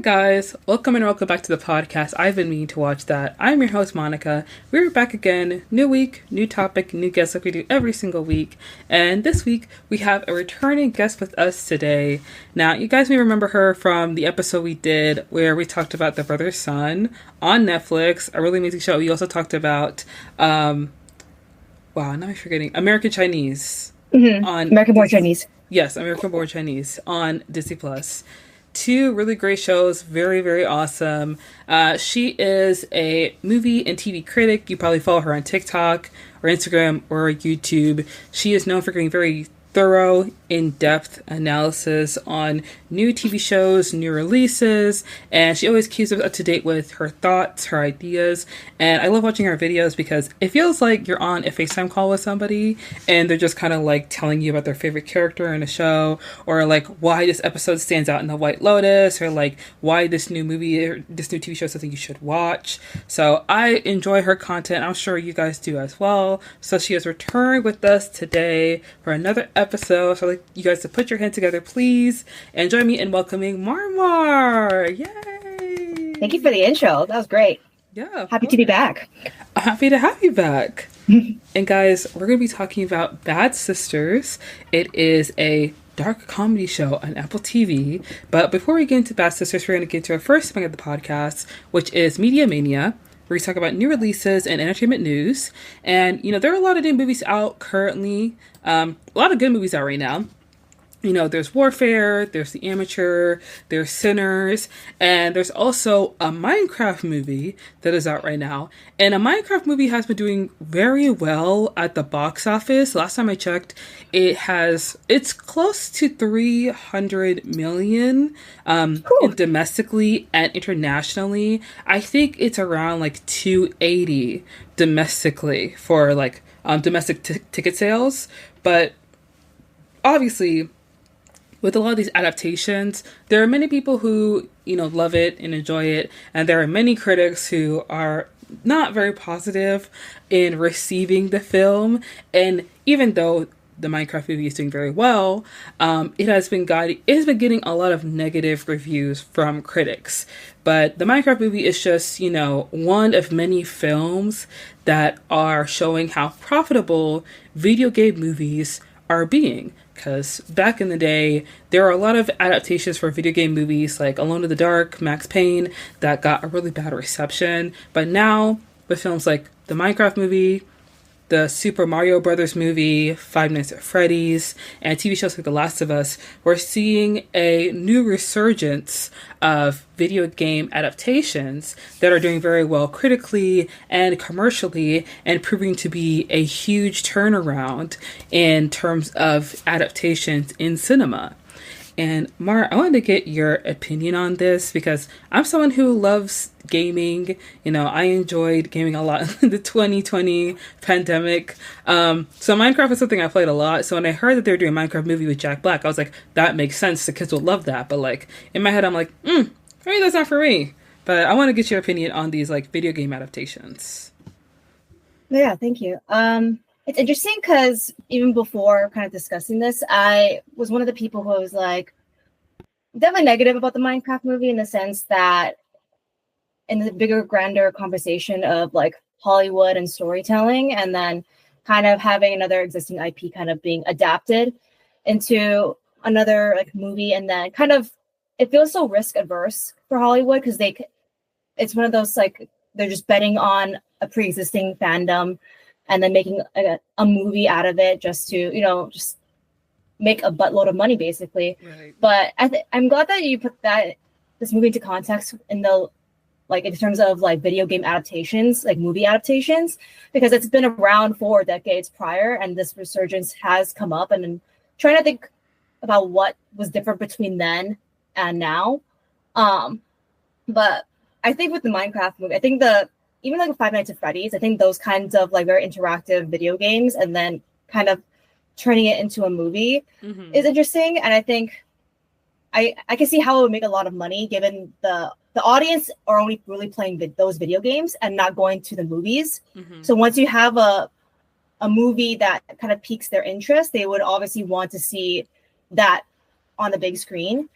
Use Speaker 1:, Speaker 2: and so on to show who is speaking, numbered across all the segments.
Speaker 1: guys, welcome and welcome back to the podcast. I've been meaning to watch that. I'm your host, Monica. We're back again. New week, new topic, new guest like we do every single week. And this week, we have a returning guest with us today. Now, you guys may remember her from the episode we did where we talked about The Brother's Son on Netflix, a really amazing show. We also talked about, now I'm forgetting, American Chinese. On
Speaker 2: American Born Chinese.
Speaker 1: Yes, American Born Chinese on Disney Plus. Two really great shows, very, very awesome. She is a movie and TV critic. You probably follow her on TikTok or Instagram or YouTube. She is known for giving very thorough, in-depth analysis on new TV shows, new releases, and she always keeps us up to date with her thoughts, her ideas, and I love watching her videos because it feels like you're on a FaceTime call with somebody and they're just kind of like telling you about their favorite character in a show, or like why this episode stands out in The White Lotus, or like why this new movie or this new TV show is something you should watch. So I enjoy her content. I'm sure you guys do as well. So she has returned with us today for another episode. So I'd like you guys to put your hand together, please, and join me in welcoming Marmar. Yay!
Speaker 2: Thank you for the intro. That was great.
Speaker 1: Yeah.
Speaker 2: Happy to be back.
Speaker 1: I'm happy to have you back. And guys, we're going to be talking about Bad Sisters. It is a dark comedy show on Apple TV. But before we get into Bad Sisters, we're going to get to our first segment of the podcast, which is Media Mania, where we talk about new releases and entertainment news. And, there are a lot of new movies out currently. A lot of good movies out right now. There's Warfare, there's The Amateur, there's Sinners, and there's also a Minecraft movie that is out right now. And a Minecraft movie has been doing very well at the box office. Last time I checked, it's close to 300 million domestically and internationally. I think it's around like 280 domestically for like domestic ticket sales. But obviously, with a lot of these adaptations, there are many people who, love it and enjoy it. And there are many critics who are not very positive in receiving the film. And even though the Minecraft movie is doing very well, it has been getting a lot of negative reviews from critics. But the Minecraft movie is just, one of many films that are showing how profitable video game movies are being. Because back in the day, there are a lot of adaptations for video game movies like Alone in the Dark, Max Payne, that got a really bad reception. But now, with films like the Minecraft movie, the Super Mario Brothers movie, Five Nights at Freddy's, and TV shows like The Last of Us, we're seeing a new resurgence of video game adaptations that are doing very well critically and commercially, and proving to be a huge turnaround in terms of adaptations in cinema. And Mara, I wanted to get your opinion on this because I'm someone who loves gaming. I enjoyed gaming a lot in the 2020 pandemic. So Minecraft is something I played a lot. So when I heard that they were doing a Minecraft movie with Jack Black, I was like, that makes sense. The kids will love that. But like in my head, I'm like, maybe that's not for me. But I want to get your opinion on these like video game adaptations.
Speaker 2: Yeah, thank you. It's interesting because even before kind of discussing this, I was one of the people who was like definitely negative about the Minecraft movie in the sense that in the bigger, grander conversation of like Hollywood and storytelling, and then kind of having another existing IP kind of being adapted into another like movie, and then kind of it feels so risk adverse for Hollywood because it's one of those like they're just betting on a pre-existing fandom and then making a movie out of it just to, just make a buttload of money, basically.
Speaker 1: Right.
Speaker 2: But I'm glad that you put this movie into context in terms of like video game adaptations, like movie adaptations, because it's been around for decades prior, and this resurgence has come up. And I'm trying to think about what was different between then and now. But I think with the Minecraft movie, I think even like Five Nights at Freddy's, I think those kinds of like very interactive video games and then kind of turning it into a movie is interesting. And I think I can see how it would make a lot of money given the audience are only really playing those video games and not going to the movies. So once you have a movie that kind of piques their interest, they would obviously want to see that on the big screen.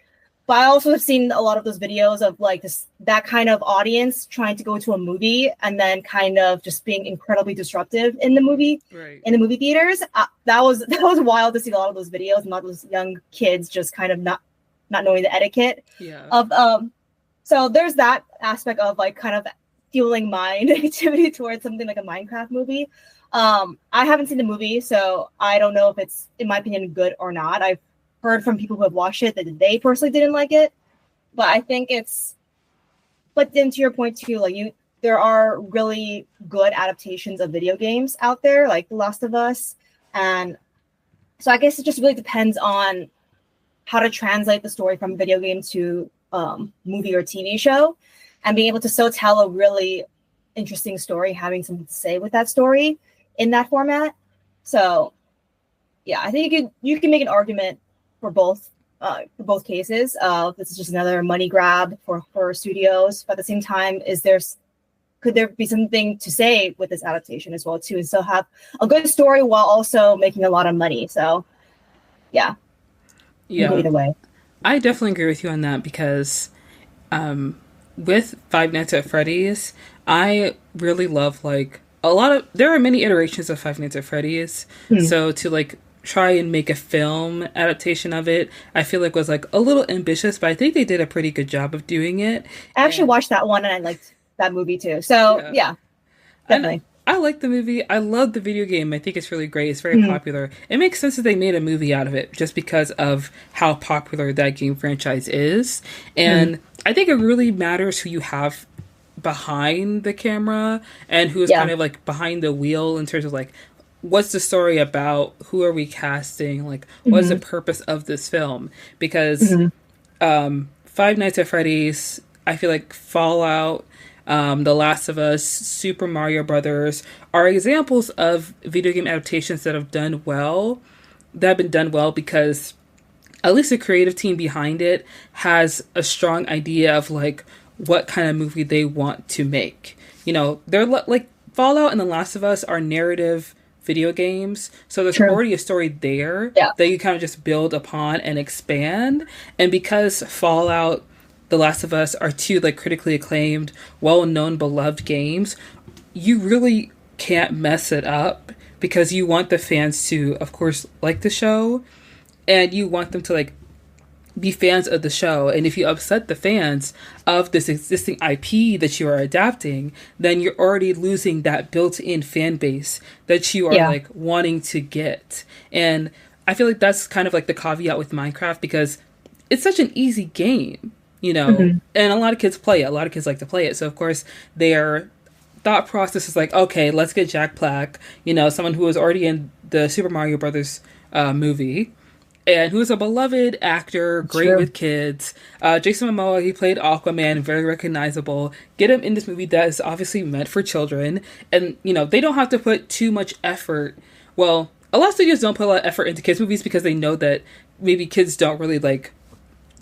Speaker 2: But I also have seen a lot of those videos of like that kind of audience trying to go to a movie and then kind of just being incredibly disruptive in the movie,
Speaker 1: Right.
Speaker 2: in the movie theaters. That was wild to see a lot of those videos and a lot of those young kids just kind of not knowing the etiquette of so there's that aspect of like kind of fueling my negativity towards something like a Minecraft movie. I haven't seen the movie, so I don't know if it's, in my opinion, good or not. I've heard from people who have watched it that they personally didn't like it, but I think it's, but then to your point too, like there are really good adaptations of video games out there, like The Last of Us, and so I guess it just really depends on how to translate the story from video game to movie or TV show, and being able to so tell a really interesting story, having something to say with that story in that format. So yeah, I think you can make an argument for both cases. This is just another money grab for studios, but at the same time, could there be something to say with this adaptation as well too, and still have a good story while also making a lot of money? So yeah,
Speaker 1: Yeah,
Speaker 2: either way.
Speaker 1: I definitely agree with you on that because with Five Nights at Freddy's, I really love like there are many iterations of Five Nights at Freddy's. So to like try and make a film adaptation of it, I feel like was like a little ambitious, but I think they did a pretty good job of doing it.
Speaker 2: I actually watched that one and I liked that movie too. So yeah definitely.
Speaker 1: I like the movie. I love the video game. I think it's really great. It's very popular. It makes sense that they made a movie out of it just because of how popular that game franchise is. And I think it really matters who you have behind the camera and who is kind of like behind the wheel in terms of like, what's the story about? Who are we casting? Like, what's the purpose of this film? Because Five Nights at Freddy's, I feel like Fallout, The Last of Us, Super Mario Brothers are examples of video game adaptations that have been done well because at least the creative team behind it has a strong idea of like what kind of movie they want to make. You know, they're like Fallout and The Last of Us are narrative video games, so there's already a story there that you kind of just build upon and expand. And because Fallout, The Last of Us are two like critically acclaimed, well-known, beloved games, you really can't mess it up because you want the fans to, of course, like the show, and you want them to like be fans of the show. And if you upset the fans of this existing IP that you are adapting, then you're already losing that built-in fan base that you are like wanting to get. And I feel like that's kind of like the caveat with Minecraft because it's such an easy game, you know, and a lot of kids play it. A lot of kids like to play it. So of course their thought process is like, okay, let's get Jack Black, you know, someone who was already in the Super Mario Brothers movie, and who is a beloved actor, great with kids. Jason Momoa, he played Aquaman, very recognizable. Get him in this movie that is obviously meant for children. And, you know, they don't have to put too much effort. Well, a lot of studios don't put a lot of effort into kids' movies because they know that maybe kids don't really, like,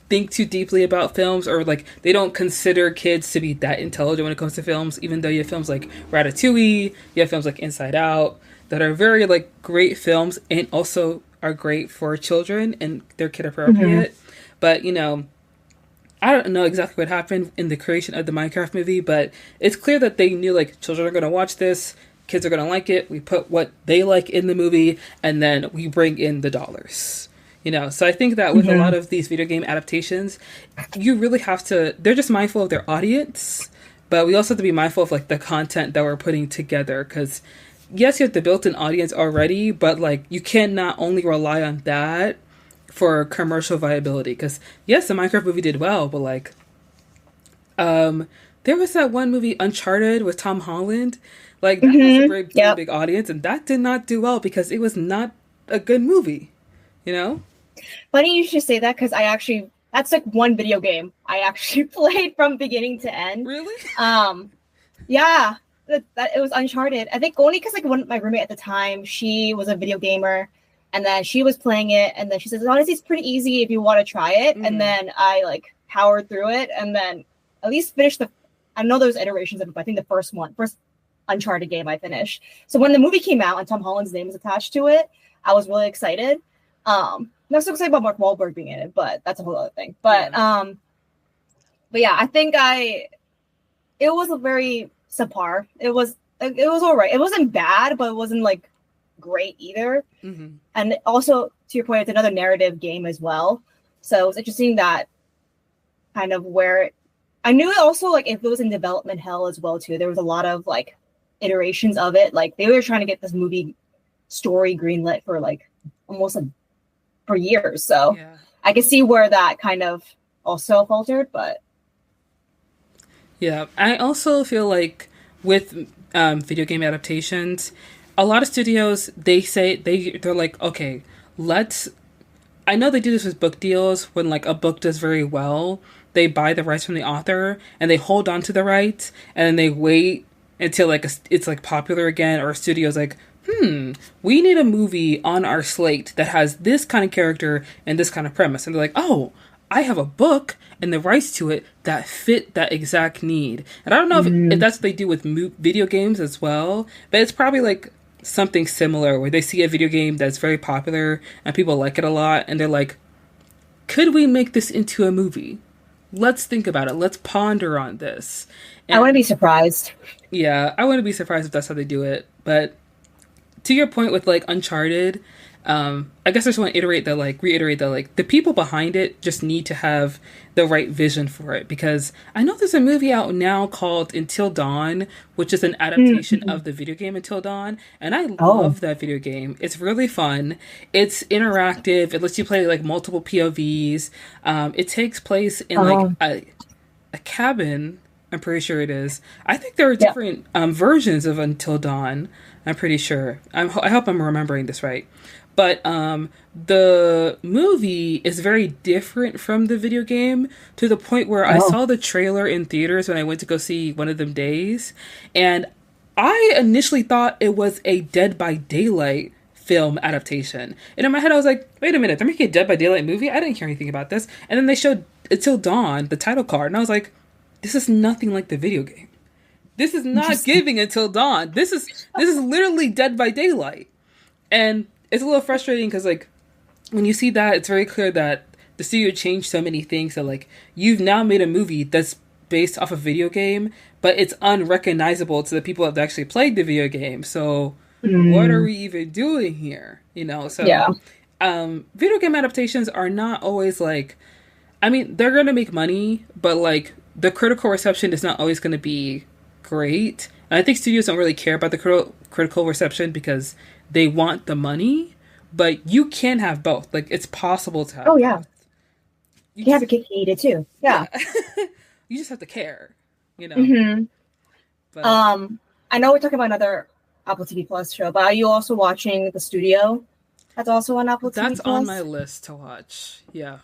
Speaker 1: think too deeply about films, or, like, they don't consider kids to be that intelligent when it comes to films, even though you have films like Ratatouille, you have films like Inside Out, that are very, like, great films and also are great for children and they're kid appropriate. But, you know, I don't know exactly what happened in the creation of the Minecraft movie, but it's clear that they knew like children are going to watch this, kids are going to like it. We put what they like in the movie and then we bring in the dollars. You know, so I think that with a lot of these video game adaptations, you really have to, they're just mindful of their audience, but we also have to be mindful of like the content that we're putting together, because yes, you have the built-in audience already, but like you cannot only rely on that for commercial viability. Because yes, the Minecraft movie did well, but like, there was that one movie Uncharted with Tom Holland, like that has a very big audience, and that did not do well because it was not a good movie. You know,
Speaker 2: funny you should say that because that's like one video game I actually played from beginning to end.
Speaker 1: Really?
Speaker 2: Yeah. That it was Uncharted. I think only because like my roommate at the time, she was a video gamer, and then she was playing it, and then she says, honestly, it's pretty easy if you want to try it. And then I like powered through it, and then at least finished I know there's iterations of it, but I think the first Uncharted game I finished. So when the movie came out and Tom Holland's name was attached to it, I was really excited. Not so excited about Mark Wahlberg being in it, but that's a whole other thing. But yeah, I think it was a very subpar. It was all right. It wasn't bad, but it wasn't like great either.
Speaker 1: Mm-hmm.
Speaker 2: And also, to your point, it's another narrative game as well. So it's interesting that kind of where I knew it also, like, if it was in development hell as well too. There was a lot of like iterations of it. Like they were trying to get this movie story greenlit for like almost for years. So I can see where that kind of also faltered, but
Speaker 1: yeah, I also feel like with video game adaptations, a lot of studios, they're like, okay, let's. I know they do this with book deals when like a book does very well, they buy the rights from the author and they hold on to the rights and then they wait until like it's like popular again, or a studio's like, we need a movie on our slate that has this kind of character and this kind of premise, and they're like, oh, I have a book and the rights to it that fit that exact need. And I don't know if that's what they do with video games as well, but it's probably like something similar where they see a video game that's very popular and people like it a lot and they're like, could we make this into a movie? Let's think about it. Let's ponder on this. And
Speaker 2: I wouldn't be surprised.
Speaker 1: Yeah, I wouldn't be surprised if that's how they do it. But to your point with like Uncharted, I guess I just want to reiterate that like the people behind it just need to have the right vision for it, because I know there's a movie out now called Until Dawn, which is an adaptation of the video game Until Dawn, and I love that video game. It's really fun. It's interactive. It lets you play like multiple POVs. It takes place in like a cabin. I'm pretty sure it is. I think there are different versions of Until Dawn. I'm pretty sure. I hope I'm remembering this right. But the movie is very different from the video game, to the point where I saw the trailer in theaters when I went to go see One of Them Days. And I initially thought it was a Dead by Daylight film adaptation. And in my head, I was like, wait a minute, they're making a Dead by Daylight movie? I didn't hear anything about this. And then they showed Until Dawn, the title card. And I was like, this is nothing like the video game. This is not giving Until Dawn. This is literally Dead by Daylight. And it's a little frustrating because, like, when you see that, it's very clear that the studio changed so many things that, like, you've now made a movie that's based off a video game, but it's unrecognizable to the people that actually played the video game. So what are we even doing here? You know? So video game adaptations are not always, like, I mean, they're going to make money, but, like, the critical reception is not always going to be great. And I think studios don't really care about the critical reception because they want the money, but you can have both. Like, it's possible to have both.
Speaker 2: You have a cake to eat it too. Yeah.
Speaker 1: You just have to care, you know. But,
Speaker 2: I know we're talking about another Apple TV Plus show, but are you also watching The Studio? That's also on Apple TV Plus?
Speaker 1: That's on my list to watch. Yeah.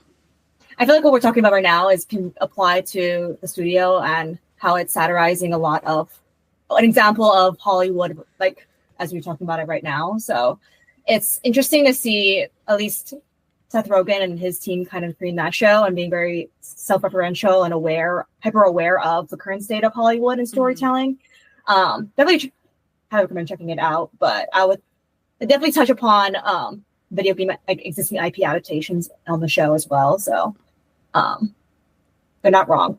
Speaker 2: I feel like what we're talking about right now can apply to The Studio and how it's satirizing a lot of an example of Hollywood, like, as we're talking about it right now. So it's interesting to see at least Seth Rogen and his team kind of creating that show and being very self-referential and hyper aware of the current state of Hollywood and storytelling. Definitely I recommend checking it out, but I would definitely touch upon video game, like, existing IP adaptations on the show as well. So they're not wrong.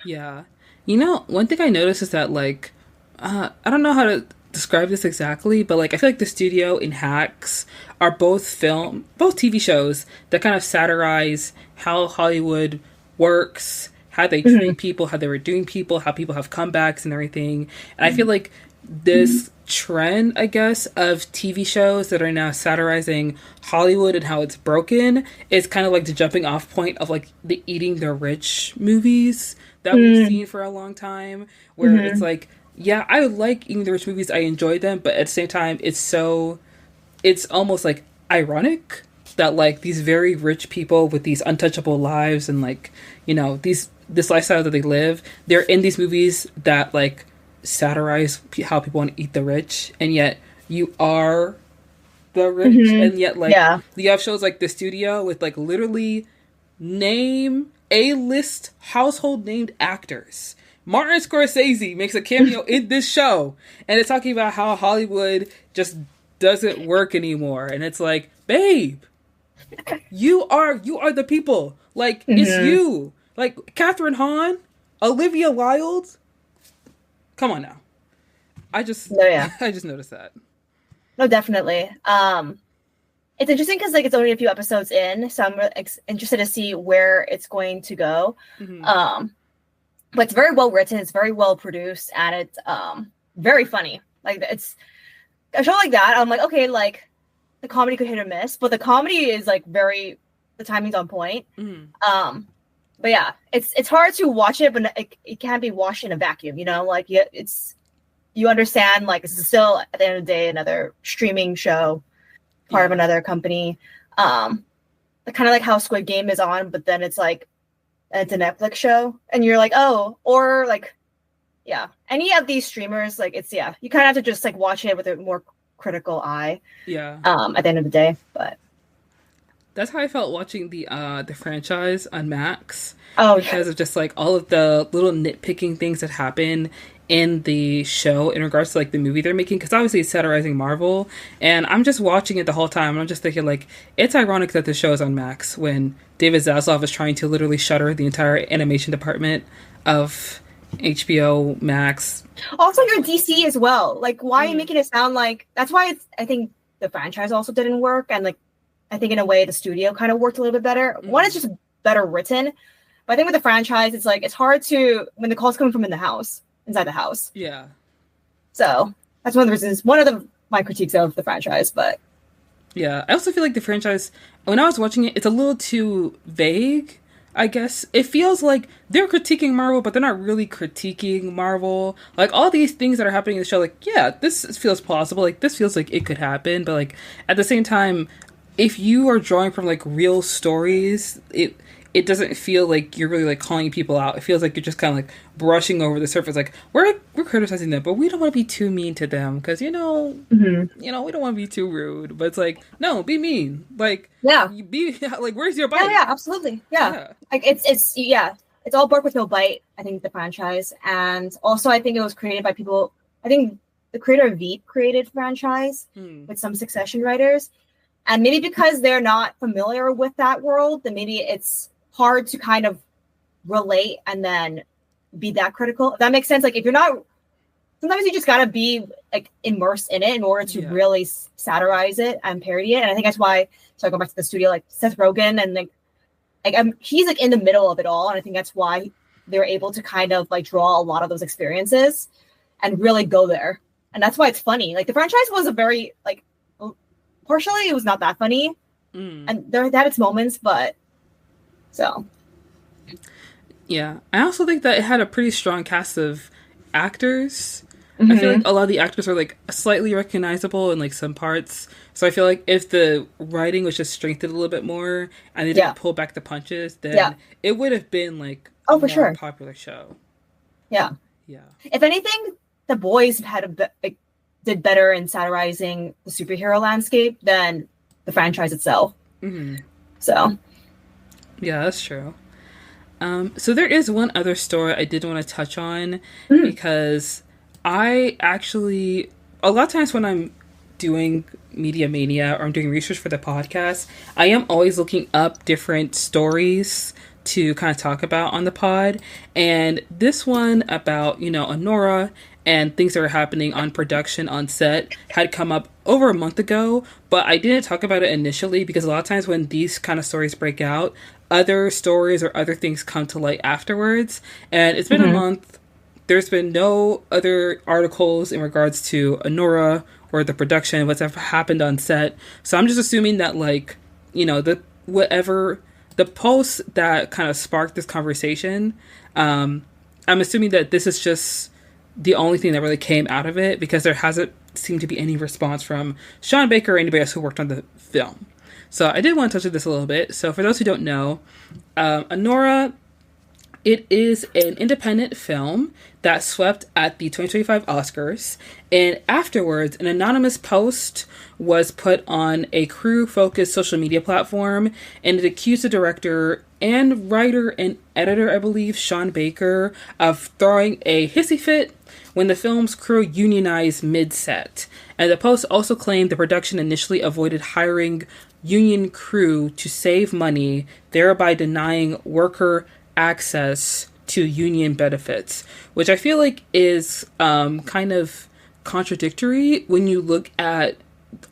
Speaker 1: Yeah. You know, one thing I noticed is that, like, I don't know how to describe this exactly, but, like, I feel like The Studio and Hacks are both TV shows that kind of satirize how Hollywood works, how they treat people, how they redeem people, how people have comebacks and everything. And I feel like this trend, I guess, of TV shows that are now satirizing Hollywood and how it's broken is kind of like the jumping off point of, like, the Eating the Rich movies that we've seen for a long time, where it's like, yeah, I like Eating the Rich movies, I enjoy them, but at the same time, it's almost like ironic that, like, these very rich people with these untouchable lives and, like, you know, this lifestyle that they live, they're in these movies that, like, satirize how people want to eat the rich, and yet you are the rich, and yet, like, you have shows like The Studio with, like, literally name A-list household named actors. Martin Scorsese makes a cameo in this show, and it's talking about how Hollywood just doesn't work anymore. And it's like, babe, You are the people. Like, it's
Speaker 2: Hmm.
Speaker 1: you. Like, Catherine Hahn, Olivia Wilde. Come on now. I just
Speaker 2: No, yeah.
Speaker 1: I just noticed that.
Speaker 2: No, definitely. It's interesting because like it's only a few episodes in, so I'm really interested to see where it's going to go.
Speaker 1: Mm-hmm.
Speaker 2: Um, but it's very well written, it's very well produced, and it's very funny. Like it's a show like that. I'm like, okay, like the comedy could hit or miss, but the comedy is like the timing's on point.
Speaker 1: Mm-hmm.
Speaker 2: But yeah, it's hard to watch it, but it can't be watched in a vacuum. You know, like yeah, it's you understand like this is still at the end of the day another streaming show, part of
Speaker 1: Yeah.
Speaker 2: another company. Kind of like how Squid Game is on, but then it's a Netflix show, and you're like, oh, or like yeah, any of these streamers, like it's yeah, you kind of have to just like watch it with a more critical eye.
Speaker 1: Yeah.
Speaker 2: At the end of the day, but
Speaker 1: That's how I felt watching the franchise on Max,
Speaker 2: oh yeah,
Speaker 1: because of just like all of the little nitpicking things that happen in the show in regards to like the movie they're making, because obviously it's satirizing Marvel, and I'm just watching it the whole time and I'm just thinking like it's ironic that the show is on Max when David Zaslav is trying to literally shutter the entire animation department of HBO Max.
Speaker 2: also you're DC as well. Like, why are you
Speaker 1: Mm,
Speaker 2: making it sound like that's why I think the franchise also didn't work, and like I think in a way the studio kind of worked a little bit better. One is
Speaker 1: mm,
Speaker 2: just better written, but I think with the franchise, it's like it's hard to when the calls coming from inside the house.
Speaker 1: yeah.
Speaker 2: So that's one of the reasons. One of my critiques of the franchise, but
Speaker 1: Yeah, I also feel like the franchise, when I was watching it, it's a little too vague, I guess. It feels like they're critiquing Marvel, but they're not really critiquing Marvel. Like, all these things that are happening in the show, like, yeah, this feels plausible. Like, this feels like it could happen. But, like, at the same time, if you are drawing from, like, real stories, it doesn't feel like you're really like calling people out. It feels like you're just kind of like brushing over the surface. Like we're criticizing them, but we don't want to be too mean to them because
Speaker 2: mhm.
Speaker 1: we don't want to be too rude, but it's like, no, be mean. Like,
Speaker 2: Yeah,
Speaker 1: you be like, where's your
Speaker 2: yeah,
Speaker 1: bite?
Speaker 2: yeah, absolutely, yeah.
Speaker 1: Yeah.
Speaker 2: Like it's yeah, it's all bark with no bite. I think the franchise, and also I think it was created by people. I think the creator of Veep created franchise
Speaker 1: Hmm.
Speaker 2: with some Succession writers, and maybe because they're not familiar with that world, then maybe it's hard to kind of relate and then be that critical. If that makes sense. Like if you're not, sometimes you just gotta be like immersed in it in order to
Speaker 1: Yeah.
Speaker 2: really satirize it and parody it. And I think that's why. So I go back to the studio, like Seth Rogen, and he's like in the middle of it all, and I think that's why they're able to kind of like draw a lot of those experiences and really go there. And that's why it's funny. Like the franchise was a very like partially it was not that funny,
Speaker 1: Mm.
Speaker 2: and there had its moments, but so
Speaker 1: Yeah. I also think that it had a pretty strong cast of actors. I feel like
Speaker 2: mhm.
Speaker 1: a lot of the actors are like slightly recognizable in like some parts. So I feel like if the writing was just strengthened a little bit more and they
Speaker 2: Yeah,
Speaker 1: didn't pull back the punches,
Speaker 2: yeah.
Speaker 1: then it would have been like a
Speaker 2: Oh, for
Speaker 1: more
Speaker 2: sure.
Speaker 1: popular show.
Speaker 2: Yeah.
Speaker 1: Yeah.
Speaker 2: If anything, the boys had like, did better in satirizing the superhero landscape than the franchise itself.
Speaker 1: Hmm.
Speaker 2: So
Speaker 1: Yeah, that's true. So there is one other story I did want to touch on
Speaker 2: mhm.
Speaker 1: because I actually a lot of times when I'm doing media mania or I'm doing research for the podcast, I am always looking up different stories to kind of talk about on the pod. And this one about, Honora and things that were happening on production on set had come up over a month ago, but I didn't talk about it initially because a lot of times when these kind of stories break out, other stories or other things come to light afterwards. And it's been a
Speaker 2: Mhm.
Speaker 1: month. There's been no other articles in regards to Honora or the production, what's ever happened on set. So I'm just assuming that like, the post that kind of sparked this conversation, I'm assuming that this is just the only thing that really came out of it because there hasn't seemed to be any response from Sean Baker or anybody else who worked on the film. So I did want to touch on this a little bit. So for those who don't know, Honora It is an independent film that swept at the 2025 Oscars, and afterwards, an anonymous post was put on a crew focused social media platform, and it accused the director and writer and editor, I believe, Sean Baker, of throwing a hissy fit when the film's crew unionized mid set. And the post also claimed the production initially avoided hiring union crew to save money, thereby denying worker access to union benefits, which I feel like is kind of contradictory when you look at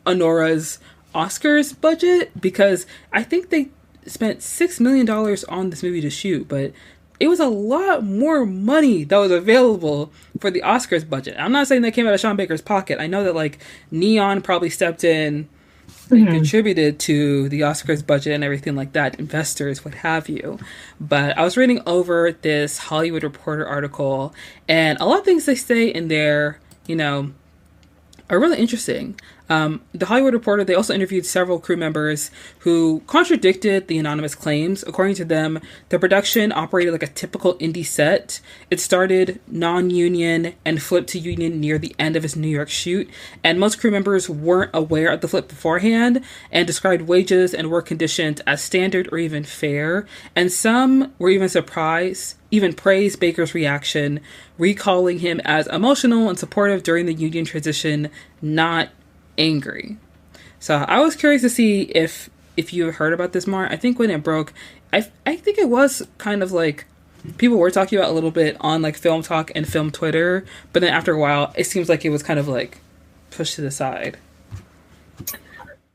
Speaker 1: Honora's Oscars budget, because I think they spent $6 million on this movie to shoot, but it was a lot more money that was available for the Oscars budget. I'm not saying that came out of Sean Baker's pocket. I know that like Neon probably stepped in and contributed to the Oscars budget and everything like that, investors, what have you. But I was reading over this Hollywood Reporter article, and a lot of things they say in there, you know, are really interesting. The Hollywood Reporter, they also interviewed several crew members who contradicted the anonymous claims. According to them, the production operated like a typical indie set. It started non-union and flipped to union near the end of its New York shoot, and most crew members weren't aware of the flip beforehand and described wages and work conditions as standard or even fair, and some were even surprised, even praised Baker's reaction, recalling him as emotional and supportive during the union transition, not angry. So I was curious to see if you heard about this more. I think when it broke, I think it was kind of like people were talking about a little bit on like Film Talk and Film Twitter, but then after a while, it seems like it was kind of like pushed to the side.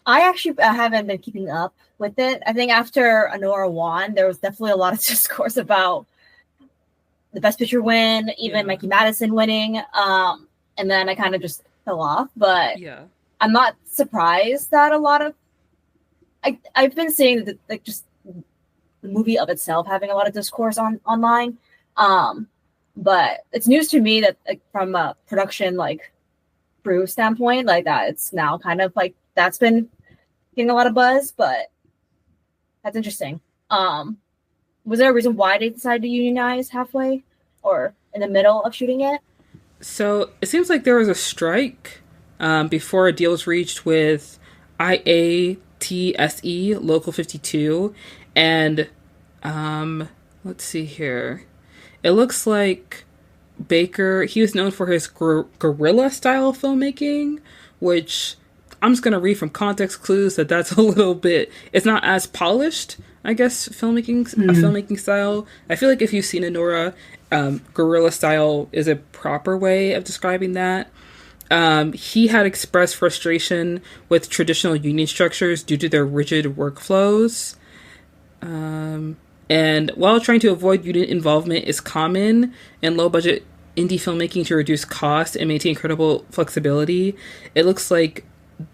Speaker 2: I actually haven't been keeping up with it. I think after Honora won, there was definitely a lot of discourse about the Best Picture win, even Mikey Madison winning, and then I kind of just fell off. But
Speaker 1: yeah,
Speaker 2: I'm not surprised that a lot of I've been seeing that like just the movie of itself having a lot of discourse online. But it's news to me that like from a production like crew standpoint, like that it's now kind of like that's been getting a lot of buzz, but that's interesting. Was there a reason why they decided to unionize halfway or in the middle of shooting it?
Speaker 1: So it seems like there was a strike before a deal was reached with IATSE Local 52. And let's see here. It looks like Baker, he was known for his guerrilla style filmmaking, which I'm just going to read from context clues that that's a little bit, it's not as polished, I guess, filmmaking style. I feel like if you've seen Honora, guerrilla style is a proper way of describing that. He had expressed frustration with traditional union structures due to their rigid workflows. And while trying to avoid union involvement is common in low-budget indie filmmaking to reduce costs and maintain credible flexibility, it looks like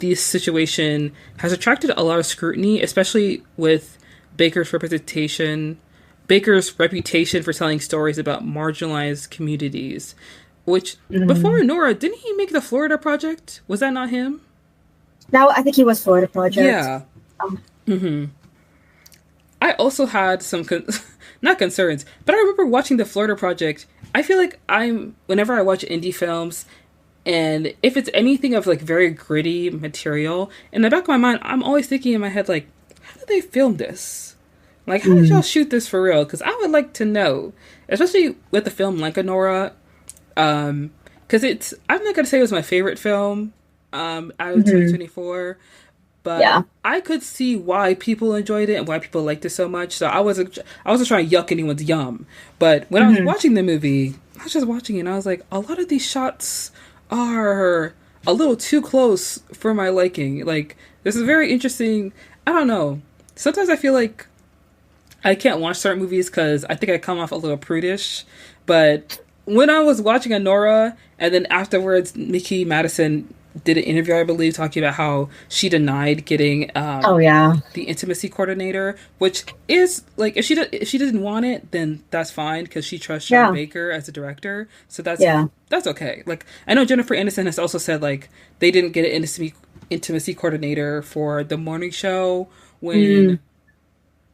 Speaker 1: this situation has attracted a lot of scrutiny, especially with Baker's reputation for telling stories about marginalized communities. Which, before Nora, didn't he make the Florida Project? Was that not him?
Speaker 2: No, I think he was Florida Project.
Speaker 1: Yeah. I also had some, not concerns, but I remember watching the Florida Project. I feel like whenever I watch indie films, and if it's anything of like very gritty material, in the back of my mind, I'm always thinking in my head, like, how did they film this? Like, how did y'all shoot this for real? Because I would like to know, especially with the film like Honora, because I'm not going to say it was my favorite film out of 2024, but I could see why people enjoyed it and why people liked it so much. So I wasn't trying to yuck anyone's yum. But when I was watching the movie, I was just watching it and I was like, a lot of these shots are a little too close for my liking. Like, this is very interesting. I don't know. Sometimes I feel like I can't watch certain movies because I think I come off a little prudish. But when I was watching Honora, and then afterwards, Nikki Madison did an interview, I believe, talking about how she denied getting the intimacy coordinator, which is like if she didn't want it, then that's fine because she trusts Sean Baker as a director, so that's okay. Like I know Jennifer Aniston has also said like they didn't get an intimacy coordinator for the morning show when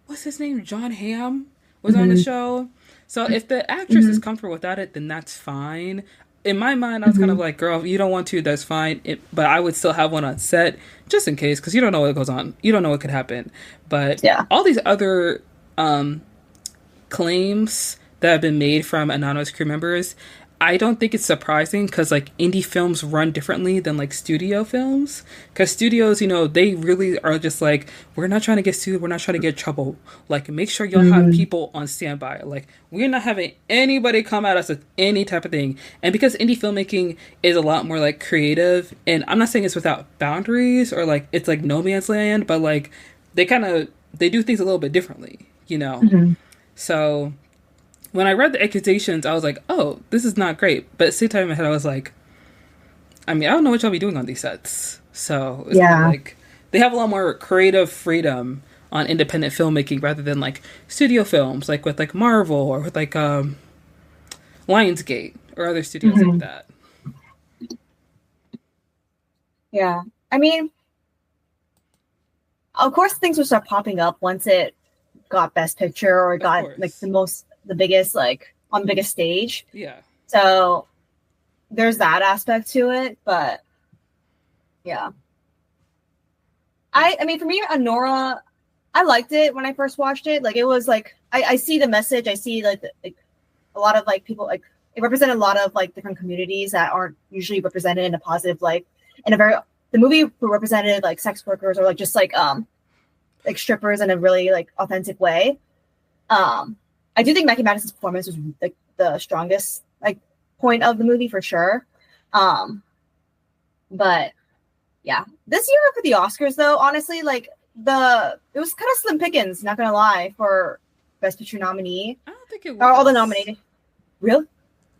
Speaker 1: what's his name, John Hamm was on the show. So if the actress is comfortable without it, then that's fine. In my mind, I was kind of like, girl, if you don't want to, that's fine. But I would still have one on set just in case, because you don't know what goes on. You don't know what could happen. But
Speaker 2: Yeah.
Speaker 1: all these other claims that have been made from anonymous crew members, I don't think it's surprising because like indie films run differently than like studio films. Because studios, they really are just like, we're not trying to get sued, we're not trying to get in trouble. Like, make sure y'all have people on standby. Like, we're not having anybody come at us with any type of thing. And because indie filmmaking is a lot more like creative, and I'm not saying it's without boundaries or like it's like no man's land, but like they do things a little bit differently. So when I read the accusations, I was like, oh, this is not great. But at the same time in my head, I was like, I mean, I don't know what y'all be doing on these sets. So it's kind of like they have a lot more creative freedom on independent filmmaking rather than like studio films, like with like Marvel or with like Lionsgate or other studios like that.
Speaker 2: Yeah. I mean, of course things will start popping up once it got Best Picture or got like the biggest, like on the biggest stage.
Speaker 1: Yeah.
Speaker 2: So there's that aspect to it, but yeah. I mean, for me, Anora, I liked it when I first watched it. Like, it was like, I see the message. I see like a lot of like people, like it represented a lot of like different communities that aren't usually represented in a positive, like the movie represented like sex workers or like just like strippers in a really like authentic way. I do think Mackie Madison's performance was like the strongest like point of the movie for sure. But yeah, this year for the Oscars though, honestly, like it was kind of slim pickings, not gonna lie, for Best Picture nominee.
Speaker 1: I don't think it was.
Speaker 2: Or all the nominated. Really?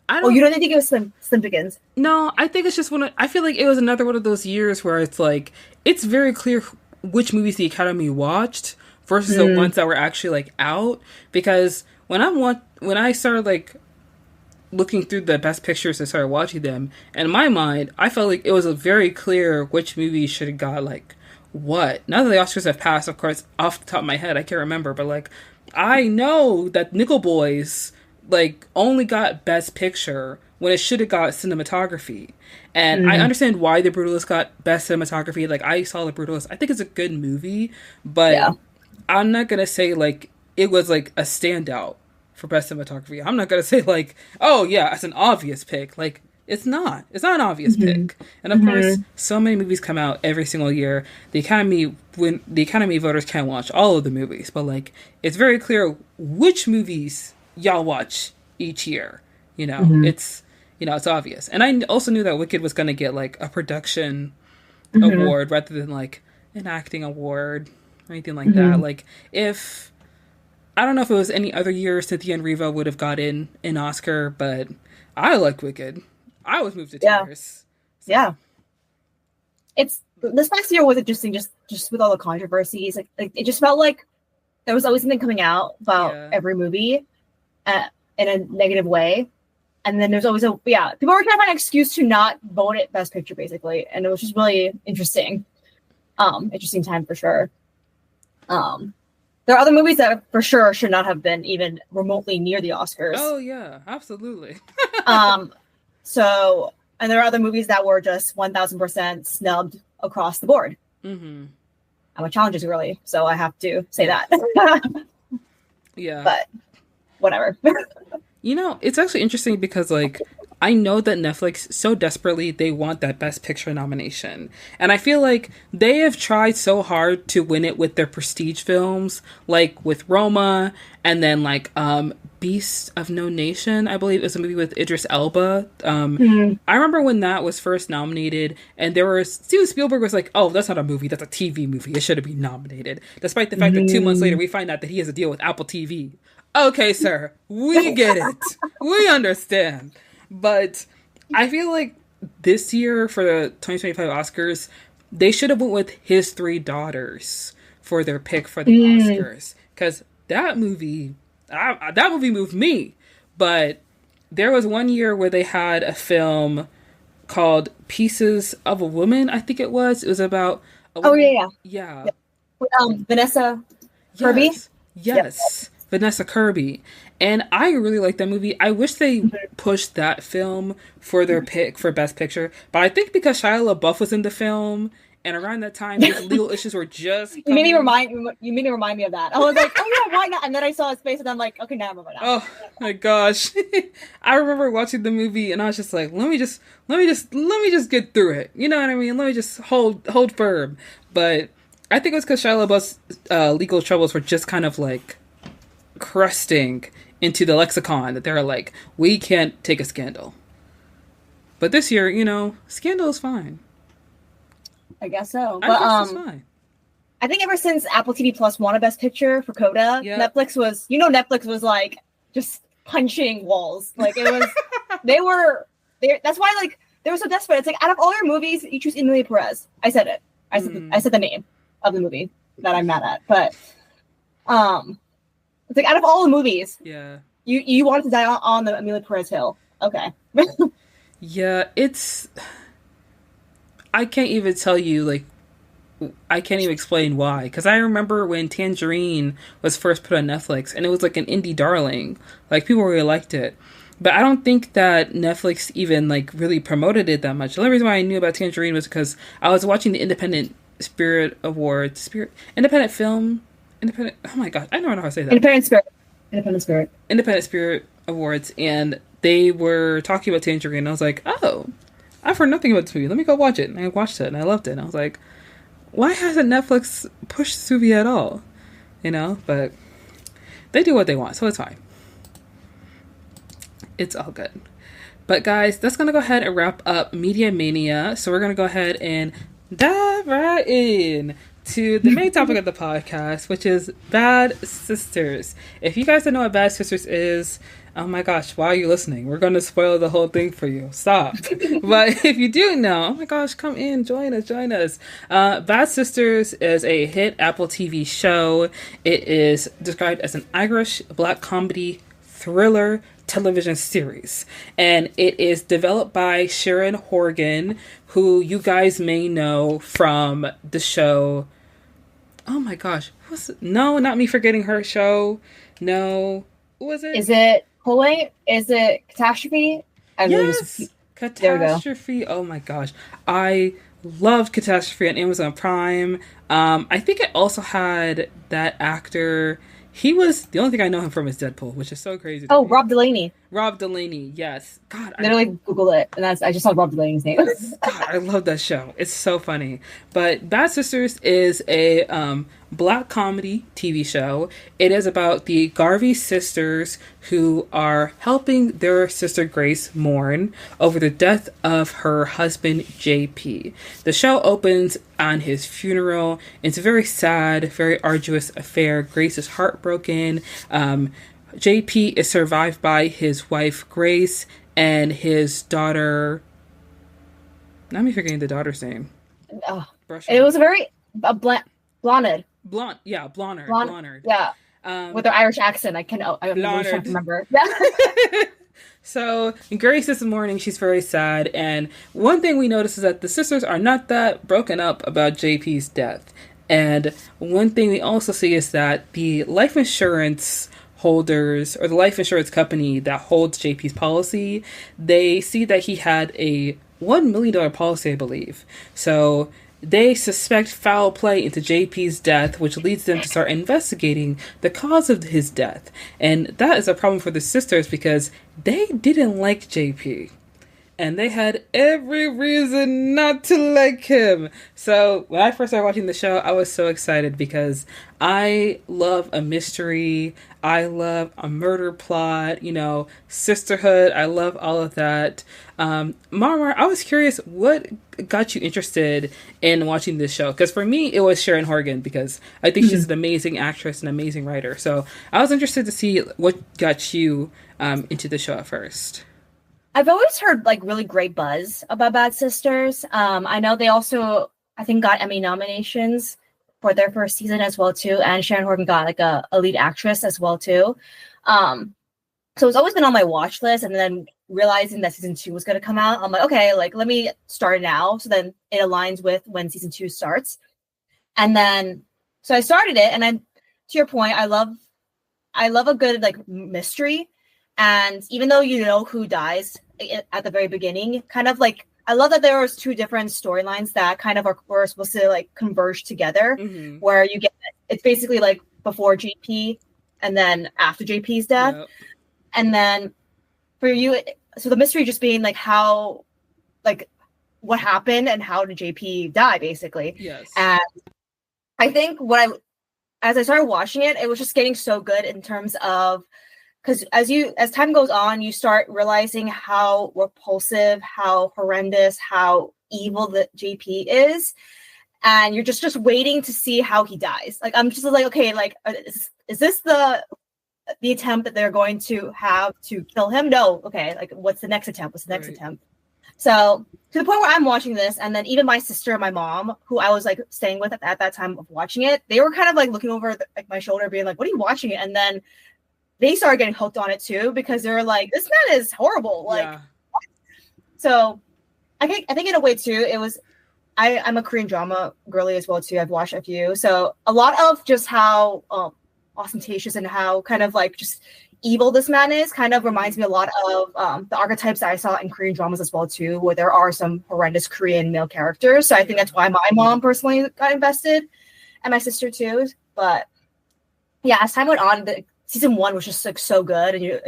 Speaker 2: You don't think it was slim pickings?
Speaker 1: No, I think it's just I feel like it was another one of those years where it's like, it's very clear which movies the Academy watched versus the ones that were actually like out. Because when I started like looking through the Best Pictures and started watching them, in my mind, I felt like it was a very clear which movie should have got like what. Now that the Oscars have passed, of course, off the top of my head, I can't remember, but like I know that Nickel Boys like only got Best Picture when it should have got cinematography. And I understand why The Brutalist got Best Cinematography. Like, I saw The Brutalist. I think it's a good movie, but I'm not going to say, like, it was, like, a standout for Best Cinematography. I'm not going to say, like, oh, yeah, it's an obvious pick. Like, it's not. It's not an obvious pick. And, of course, so many movies come out every single year. The Academy voters can't watch all of the movies, but, like, it's very clear which movies y'all watch each year. It's obvious. And I also knew that Wicked was going to get like a production award rather than like an acting award or anything like that. Like, I don't know if it was any other year Cynthia and Riva would have gotten an Oscar, but I like Wicked. I was moved to tears.
Speaker 2: So. Yeah. This past year was interesting just with all the controversies. Like it just felt like there was always something coming out about every movie in a negative way. And then there's always people were trying to find an excuse to not vote it Best Picture, basically. And it was just really interesting. Interesting time for sure. There are other movies that for sure should not have been even remotely near the Oscars.
Speaker 1: Oh yeah, absolutely.
Speaker 2: So, and there are other movies that were just 1000% snubbed across the board. I'm a Challenges girly, so I have to say that.
Speaker 1: Yeah.
Speaker 2: But whatever.
Speaker 1: It's actually interesting because, like, I know that Netflix so desperately, they want that Best Picture nomination. And I feel like they have tried so hard to win it with their prestige films, like with Roma, and then, like, Beast of No Nation, I believe, is a movie with Idris Elba. I remember when that was first nominated, and Steven Spielberg was like, oh, that's not a movie, that's a TV movie. It shouldn't be nominated. Despite the fact that 2 months later, we find out that he has a deal with Apple TV. Okay, sir, we get it. We understand. But I feel like this year for the 2025 Oscars, they should have went with His Three Daughters for their pick for the Oscars. Because that movie moved me. But there was one year where they had a film called Pieces of a Woman, I think it was. It was about a woman.
Speaker 2: Yeah.
Speaker 1: Yeah.
Speaker 2: With, Vanessa Kirby.
Speaker 1: Yes. Vanessa Kirby. And I really like that movie. I wish they pushed that film for their pick for Best Picture. But I think because Shia LaBeouf was in the film and around that time his legal issues were just
Speaker 2: You made me remind me of that. I was like, oh yeah, why not? And then I saw his face and I'm like, okay, now I remember now.
Speaker 1: Oh my gosh. I remember watching the movie and I was just like, let me just get through it. You know what I mean? Let me just hold firm. But I think it was because Shia LaBeouf's legal troubles were just kind of like cresting into the lexicon that they're like, we can't take a scandal. But this year, scandal is fine.
Speaker 2: I guess so.
Speaker 1: I guess it's fine.
Speaker 2: I think ever since Apple TV Plus won a Best Picture for Coda, Netflix was like just punching walls. Like it was, that's why like they were so desperate. It's like out of all your movies, you choose Emilia Perez. I said it. I said the name of the movie that I'm mad at. But it's like out of all the movies, you wanted to die on the Emilia Perez hill. Okay.
Speaker 1: Yeah, I can't even tell you, like, I can't even explain why. Because I remember when Tangerine was first put on Netflix, and it was like an indie darling. Like, people really liked it. But I don't think that Netflix even, like, really promoted it that much. The only reason why I knew about Tangerine was because I was watching the Independent Spirit Awards. Oh my god, I don't know how to say that. Independent Spirit Awards, and they were talking about Tangerine, and I was like, oh, I've heard nothing about this movie. Let me go watch it. And I watched it, and I loved it. And I was like, why hasn't Netflix pushed this movie at all? But they do what they want, so it's fine. It's all good. But guys, that's going to go ahead and wrap up Media Mania. So we're going to go ahead and dive right in to the main topic of the podcast, which is Bad Sisters. If you guys don't know what Bad Sisters is, oh my gosh, why are you listening? We're going to spoil the whole thing for you. Stop. But if you do know, oh my gosh, come in, join us. Bad Sisters is a hit Apple TV show. It is described as an Irish black comedy thriller television series. And it is developed by Sharon Horgan, who you guys may know from the show. Oh my gosh. No, not me forgetting her show. No. What was it?
Speaker 2: Is it Pulling? Is it Catastrophe?
Speaker 1: Yes! Catastrophe. Oh my gosh. I loved Catastrophe on Amazon Prime. I think it also had that actor. He was, the only thing I know him from is Deadpool, which is so crazy.
Speaker 2: Oh, Rob Delaney.
Speaker 1: Rob Delaney, yes. God,
Speaker 2: literally Google it, and I just saw Rob Delaney's name.
Speaker 1: God, I love that show. It's so funny. But Bad Sisters is a black comedy TV show. It is about the Garvey sisters who are helping their sister Grace mourn over the death of her husband JP. The show opens on his funeral. It's a very sad, very arduous affair. Grace is heartbroken. JP is survived by his wife Grace and his daughter. Not me forgetting the daughter's name.
Speaker 2: It was a very Blonde.
Speaker 1: Yeah, Blonard.
Speaker 2: Yeah. With her Irish accent, I'm really trying to remember.
Speaker 1: So Grace this morning, she's very sad, and one thing we notice is that the sisters are not that broken up about JP's death. And one thing we also see is that the life insurance holders, or the life insurance company that holds JP's policy, they see that he had a $1 million policy, I believe. So they suspect foul play into JP's death, which leads them to start investigating the cause of his death. And that is a problem for the sisters because they didn't like JP. And they had every reason not to like him. So when I first started watching the show, I was so excited because I love a mystery. I love a murder plot, sisterhood. I love all of that. Marmar, I was curious, what got you interested in watching this show? Because for me, it was Sharon Horgan because I think she's an amazing actress and amazing writer. So I was interested to see what got you into the show at first.
Speaker 2: I've always heard like really great buzz about Bad Sisters. I know they also, I think, got Emmy nominations for their first season as well too, and Sharon Horgan got like a lead actress as well too. So it's always been on my watch list, and then realizing that season 2 was going to come out, I'm like, okay, like let me start now, so then it aligns with when season 2 starts. And then so I started it, and then to your point, I love I love a good like mystery, and even though you know who dies at the very beginning, kind of like I love that there was two different storylines that kind of were supposed to like converge together, where you get it's basically like before JP and then after JP's death, and then for you, so the mystery just being like how like what happened and how did JP die, basically.
Speaker 1: Yes.
Speaker 2: And I think as I started watching it, it was just getting so good in terms of, because as time goes on, you start realizing how repulsive, how horrendous, how evil the JP is, and you're just waiting to see how he dies. Like I'm just like, okay, like is this the attempt that they're going to have to kill him? No, okay, like what's the next attempt? What's the next attempt? So to the point where I'm watching this, and then even my sister and my mom, who I was like staying with at that time of watching it, they were kind of like looking over like my shoulder, being like, "What are you watching it?" And then they started getting hooked on it too, because they were like, "This man is horrible." Like, so I think in a way too, it was. I'm a Korean drama girly as well too. I've watched a few, so a lot of just how ostentatious and how kind of like just evil this man is kind of reminds me a lot of the archetypes that I saw in Korean dramas as well too, where there are some horrendous Korean male characters. So I think that's why my mom personally got invested, and my sister too. But yeah, as time went on, season 1 was just like so good, and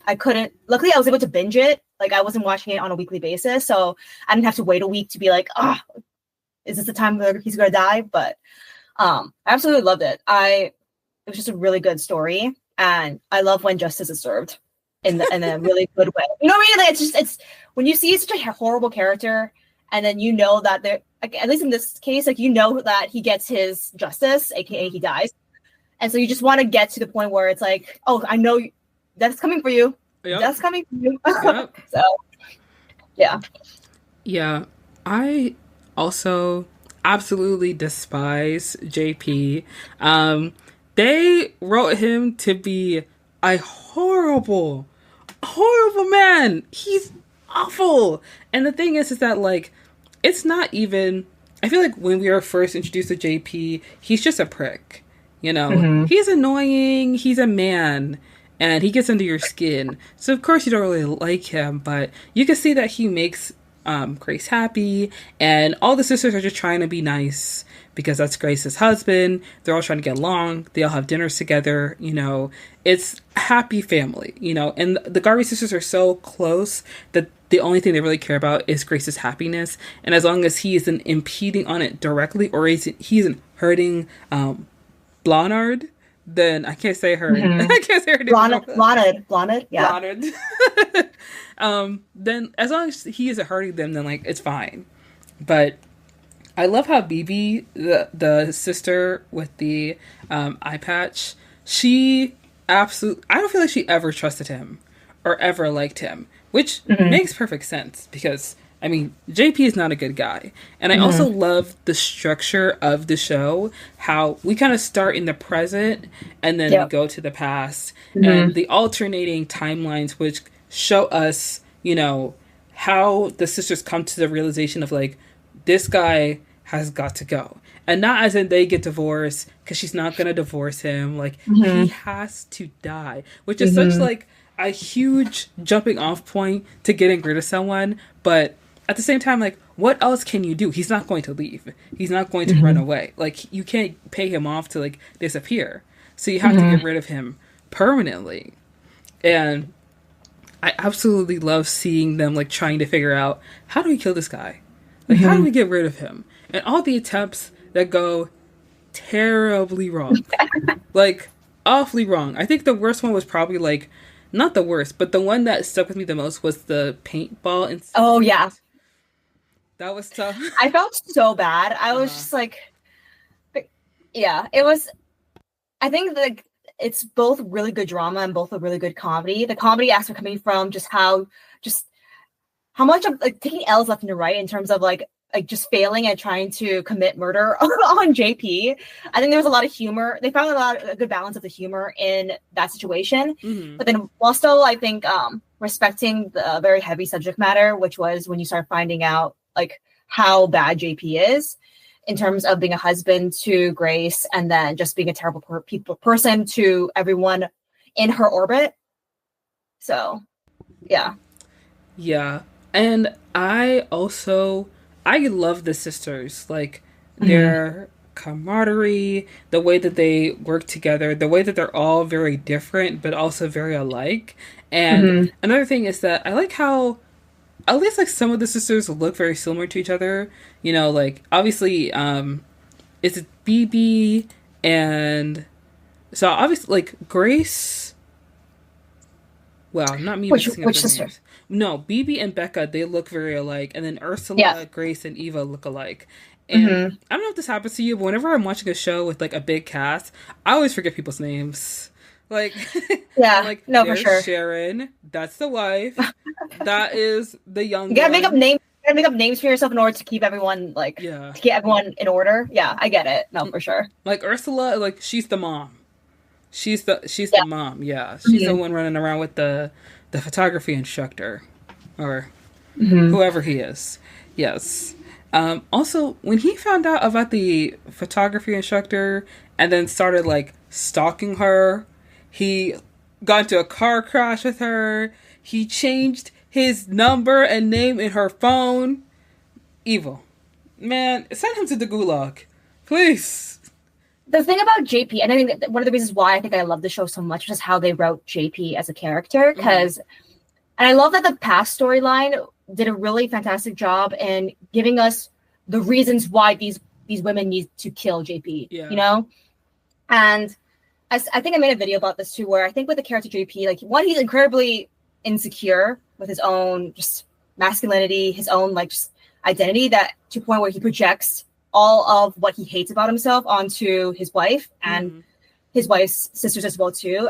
Speaker 2: I couldn't. Luckily, I was able to binge it. Like I wasn't watching it on a weekly basis, so I didn't have to wait a week to be like, is this the time where he's gonna die? But I absolutely loved it. It was just a really good story. And I love when justice is served in a really good way. You know what I mean? Like it's when you see such a horrible character, and then you know that they're like, at least in this case, like you know that he gets his justice, aka he dies, and so you just want to get to the point where it's like, oh, I know that's coming for you. That's coming for you. So,
Speaker 1: yeah. I also absolutely despise JP. They wrote him to be a horrible man. He's awful. And the thing is that, like, it's not even... I feel like when we were first introduced to JP, he's just a prick. You know? He's annoying. He's a man. And he gets under your skin. So, of course, you don't really like him. But you can see that he makes Grace happy. And all the sisters are just trying to be nice, because that's Grace's husband. They're all trying to get along. They all have dinners together. You know, it's a happy family, you know, and the Garvey sisters are so close that the only thing they really care about is Grace's happiness. And as long as he isn't impeding on it directly, or he isn't hurting Blonard, then I can't say her. I can't say her name.
Speaker 2: Blonard, yeah.
Speaker 1: Blonard. Then as long as he isn't hurting them, then like it's fine. But I love how Bibi, the sister with the eye patch, I don't feel like she ever trusted him or ever liked him, which makes perfect sense, because, I mean, JP is not a good guy. And I also love the structure of the show, how we kind of start in the present and then we go to the past, and the alternating timelines, which show us, you know, how the sisters come to the realization of like, this guy has got to go. And not as in they get divorced, because she's not going to divorce him. Like, he has to die, which is such like a huge jumping off point to getting rid of someone. But at the same time, like, what else can you do? He's not going to leave. He's not going to run away. Like, you can't pay him off to like disappear. So you have to get rid of him permanently. And I absolutely love seeing them like trying to figure out, how do we kill this guy? Like, how do we get rid of him? And all the attempts that go terribly wrong. Like, awfully wrong. I think the worst one was probably, like, not the worst, but the one that stuck with me the most was the paintball incident.
Speaker 2: Oh, yeah.
Speaker 1: That was tough.
Speaker 2: I felt so bad. I was just like... Yeah, it was... I think, like, it's both really good drama and both a really good comedy. The comedy aspect coming from just how much of like taking L's left and right in terms of like just failing at trying to commit murder on JP. I think there was a lot of humor. They found a good balance of the humor in that situation. But then while still, I think, respecting the very heavy subject matter, which was when you start finding out like how bad JP is. in terms of being a husband to Grace, and then just being a terrible person to everyone in her orbit. So, yeah.
Speaker 1: Yeah. And I love the sisters. Like, their camaraderie, the way that they work together, the way that they're all very different, but also very alike. And
Speaker 2: Mm-hmm.
Speaker 1: another thing is that I like how, at least like some of the sisters look very similar to each other. You know, like, obviously, it's BB and so obviously, like, Grace. Well, not me mixing up
Speaker 2: Which
Speaker 1: their
Speaker 2: sister?
Speaker 1: names. No, BB and Becca, they look very alike. And then
Speaker 2: Yeah.
Speaker 1: Ursula, Grace, and Eva look alike. And
Speaker 2: Mm-hmm.
Speaker 1: I don't know if this happens to you, but whenever I'm watching a show with like a big cast, I always forget people's names. Like, I'm
Speaker 2: Yeah.
Speaker 1: like,
Speaker 2: No, for
Speaker 1: there's
Speaker 2: sure.
Speaker 1: Sharon, that's the wife, that is the young
Speaker 2: You gotta make up
Speaker 1: one.
Speaker 2: names. You gotta make up names for yourself in order to keep everyone
Speaker 1: Yeah.
Speaker 2: to get everyone in order. Yeah, I get it. No, for sure.
Speaker 1: Like Ursula, like she's the mom. She's the
Speaker 2: Yeah.
Speaker 1: mom, yeah. She's the
Speaker 2: Mm-hmm.
Speaker 1: one running around with the photography instructor. Or
Speaker 2: Mm-hmm.
Speaker 1: whoever he is. Yes. Also, when he found out about the photography instructor and then started like stalking her, he got into a car crash with her. He changed his number and name in her phone. Evil. Man, send him to the gulag. Please.
Speaker 2: The thing about JP, and I think that one of the reasons why I think I love the show so much is how they wrote JP as a character. Because, and I love that the past storyline did a really fantastic job in giving us the reasons why these women need to kill JP.
Speaker 1: Yeah.
Speaker 2: You know, and I think I made a video about this too, where I think with the character JP, like one, he's incredibly insecure with his own just masculinity, his own like just identity, that to a point where he projects all of what he hates about himself onto his wife and his wife's sisters as well too.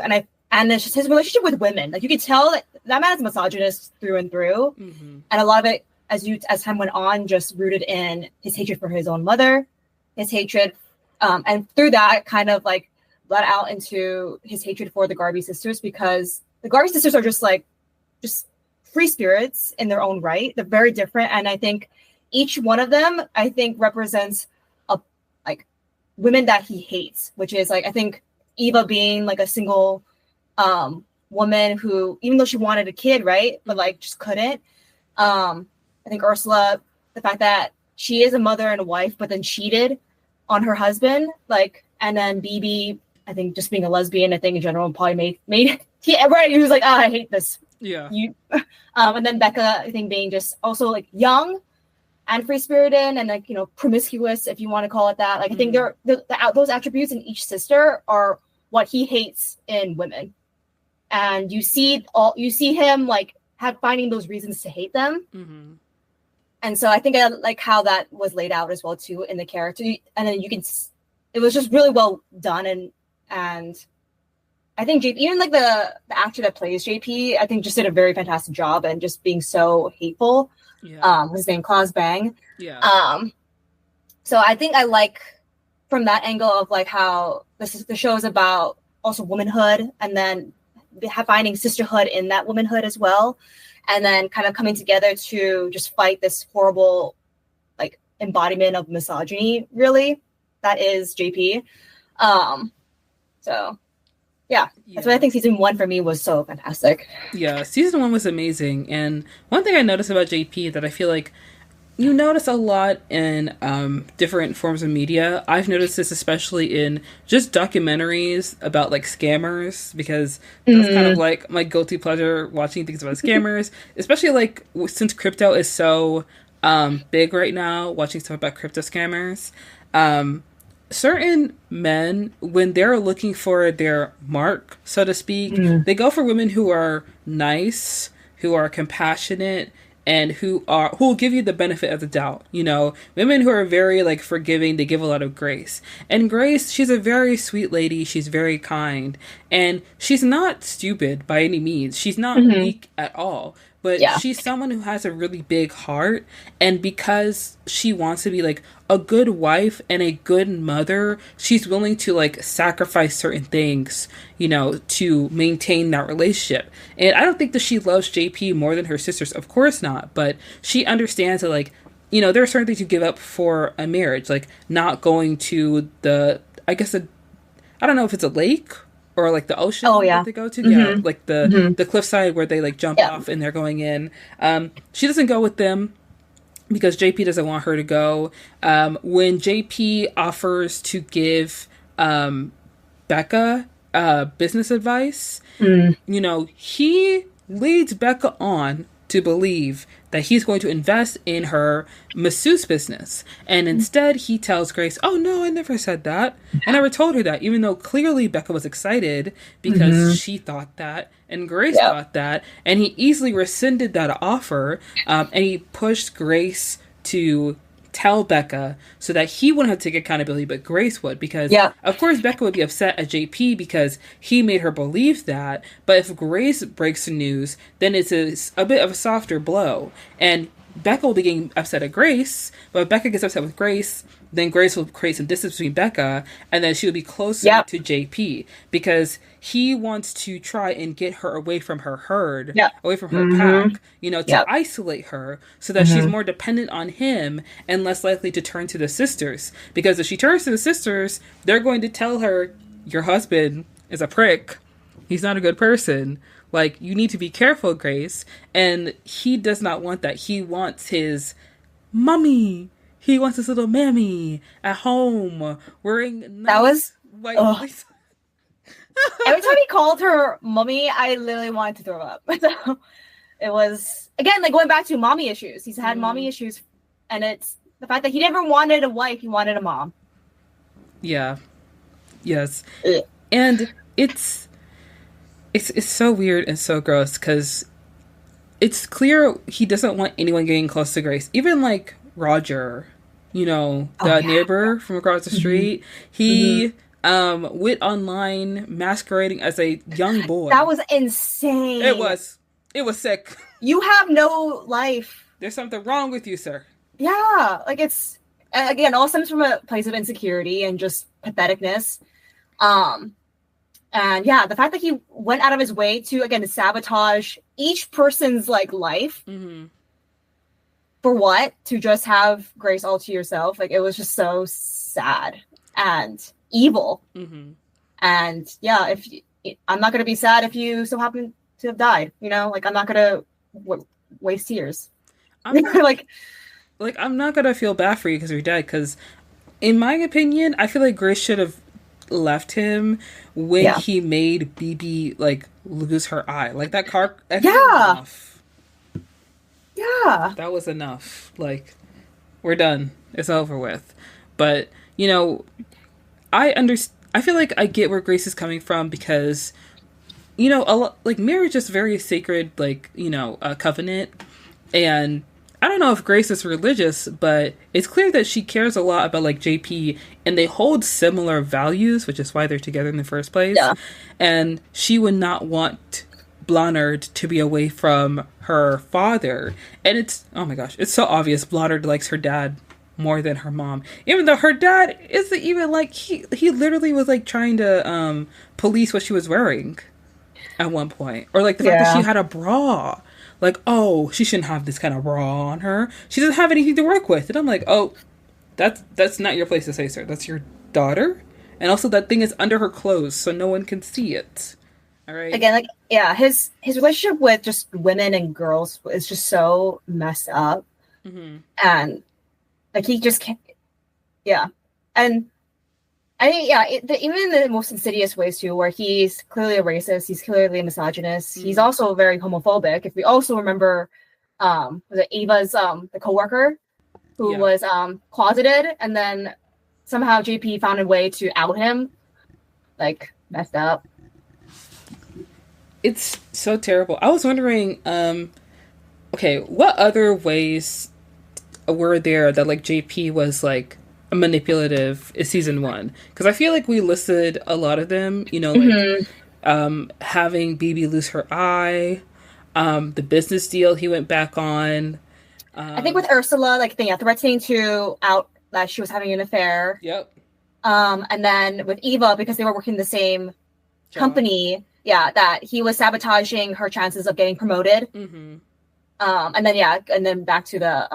Speaker 2: And it's just his relationship with women. Like you could tell that man is a misogynist through and through. And a lot of it, as time went on, just rooted in his hatred for his own mother, his hatred, and through that kind of like bled out into his hatred for the Garvey sisters, because the Garvey sisters are just free spirits in their own right. They're very different, and I think each one of them, I think, represents a like women that he hates, which is like I think Eva being like a single woman who, even though she wanted a kid, right, but like just couldn't. I think Ursula, the fact that she is a mother and a wife, but then cheated on her husband, like, and then BB, I think just being a lesbian, I think in general probably made he was like, I hate this.
Speaker 1: Yeah.
Speaker 2: And then Becca, I think being just also like young and free spirited and like, you know, promiscuous, if you want to call it that. Like I think those attributes in each sister are what he hates in women. And you see him like finding those reasons to hate them. And so I think I like how that was laid out as well too in the character. And then it was just really well done. And I think JP, even like the actor that plays JP, I think just did a very fantastic job and just being so hateful.
Speaker 1: Yeah.
Speaker 2: His name Claus Bang.
Speaker 1: Yeah.
Speaker 2: So I think I like from that angle of like how the show is about also womanhood, and then finding sisterhood in that womanhood as well, and then kind of coming together to just fight this horrible like embodiment of misogyny, really, that is JP. So yeah, that's why I think season 1 for me was so fantastic.
Speaker 1: Yeah, season 1 was amazing. And one thing I noticed about JP that I feel like you notice a lot in different forms of media. I've noticed this especially in just documentaries about like scammers, because that's kind of like my guilty pleasure, watching things about scammers, especially like since crypto is so big right now, watching stuff about crypto scammers. Certain men, when they're looking for their mark, so to speak, they go for women who are nice, who are compassionate, and who will give you the benefit of the doubt. You know, women who are very like forgiving, they give a lot of grace. And Grace, she's a very sweet lady. She's very kind, and she's not stupid by any means. She's not weak at all. But she's someone who has a really big heart, and because she wants to be like a good wife and a good mother, she's willing to like sacrifice certain things, you know, to maintain that relationship. And I don't think that she loves JP more than her sisters, of course not, but she understands that like there are certain things you give up for a marriage, like not going to I don't know if it's a lake or like the ocean
Speaker 2: Oh
Speaker 1: that
Speaker 2: yeah.
Speaker 1: they go to. Yeah,
Speaker 2: Mm-hmm.
Speaker 1: like
Speaker 2: Mm-hmm.
Speaker 1: the cliffside where they like jump
Speaker 2: Yeah.
Speaker 1: off and they're going in. She doesn't go with them because JP doesn't want her to go. When JP offers to give Becca business advice,
Speaker 2: Mm.
Speaker 1: he leads Becca on to believe that he's going to invest in her masseuse business. And instead, he tells Grace, "Oh, no, I never said that. I never told her that," even though clearly Becca was excited because
Speaker 2: Mm-hmm.
Speaker 1: she thought that and Grace
Speaker 2: Yep.
Speaker 1: thought that. And he easily rescinded that offer, and he pushed Grace to tell Becca so that he wouldn't have to take accountability, but Grace would, because
Speaker 2: Yeah.
Speaker 1: of course Becca would be upset at JP because he made her believe that. But if Grace breaks the news, then it's a bit of a softer blow, and Becca will be getting upset at Grace. But if Becca gets upset with Grace, then Grace will create some distance between Becca, and then she will be closer
Speaker 2: Yep.
Speaker 1: to JP because he wants to try and get her away from her herd,
Speaker 2: Yep.
Speaker 1: away from her
Speaker 2: Mm-hmm.
Speaker 1: pack, to
Speaker 2: Yep.
Speaker 1: isolate her so that she's more dependent on him and less likely to turn to the sisters. Because if she turns to the sisters, they're going to tell her, "Your husband is a prick. He's not a good person. Like, you need to be careful, Grace." And he does not want that. He wants his mommy. He wants his little mammy at home wearing nice
Speaker 2: That was
Speaker 1: white
Speaker 2: ugh.
Speaker 1: lace.
Speaker 2: Every time he called her mommy, I literally wanted to throw up. So it was, again, like going back to mommy issues. He's had mommy issues, and it's the fact that he never wanted a wife, he wanted a mom.
Speaker 1: Yeah. Yes.
Speaker 2: Ugh.
Speaker 1: And it's so weird and so gross because it's clear he doesn't want anyone getting close to Grace. Even like Roger, the neighbor from across the street, he went online masquerading as a young boy.
Speaker 2: That was insane.
Speaker 1: It was sick.
Speaker 2: You have no life.
Speaker 1: There's something wrong with you, sir.
Speaker 2: Yeah, like it's, again, all stems from a place of insecurity and just patheticness. And yeah, the fact that he went out of his way to, again, sabotage each person's like life.
Speaker 1: Mm-hmm.
Speaker 2: For what? To just have Grace all to yourself. Like, it was just so sad and evil. Mm-hmm. And yeah, I'm not going to be sad if you so happen to have died, like I'm not going to waste tears. I'm like
Speaker 1: I'm not going to feel bad for you because you're dead. Because in my opinion, I feel like Grace should have left him when he made BB like lose her eye. Like that car. Enough.
Speaker 2: Yeah.
Speaker 1: That was enough. Like, we're done. It's over with. But, I feel like I get where Grace is coming from because, marriage is very sacred, covenant. And I don't know if Grace is religious, but it's clear that she cares a lot about, JP, and they hold similar values, which is why they're together in the first place.
Speaker 2: Yeah.
Speaker 1: And she would not want Blonard to be away from her father. And it's, oh my gosh, it's so obvious Blonard likes her dad more than her mom, even though her dad isn't even he literally was trying to police what she was wearing at one point, or the fact that she had a bra, oh, she shouldn't have this kind of bra on her, she doesn't have anything to work with. And I'm like, oh, that's not your place to say, sir. That's your daughter. And also that thing is under her clothes so no one can see it. All right.
Speaker 2: Again, his relationship with just women and girls is just so messed up. Mm-hmm. And he just can't. Yeah. And I think, even in the most insidious ways too, where he's clearly a racist, he's clearly a misogynist. Mm-hmm. He's also very homophobic. If we also remember, was it Ava's the coworker who was closeted, and then somehow JP found a way to out him, messed up.
Speaker 1: It's so terrible. I was wondering, okay, what other ways were there that JP was a manipulative in season 1? Because I feel like we listed a lot of them. Having BB lose her eye, the business deal he went back on.
Speaker 2: I think with Ursula, threatening to out that she was having an affair.
Speaker 1: Yep.
Speaker 2: And then with Eva, because they were working the same company. Yeah, that he was sabotaging her chances of getting promoted. Mm-hmm. And then back to the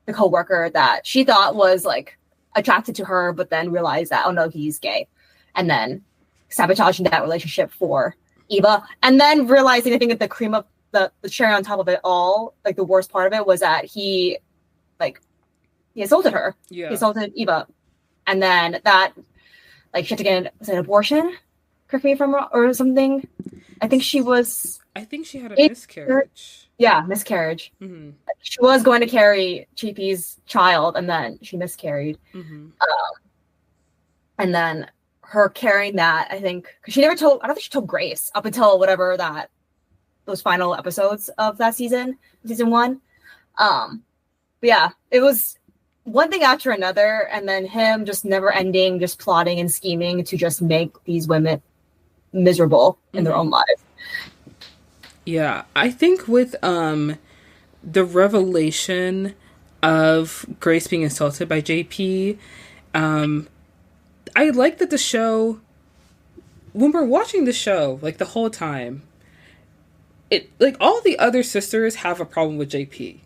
Speaker 2: the coworker that she thought was like attracted to her, but then realized that, oh no, he's gay, and then sabotaging that relationship for Eva, and then realizing, I think that the cream of the cherry on top of it all, like the worst part of it was that he assaulted her.
Speaker 1: Yeah.
Speaker 2: He assaulted Eva, and then that, like, she had to get an abortion. Correct me if I'm wrong, or something. I think she had
Speaker 1: a miscarriage.
Speaker 2: Yeah, miscarriage.
Speaker 1: Mm-hmm.
Speaker 2: She was going to carry JP's child, and then she miscarried.
Speaker 1: Mm-hmm.
Speaker 2: And then her carrying that, I think, because I don't think she told Grace up until whatever those final episodes of that season 1. But yeah, it was one thing after another, and then him just never ending, just plotting and scheming to just make these women miserable in their own lives.
Speaker 1: Yeah, I think with the revelation of Grace being assaulted by JP, I like that the show, when we're watching the show, like the whole time, it, like, all the other sisters have a problem with JP.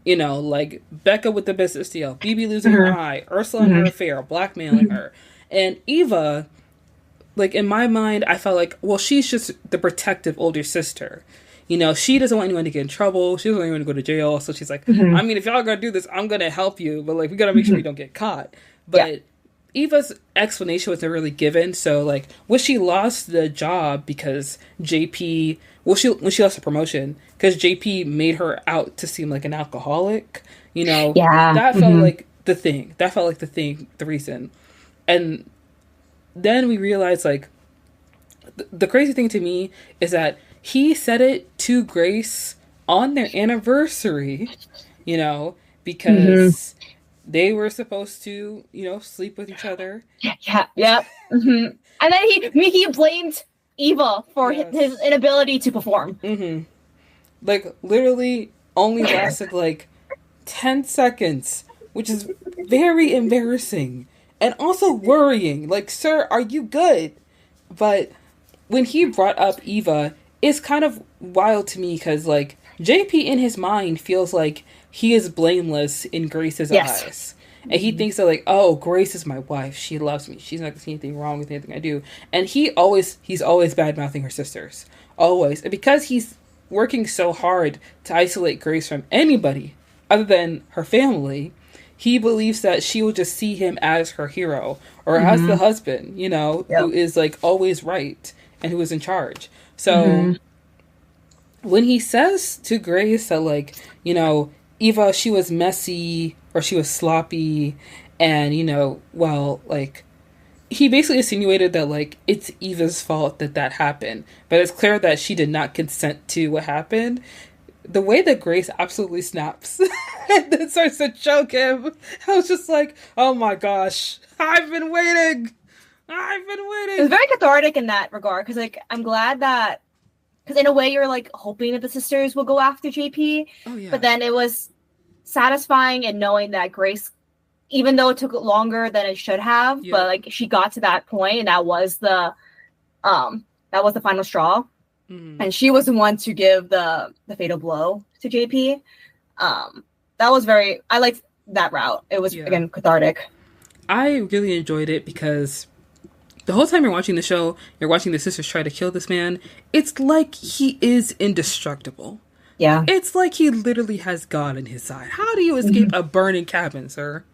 Speaker 1: You know, like Becca with the business deal, BB losing her eye, Ursula and her affair, blackmailing her. And Eva, like, in my mind, I felt like, well, she's just the protective older sister. You know, she doesn't want anyone to get in trouble. She doesn't want anyone to go to jail. So she's like, I mean, if y'all are going to do this, I'm going to help you. But, like, we got to make sure we don't get caught. But Eva's explanation wasn't really given. So, like, when she lost the job because JP... Well, when she lost the promotion, because JP made her out to seem like an alcoholic, you know, that felt like the thing. That felt like the reason. And then we realized, like, the crazy thing to me is that he said it to Grace on their anniversary, you know, because they were supposed to, you know, sleep with each other.
Speaker 2: Yeah. And then he blamed Eva for his inability to perform.
Speaker 1: Like, literally only lasted like 10 seconds, which is very embarrassing and also worrying. Like, sir, are you good? But when he brought up Eva, it's kind of wild to me because, like, JP in his mind feels like he is blameless in Grace's eyes. And he thinks that, like, oh, Grace is my wife. She loves me. She's not going to see anything wrong with anything I do. And he's always bad-mouthing her sisters. Always. And because he's working so hard to isolate Grace from anybody other than her family, he believes that she will just see him as her hero or as the husband, you know, who is, like, always right and who is in charge. So when he says to Grace that, like, you know, Eva, she was messy or she was sloppy, and, you know, well, like, he basically insinuated that, like, it's Eva's fault that happened, but it's clear that she did not consent to what happened. The way that Grace absolutely snaps and then starts to choke him, I was just like, oh my gosh, I've been waiting. It
Speaker 2: was very cathartic in that regard, because, like, I'm glad that, because in a way you're, like, hoping that the sisters will go after JP, but then it was satisfying in knowing that Grace, even though it took longer than it should have, but, like, she got to that point, and that was the final straw, and she was the one to give the fatal blow to JP. That was I liked that route. It was again cathartic.
Speaker 1: I really enjoyed it because the whole time you're watching the show, you're watching the sisters try to kill this man. It's like he is indestructible.
Speaker 2: Yeah.
Speaker 1: It's like he literally has God in his side. How do you escape a burning cabin, sir?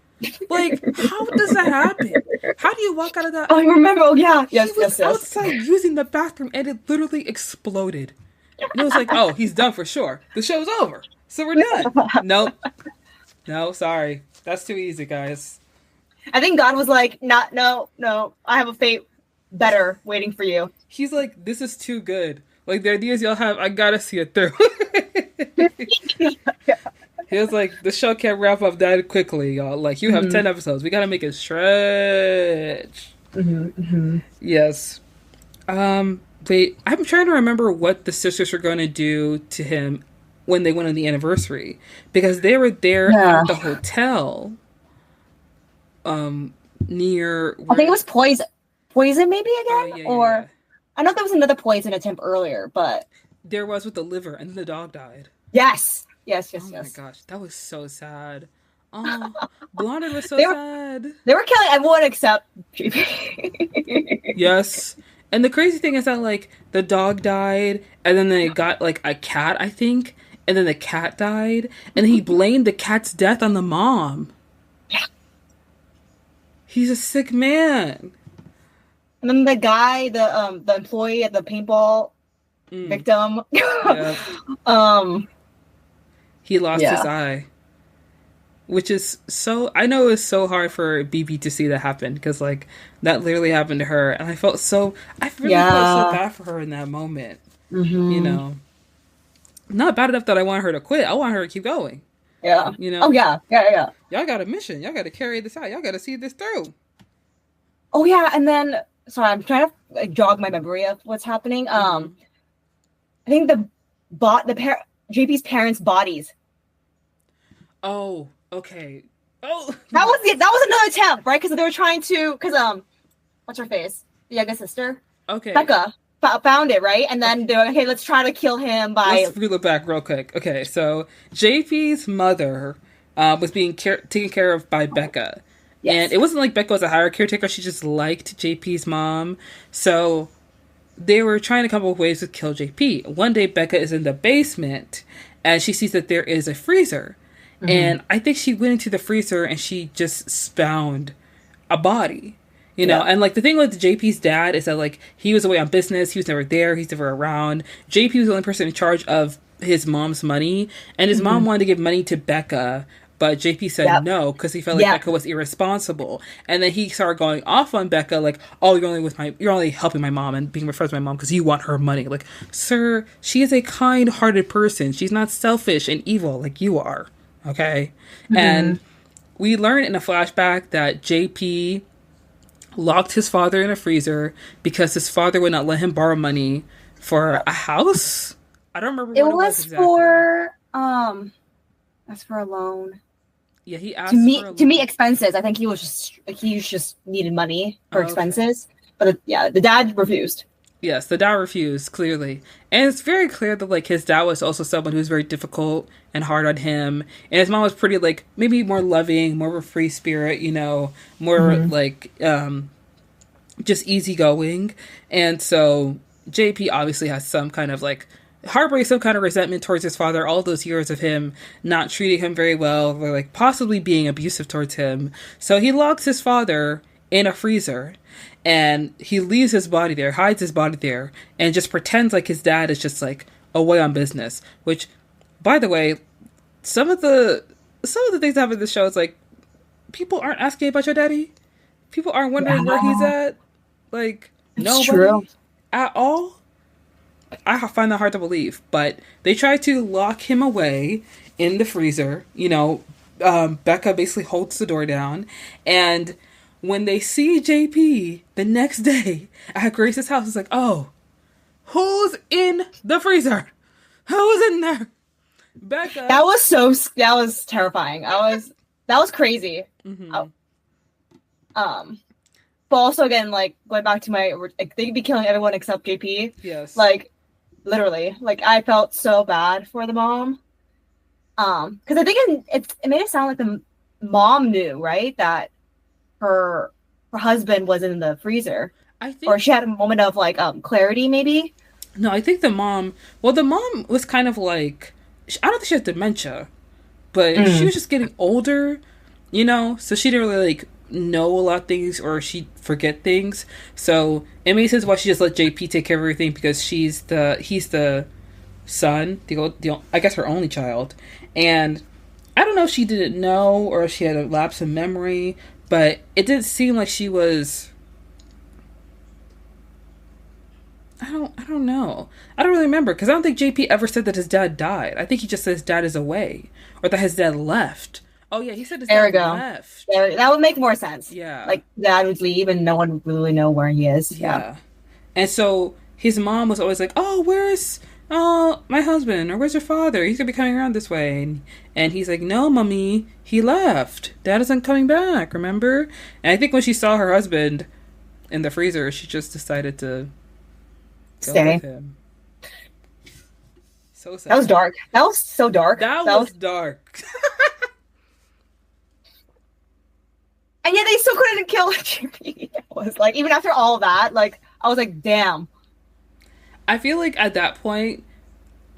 Speaker 1: Like, how does that happen? How do you walk out of that?
Speaker 2: Oh, I remember. Oh, yeah.
Speaker 1: He was outside using the bathroom and it literally exploded. And it was like, oh, he's done for sure. The show's over. So we're done. Nope. No, sorry. That's too easy, guys.
Speaker 2: I think God was like, no. I have a fate better waiting for you.
Speaker 1: He's like, this is too good. Like, the ideas y'all have, I gotta see it through. He was like, the show can't wrap up that quickly, y'all. Like, you have 10 episodes. We gotta make it stretch. Yes. Wait, I'm trying to remember what the sisters were going to do to him when they went on the anniversary. Because they were there at the hotel. Near...
Speaker 2: I think it was poison. Poison, maybe, again? I know there was another poison attempt earlier, but...
Speaker 1: There was with the liver, and then the dog died.
Speaker 2: Yes.
Speaker 1: Oh my gosh, that was so sad. Oh, Blonded was so
Speaker 2: They were
Speaker 1: sad.
Speaker 2: they were killing everyone except JP.
Speaker 1: Yes. And the crazy thing is that like the dog died and then they got like a cat, I think, and then the cat died and he blamed the cat's death on the mom.
Speaker 2: Yeah.
Speaker 1: He's a sick man.
Speaker 2: And then the guy, the employee at the paintball victim,
Speaker 1: Yeah. He lost his eye. Which is so, I know it's so hard for BB to see that happen because like that literally happened to her, and I really felt so bad for her in that moment. You know, not bad enough that I want her to quit. I want her to keep going.
Speaker 2: Yeah.
Speaker 1: You know.
Speaker 2: Oh yeah.
Speaker 1: Y'all got a mission. Y'all got to carry this out. Y'all got to see this through.
Speaker 2: Oh yeah, and then sorry, I'm trying to like jog my memory of what's happening. I think JP's parents' bodies.
Speaker 1: Oh. Okay. Oh,
Speaker 2: that was another attempt, right? Because they were trying to, what's her face? The youngest sister.
Speaker 1: Okay.
Speaker 2: Becca found it, right? And then they were like, okay, let's try to kill him by.
Speaker 1: Let's reel it back real quick. Okay, so JP's mother was being taken care of by Becca, and it wasn't like Becca was a hired caretaker. She just liked JP's mom, so they were trying to come up with ways to kill JP. One day, Becca is in the basement, and she sees that there is a freezer. And I think she went into the freezer and she just spawned a body, you know? And like the thing with JP's dad is that like he was away on business. He was never there. He's never around. JP was the only person in charge of his mom's money. And his mom wanted to give money to Becca, but JP said no because he felt like Becca was irresponsible. And then he started going off on Becca like, oh, you're only helping my mom and being friends with my mom because you want her money. Like, sir, she is a kind-hearted person. She's not selfish and evil like you are. Okay. And we learn in a flashback that JP locked his father in a freezer because his father would not let him borrow money for a house. I don't remember what it was exactly.
Speaker 2: That's for a loan.
Speaker 1: Yeah, he asked
Speaker 2: to meet expenses. I think he just needed money for expenses. But the dad refused.
Speaker 1: Yes, the dad refused, clearly. And it's very clear that, like, his dad was also someone who was very difficult and hard on him. And his mom was pretty, like, maybe more loving, more of a free spirit, you know, more, like, just easygoing. And so JP obviously has some kind of, like, heartbreak, some kind of resentment towards his father, all those years of him not treating him very well, or, like, possibly being abusive towards him. So he locks his father in a freezer. And he leaves his body there, hides his body there, and just pretends like his dad is just like away on business. Which, by the way, some of the things that happen in the show is like people aren't asking about your daddy. People aren't wondering where he's at. Like nobody at all. I find that hard to believe. But they try to lock him away in the freezer. You know, Becca basically holds the door down, and when they see JP the next day at Grace's house, it's like, oh, who's in the freezer? Who's in there? Becca.
Speaker 2: That was terrifying. That was crazy. But also again, like going back to like, they'd be killing everyone except JP.
Speaker 1: Yes.
Speaker 2: Like literally, like I felt so bad for the mom. Because I think it made it sound like the mom knew, right, that her husband was in the freezer. I think, or she had a moment of like clarity, maybe.
Speaker 1: No, I think the mom was kind of like, I don't think she had dementia, but she was just getting older, you know, so she didn't really like know a lot of things, or she'd forget things. So it makes sense why she just let JP take care of everything, because he's the son, I guess her only child. And I don't know if she didn't know or if she had a lapse in memory, but it didn't seem like she was. I don't know. I don't really remember, because I don't think JP ever said that his dad died. I think he just said his dad is away, or that his dad left. Oh yeah, he said his dad left.
Speaker 2: Yeah, that would make more sense.
Speaker 1: Yeah,
Speaker 2: like dad would leave and no one would really know where he is.
Speaker 1: Yeah. And so his mom was always like, "Oh, where's my husband, or where's your father? He's gonna be coming around this way." And he's like, "No, mommy, he left. Dad isn't coming back. Remember?" And I think when she saw her husband in the freezer, she just decided to
Speaker 2: stay
Speaker 1: with him. So sad.
Speaker 2: That was dark. That was so dark.
Speaker 1: That was dark.
Speaker 2: And yet they still couldn't kill JP. It was like, even after all that, like, I was like, damn.
Speaker 1: I feel like at that point,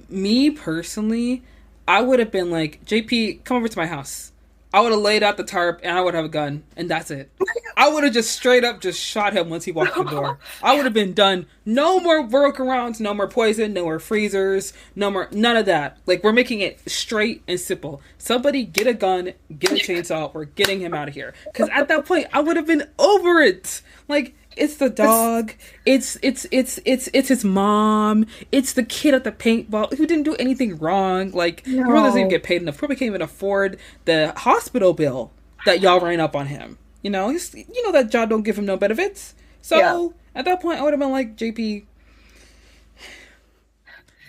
Speaker 1: me personally, I would have been like, JP, come over to my house. I would have laid out the tarp and I would have a gun and that's it. I would have just straight up just shot him once he walked the door. I would have been done. No more workarounds, no more poison, no more freezers, no more, none of that. Like, we're making it straight and simple. Somebody get a gun, get a chainsaw, we're getting him out of here. Because at that point, I would have been over it. Like, it's the dog. It's his mom. It's the kid at the paintball who didn't do anything wrong. Like, no. He really doesn't even get paid enough. Probably can't even afford the hospital bill that y'all ran up on him. You know, that job don't give him no benefits. So at that point, I would have been like, JP,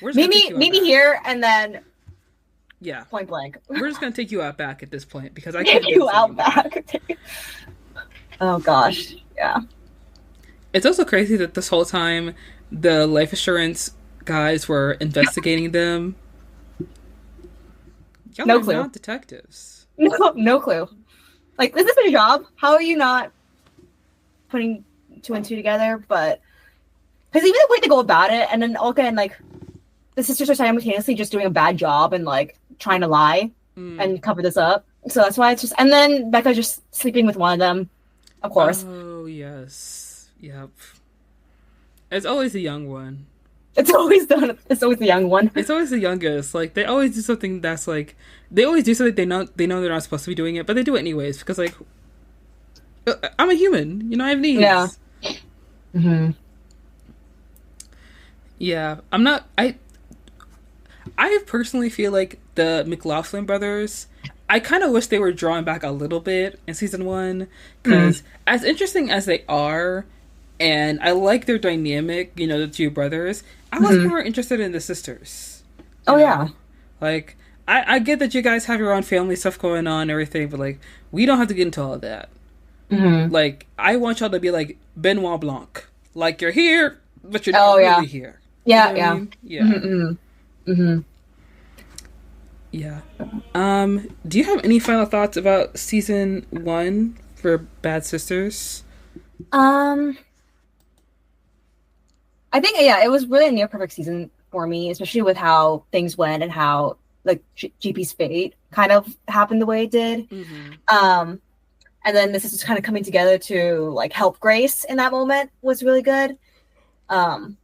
Speaker 2: maybe here and then.
Speaker 1: Yeah.
Speaker 2: Point blank.
Speaker 1: We're just gonna take you out back at this point because I
Speaker 2: can't take you out back. Oh gosh, yeah.
Speaker 1: It's also crazy that this whole time the life assurance guys were investigating them. Y'all
Speaker 2: no
Speaker 1: are
Speaker 2: clue.
Speaker 1: Not detectives.
Speaker 2: No clue. Like, this is their job. How are you not putting two and two together? But because even the way to go about it, and then again, like, the sisters are simultaneously just doing a bad job and like trying to lie and cover this up. So that's why it's just, and then Becca just sleeping with one of them, of course.
Speaker 1: Oh yes. Yep. It's always the young one.
Speaker 2: It's always the young one.
Speaker 1: It's always the youngest. Like, they always do something that's like, they always do something they know they're not supposed to be doing it, but they do it anyways because, like, I'm a human. You know, I have needs.
Speaker 2: Yeah. Mm-hmm.
Speaker 1: Yeah. I'm not. I personally feel like the McLaughlin brothers, I kind of wish they were drawn back a little bit in season 1 because as interesting as they are. And I like their dynamic, you know, the two brothers. I was more interested in the sisters.
Speaker 2: Oh, yeah.
Speaker 1: Like, I get that you guys have your own family stuff going on and everything, but, like, we don't have to get into all of that. Mm-hmm. Like, I want y'all to be like Benoit Blanc. Like, you're here, but you're not really here.
Speaker 2: Yeah,
Speaker 1: you know
Speaker 2: yeah.
Speaker 1: I mean? Yeah.
Speaker 2: Mm-hmm. Mm-hmm.
Speaker 1: Yeah. Do you have any final thoughts about season 1 for Bad Sisters?
Speaker 2: I think, it was really a near perfect season for me, especially with how things went and how, like, GP's fate kind of happened the way it did. Mm-hmm. And then this is just kind of coming together to, like, help Grace in that moment was really good. But,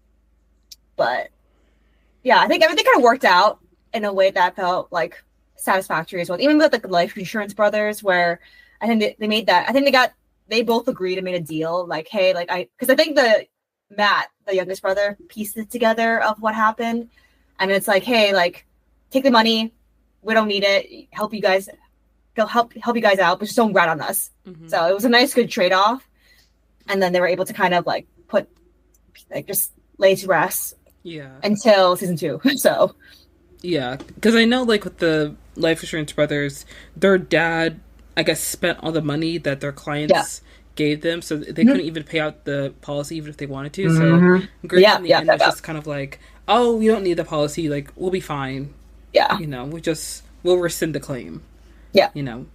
Speaker 2: yeah, I think everything kind of worked out in a way that felt, like, satisfactory as well. Even with, like, the life insurance brothers, where I think they made that, they both agreed and made a deal, like, hey, like, because I think Matt, the youngest brother, pieced it together of what happened. And it's like, hey, like, take the money. We don't need it. Help you guys. They'll help you guys out, but just don't rat on us. Mm-hmm. So it was a nice, good trade-off. And then they were able to kind of like just lay to rest.
Speaker 1: Yeah.
Speaker 2: Until season 2. So.
Speaker 1: Yeah. Because I know, like, with the life insurance brothers, their dad, I guess, spent all the money that their clients gave them, so they couldn't even pay out the policy even if they wanted to. So Grace in the end was just kind of like, oh, we don't need the policy, like, we'll be fine.
Speaker 2: Yeah.
Speaker 1: You know, we'll rescind the claim.
Speaker 2: Yeah.
Speaker 1: You know.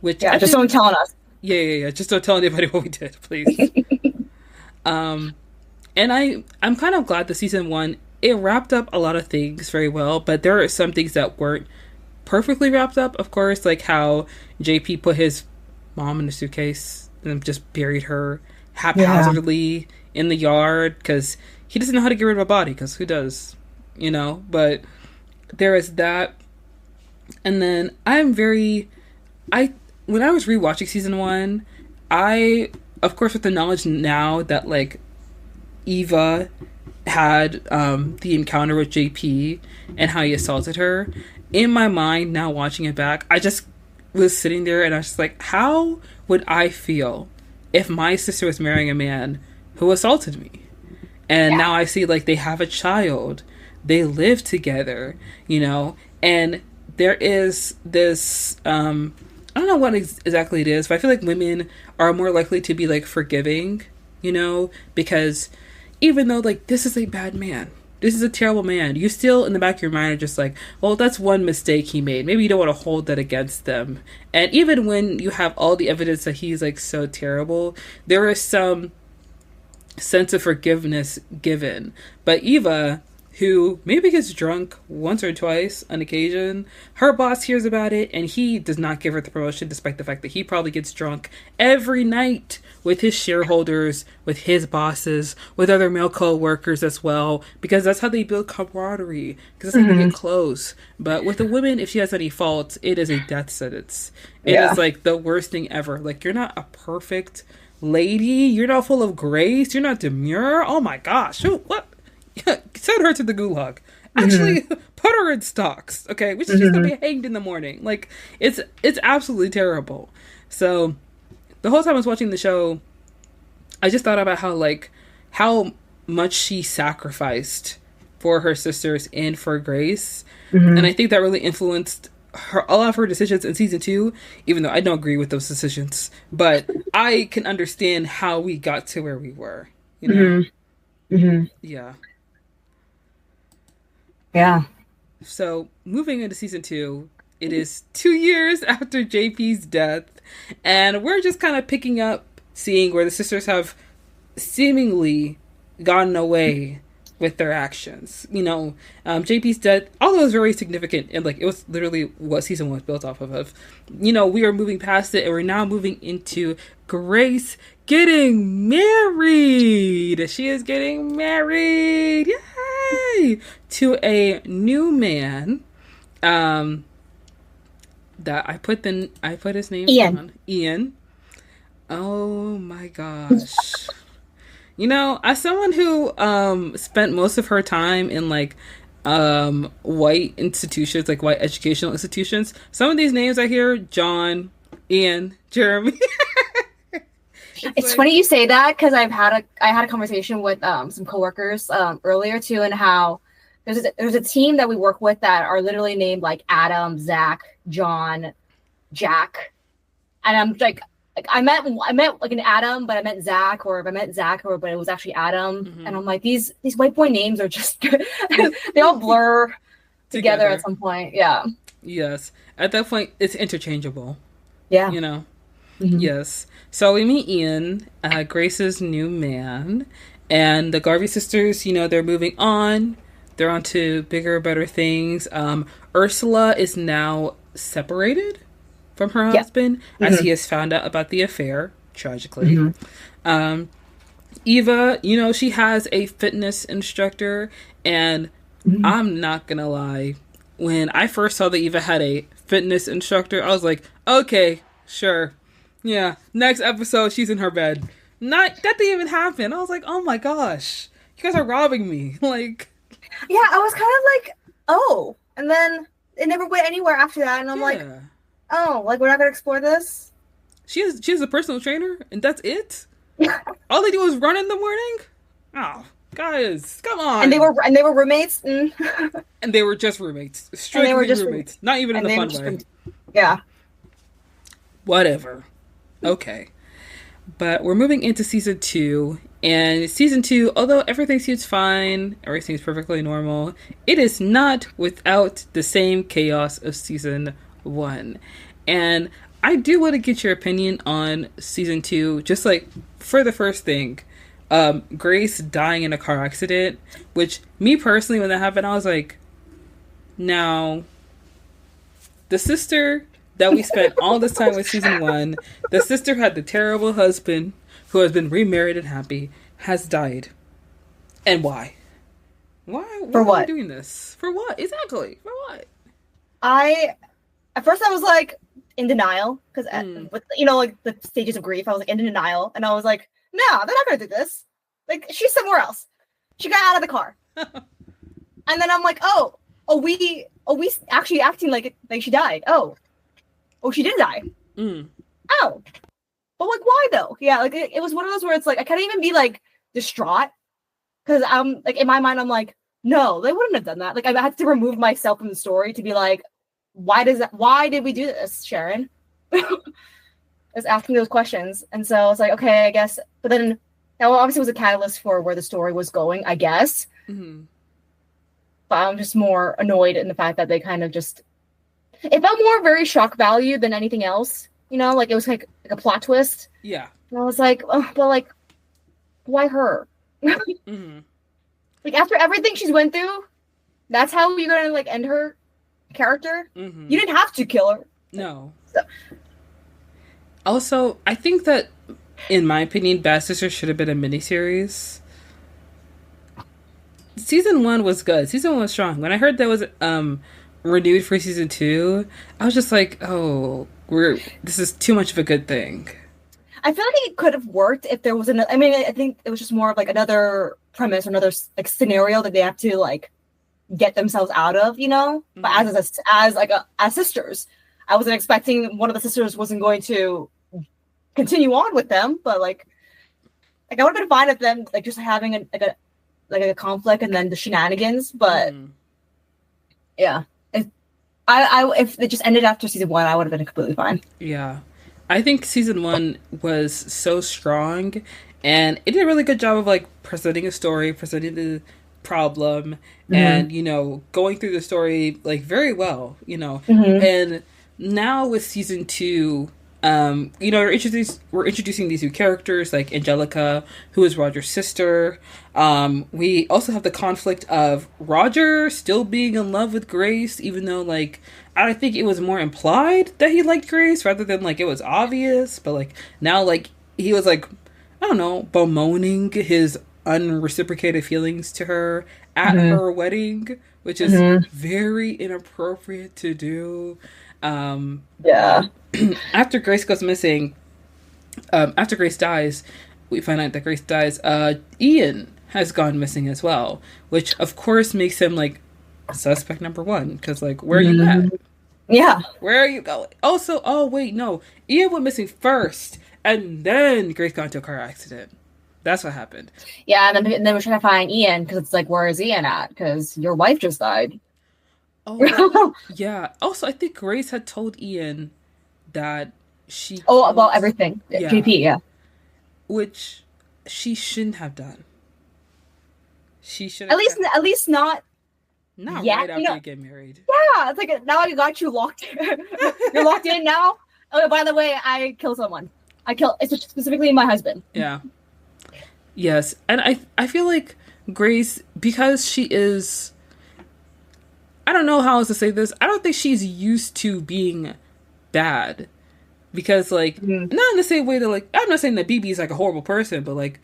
Speaker 1: Which
Speaker 2: just don't tell us.
Speaker 1: Yeah. Just don't tell anybody what we did, please. And I'm kind of glad the season 1, it wrapped up a lot of things very well, but there are some things that weren't perfectly wrapped up, of course, like how JP put his mom in a suitcase and just buried her haphazardly in the yard because he doesn't know how to get rid of a body, because who does, you know? But there is that. And then when I was rewatching season 1, I, of course, with the knowledge now that, like, Eva had the encounter with JP and how he assaulted her, in my mind now watching it back, I just was sitting there and I was just like, how would I feel if my sister was marrying a man who assaulted me? And now I see, like, they have a child, they live together, you know, and there is this, I don't know what exactly it is, but I feel like women are more likely to be, like, forgiving, you know, because even though, like, this is a bad man, this is a terrible man. You still, in the back of your mind, are just like, well, that's one mistake he made. Maybe you don't want to hold that against them. And even when you have all the evidence that he's like so terrible, there is some sense of forgiveness given. But Eva, who maybe gets drunk once or twice on occasion, her boss hears about it and he does not give her the promotion, despite the fact that he probably gets drunk every night with his shareholders, with his bosses, with other male co-workers as well, because that's how they build camaraderie, because that's how they get close. But with a woman, if she has any faults, it is a death sentence. It is like the worst thing ever. Like, you're not a perfect lady, you're not full of grace, you're not demure. Oh my gosh, what? Send her to the gulag. Actually, put her in stocks, okay? Which is just gonna be hanged in the morning. Like, it's absolutely terrible. So the whole time I was watching the show, I just thought about how much she sacrificed for her sisters and for Grace. And I think that really influenced a lot of her decisions in season 2, even though I don't agree with those decisions. But I can understand how we got to where we were, you know? Yeah.
Speaker 2: Yeah.
Speaker 1: So moving into season 2, it is 2 years after JP's death, and we're just kind of picking up, seeing where the sisters have seemingly gotten away with their actions. You know, JP's death, although it was very significant, and like it was literally what season 1 was built off of. You know, we are moving past it, and we're now moving into Grace getting married. She is getting married. Yay! To a new man. That I put his name
Speaker 2: Ian.
Speaker 1: Ian. Oh my gosh. You know, as someone who spent most of her time in like white institutions, like white educational institutions, some of these names I hear: John, Ian, Jeremy.
Speaker 2: It's like, funny you say that, because I had a conversation with some coworkers earlier too, and how there's a team that we work with that are literally named like Adam, Zach, John, Jack, and I'm like I meant like an Adam, but I meant Zach, or if I meant Zach, but it was actually Adam, and I'm like, these white boy names are just they all blur together at some point. Yeah.
Speaker 1: Yes. At that point, it's interchangeable.
Speaker 2: Yeah.
Speaker 1: You know. Yes. So we meet Ian, Grace's new man, and the Garvey sisters, you know, they're moving on. They're on to bigger, better things. Ursula is now separated from her husband, as he has found out about the affair, tragically. Eva, you know, she has a fitness instructor, and I'm not gonna lie, when I first saw that Eva had a fitness instructor, I was like, okay, sure. Yeah, next episode, she's in her bed. That didn't even happen. I was like, oh my gosh, you guys are robbing me. Like,
Speaker 2: yeah, I was kind of like, oh, and then it never went anywhere after that, and I'm like, oh, like we're not gonna explore this.
Speaker 1: She has a personal trainer, and that's it. All they do is run in the morning. Oh, guys, come on.
Speaker 2: And they were roommates,
Speaker 1: and they were just roommates, strictly roommates, not even in a fun way.
Speaker 2: Yeah.
Speaker 1: Whatever. Okay. But we're moving into season 2, and season 2, although everything seems fine, everything's perfectly normal, it is not without the same chaos of season 1. And I do want to get your opinion on season 2, just like for the first thing, Grace dying in a car accident, which me personally, when that happened, I was like, now, the sister that we spent all this time with season 1, the sister who had the terrible husband who has been remarried and happy, has died. And why? Why
Speaker 2: for what?
Speaker 1: Are we doing this? For what? Exactly. For what?
Speaker 2: At first I was like in denial, because with, you know, like the stages of grief, I was like in denial, and I was like, no, they're not gonna do this. Like, she's somewhere else. She got out of the car. And then I'm like, oh, we actually acting like she died. Oh, she did die. Oh, but like, why though? Yeah, like it was one of those where it's like I can't even be like distraught, because I'm like, in my mind I'm like, no, they wouldn't have done that. Like, I had to remove myself from the story to be like, why did we do this, Sharon? Is asking those questions, and so it's like, okay, I guess. But then that obviously was a catalyst for where the story was going, I guess. but I'm just more annoyed in the fact that they kind of just, it felt more very shock value than anything else. You know, like it was like a plot twist.
Speaker 1: Yeah.
Speaker 2: And I was like, oh, but like, why her?
Speaker 1: Mm-hmm.
Speaker 2: Like after everything she's went through, that's how you're gonna like end her character.
Speaker 1: Mm-hmm.
Speaker 2: You didn't have to kill her.
Speaker 1: No.
Speaker 2: So.
Speaker 1: Also, I think that, in my opinion, Bad Sisters should have been a miniseries. Season 1 was good. Season 1 was strong. When I heard that was renewed for season 2, I was just like, oh, this is too much of a good thing.
Speaker 2: I feel like it could have worked if there was another. I mean, I think it was just more of like another premise, another like scenario that they have to like get themselves out of, you know. Mm-hmm. But as sisters, I wasn't expecting one of the sisters wasn't going to continue on with them, but like I would have been fine with them like just having a conflict and then the shenanigans. But yeah, if it just ended after season 1, I would have been completely fine.
Speaker 1: Yeah. I think season 1 was so strong, and it did a really good job of like presenting a story, presenting the problem, and you know, going through the story like very well, you know. And now with season 2, you know, we're introducing these new characters like Angelica, who is Roger's sister. We also have the conflict of Roger still being in love with Grace, even though like I think it was more implied that he liked Grace rather than like it was obvious. But like now, like he was like, I don't know, bemoaning his unreciprocated feelings to her at her wedding, which is very inappropriate to do.
Speaker 2: Yeah.
Speaker 1: After Grace goes missing, after Grace dies, we find out that Grace dies. Ian has gone missing as well, which of course makes him like suspect number 1, because like, where are you at?
Speaker 2: Yeah.
Speaker 1: Where are you going? Also, oh wait, no, Ian went missing first, and then Grace got into a car accident. That's what happened. Yeah,
Speaker 2: and then we're trying to find Ian, because it's like, where is Ian at? Because your wife just died.
Speaker 1: Oh, yeah. Also, I think Grace had told Ian that she...
Speaker 2: Oh, about everything.
Speaker 1: Yeah.
Speaker 2: JP, yeah.
Speaker 1: Which she shouldn't have done. She should
Speaker 2: have... At least not
Speaker 1: yet, right after you get married.
Speaker 2: Yeah, it's like, now I got you locked in. You're locked in now? Oh, by the way, I killed someone. It's specifically my husband.
Speaker 1: Yeah. Yes, and I feel like Grace, because she is... I don't know how else to say this. I don't think she's used to being bad. Because, like, not in the same way that, like, I'm not saying that BB is, like, a horrible person, but, like,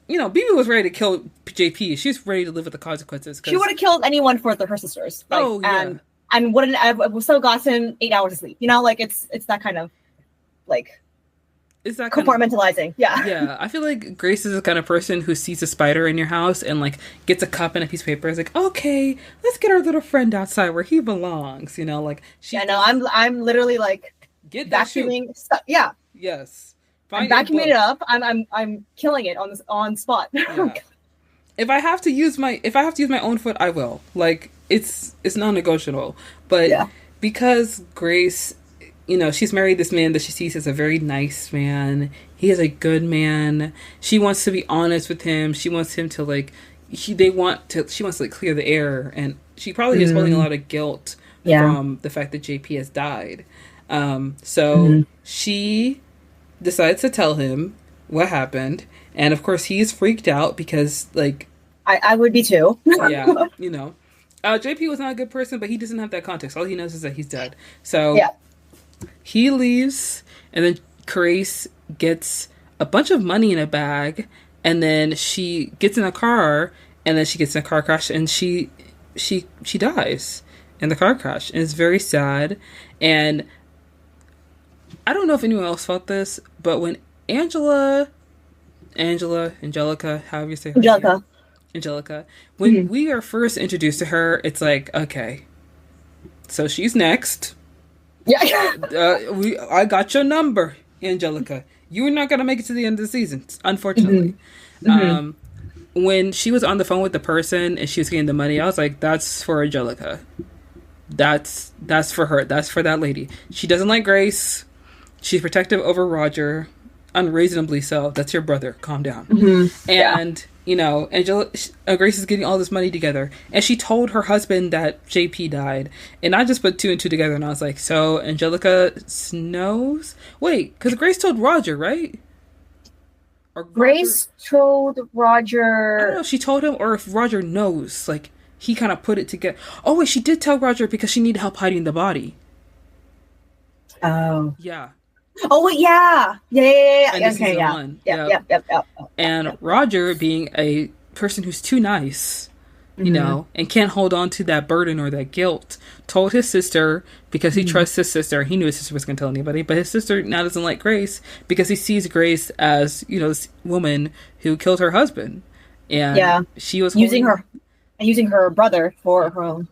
Speaker 1: you know, BB was ready to kill JP. She's ready to live with the consequences.
Speaker 2: She would have killed anyone for her sisters. Like,
Speaker 1: oh, yeah.
Speaker 2: And wouldn't have still gotten 8 hours of sleep. You know, like, it's that kind of, like...
Speaker 1: Is that
Speaker 2: compartmentalizing? Yeah.
Speaker 1: Yeah. I feel like Grace is the kind of person who sees a spider in your house and like gets a cup and a piece of paper. Is like, okay, let's get our little friend outside where he belongs. You know, like
Speaker 2: she. Yeah, no, I'm literally like vacuuming stuff. Yeah.
Speaker 1: Yes.
Speaker 2: I'm vacuuming it up. I'm killing it on spot.
Speaker 1: Yeah. If I have to use my own foot, I will. Like it's non-negotiable. But because Grace, you know, she's married this man that she sees as a very nice man. He is a good man. She wants to be honest with him. She wants him to like, she wants to like clear the air, and she probably is holding a lot of guilt from the fact that JP has died. So she decides to tell him what happened, and of course he's freaked out because like
Speaker 2: I would be too.
Speaker 1: Yeah, you know, JP was not a good person, but he doesn't have that context. All he knows is that he's dead. So he leaves, and then Grace gets a bunch of money in a bag, and then she gets in a car, and then she gets in a car crash, and she dies in the car crash, and it's very sad. And I don't know if anyone else felt this, but when Angelica, however you say her name, Angelica, when we are first introduced to her, it's like, okay, so she's next.
Speaker 2: Yeah.
Speaker 1: I got your number, Angelica. You're not gonna make it to the end of the season, unfortunately. When she was on the phone with the person and she was getting the money, I was like, that's for Angelica. That's for her. That's for that lady. She doesn't like Grace. She's protective over Roger. unreasonably so. That's your brother. Calm down.
Speaker 2: Yeah.
Speaker 1: And, you know, Grace is getting all this money together. And she told her husband that JP died. And I just put two and two together and I was like, so Angelica knows? Wait, because Grace told Roger, right? Or
Speaker 2: Grace told
Speaker 1: I don't
Speaker 2: Roger.
Speaker 1: know if she told him or if Roger knows. Like, he kind of put it together. Oh, wait, she did tell Roger because she needed help hiding the body.
Speaker 2: Oh.
Speaker 1: Yeah.
Speaker 2: Oh, wait, yeah. Yeah. Okay, yeah.
Speaker 1: One.
Speaker 2: Yep.
Speaker 1: And Roger, being a person who's too nice, you know, and can't hold on to that burden or that guilt, told his sister because he trusts his sister. He knew his sister was going to tell anybody, but his sister now doesn't like Grace because he sees Grace as, you know, this woman who killed her husband. And she was
Speaker 2: using her brother for her own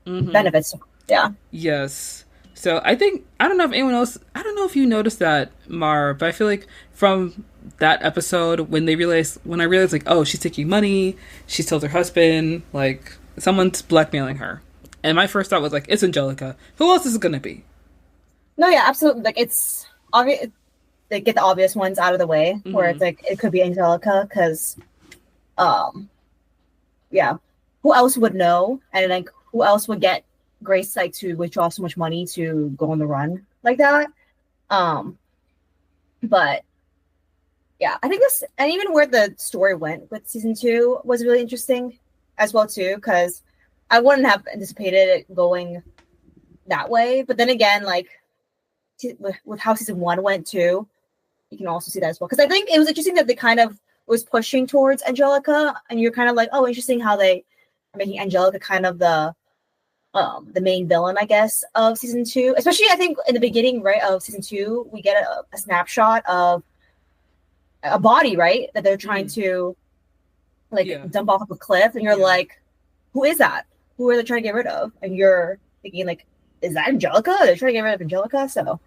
Speaker 2: benefits. Yeah.
Speaker 1: Yes. So I don't know if anyone else, I don't know if you noticed that, Mar, but I feel like from that episode when I realized like, oh, she's taking money, she's told her husband, like, someone's blackmailing her. And my first thought was like, it's Angelica. Who else is it going to be?
Speaker 2: No, yeah, absolutely. Like, it's obvious. They get the obvious ones out of the way where it's like, it could be Angelica because, yeah, who else would know? And like, who else would get Grace like to withdraw so much money to go on the run like that? But yeah, I think this, and even where the story went with season 2 was really interesting as well too, because I wouldn't have anticipated it going that way. But then again, like with how season 1 went too, you can also see that as well. Because I think it was interesting that they kind of was pushing towards Angelica, and you're kind of like, oh, interesting how they are making Angelica kind of the main villain, I guess, of season 2. Especially, I think in the beginning, right, of season 2, we get a snapshot of a body, right, that they're trying to dump off of a cliff, and you're like, who is that? Who are they trying to get rid of? And you're thinking like, is that Angelica? They're trying to get rid of Angelica. So,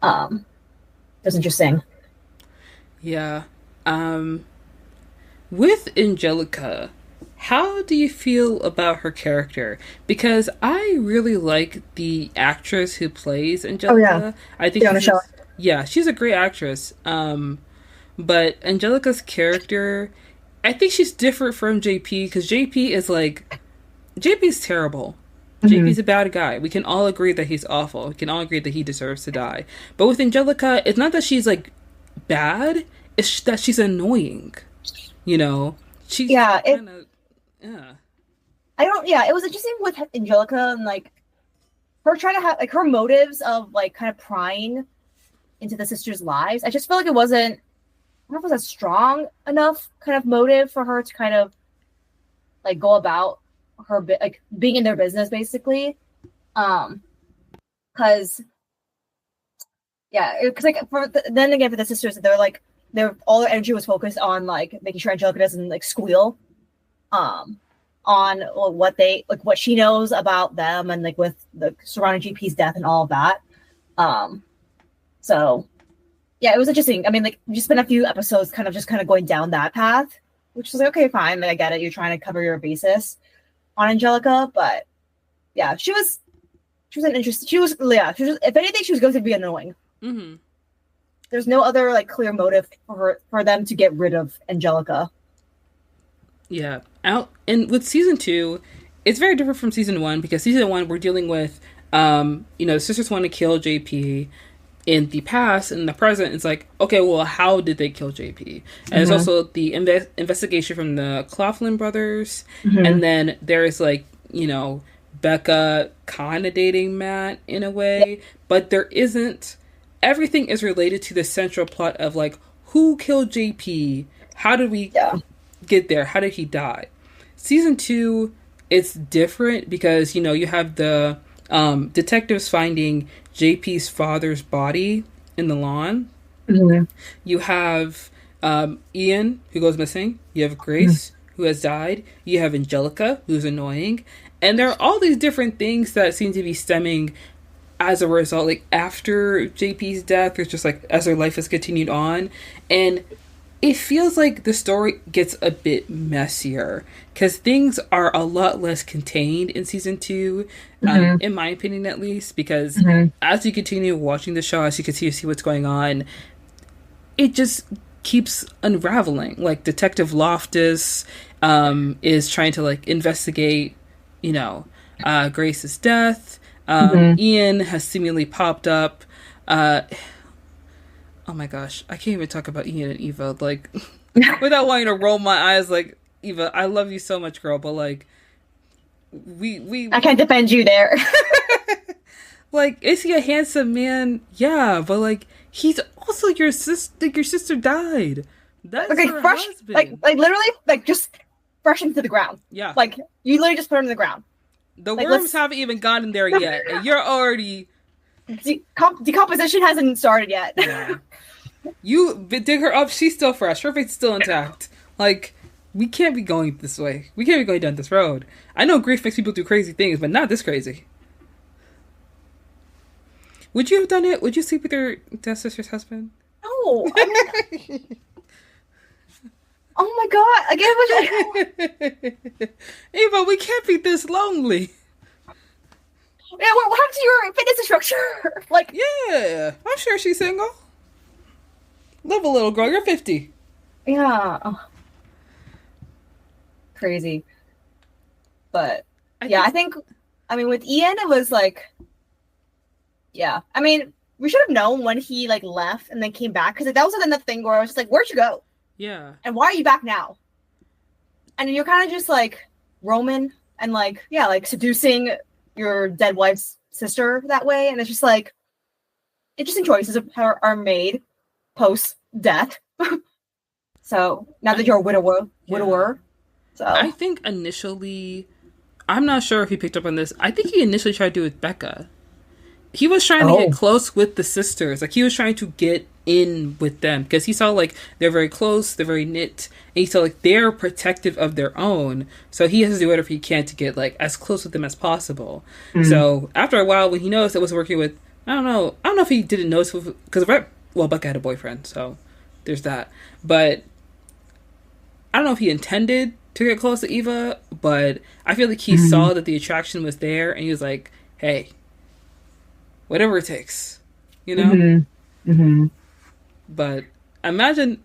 Speaker 2: that's interesting.
Speaker 1: Yeah. With Angelica, how do you feel about her character? Because I really like the actress who plays Angelica.
Speaker 2: Oh, yeah.
Speaker 1: I think she's a great actress. But Angelica's character, I think she's different from JP because JP's terrible. JP's a bad guy. We can all agree that he's awful. We can all agree that he deserves to die. But with Angelica, it's not that she's like bad, it's that she's annoying. You know? She's it
Speaker 2: was interesting with Angelica and like her trying to have like her motives of like kind of prying into the sisters' lives. I just felt like it wasn't, I don't know if it was a strong enough kind of motive for her to kind of like go about her like being in their business basically. Because like then again for the sisters, they're all their energy was focused on like making sure Angelica doesn't like squeal on what she knows about them and like with the surrounding GP's death and all of that. So yeah, it was interesting. I mean, like we just spent a few episodes kind of going down that path, which was like, okay, fine, like, I get it, you're trying to cover your basis on Angelica, but yeah, she was an interesting. She was if anything, she was going to be annoying. There's no other like clear motive for them to get rid of Angelica.
Speaker 1: Yeah, and with season 2, it's very different from season 1 because season 1 we're dealing with, the sisters want to kill JP. In the past, in the present, it's like, okay, well, how did they kill JP? And it's also the investigation from the Claflin brothers, and then there's like, Becca kind of dating Matt in a way, but there isn't. Everything is related to the central plot of like, who killed JP? How did we get there? How did he die? Season 2, it's different because you have the detectives finding JP's father's body in the lawn. You have Ian, who goes missing. You have Grace, who has died. You have Angelica, who's annoying. And there are all these different things that seem to be stemming as a result, like after JP's death, or just like as their life has continued on. And it feels like the story gets a bit messier because things are a lot less contained in season 2, in my opinion, at least, because as you continue watching the show, as you continue to see what's going on, it just keeps unraveling. Like Detective Loftus is trying to like investigate, you know, Grace's death. Ian has seemingly popped up. Oh my gosh, I can't even talk about Ian and Eva like without wanting to roll my eyes. Like, Eva, I love you so much, girl, but like we
Speaker 2: I can't defend you there.
Speaker 1: like, is he a handsome man? Yeah, but like he's also your sister. Your sister died. That's
Speaker 2: okay,
Speaker 1: her
Speaker 2: fresh,
Speaker 1: husband.
Speaker 2: like literally, like just fresh into the ground.
Speaker 1: Yeah,
Speaker 2: like you literally just put him in the ground.
Speaker 1: the
Speaker 2: like,
Speaker 1: worms haven't even gotten there yet, and you're already
Speaker 2: decomposition hasn't started yet.
Speaker 1: Yeah. You dig her up, she's still fresh. Her fate's still intact. Like, we can't be going this way. We can't be going down this road. I know grief makes people do crazy things, but not this crazy. Would you have done it? Would you sleep with your dead sister's husband?
Speaker 2: No. I mean, oh my god! Again,
Speaker 1: Ava, we can't be this lonely.
Speaker 2: Yeah, what happened to your fitness instructor? Like,
Speaker 1: yeah, I'm sure she's single. Live a little, girl. You're 50.
Speaker 2: Yeah. Oh. Crazy. But I think, I mean, with Ian, it was like, yeah. I mean, we should have known when he like left and then came back, because like, that was another thing where I was just like, where'd you go?
Speaker 1: Yeah.
Speaker 2: And why are you back now? And you're kind of just like Roman and like, yeah, like seducing your dead wife's sister that way. And it's just like, interesting choices are made post death. So now that you're a widower. So
Speaker 1: I think initially, I'm not sure if he picked up on this. I think he initially tried to do it with Becca. He was trying to get close with the sisters. Like, he was trying to get in with them because he saw like they're very close, they're very knit, and he saw like they're protective of their own. So he has to do whatever he can to get like as close with them as possible. Mm-hmm. So after a while, when he noticed it was working with, I don't know if he didn't notice because Becca had a boyfriend, so there's that. But I don't know if he intended to get close to Eva, but I feel like he saw that the attraction was there, and he was like, "Hey, whatever it takes," you know. Mm-hmm. Mm-hmm. But imagine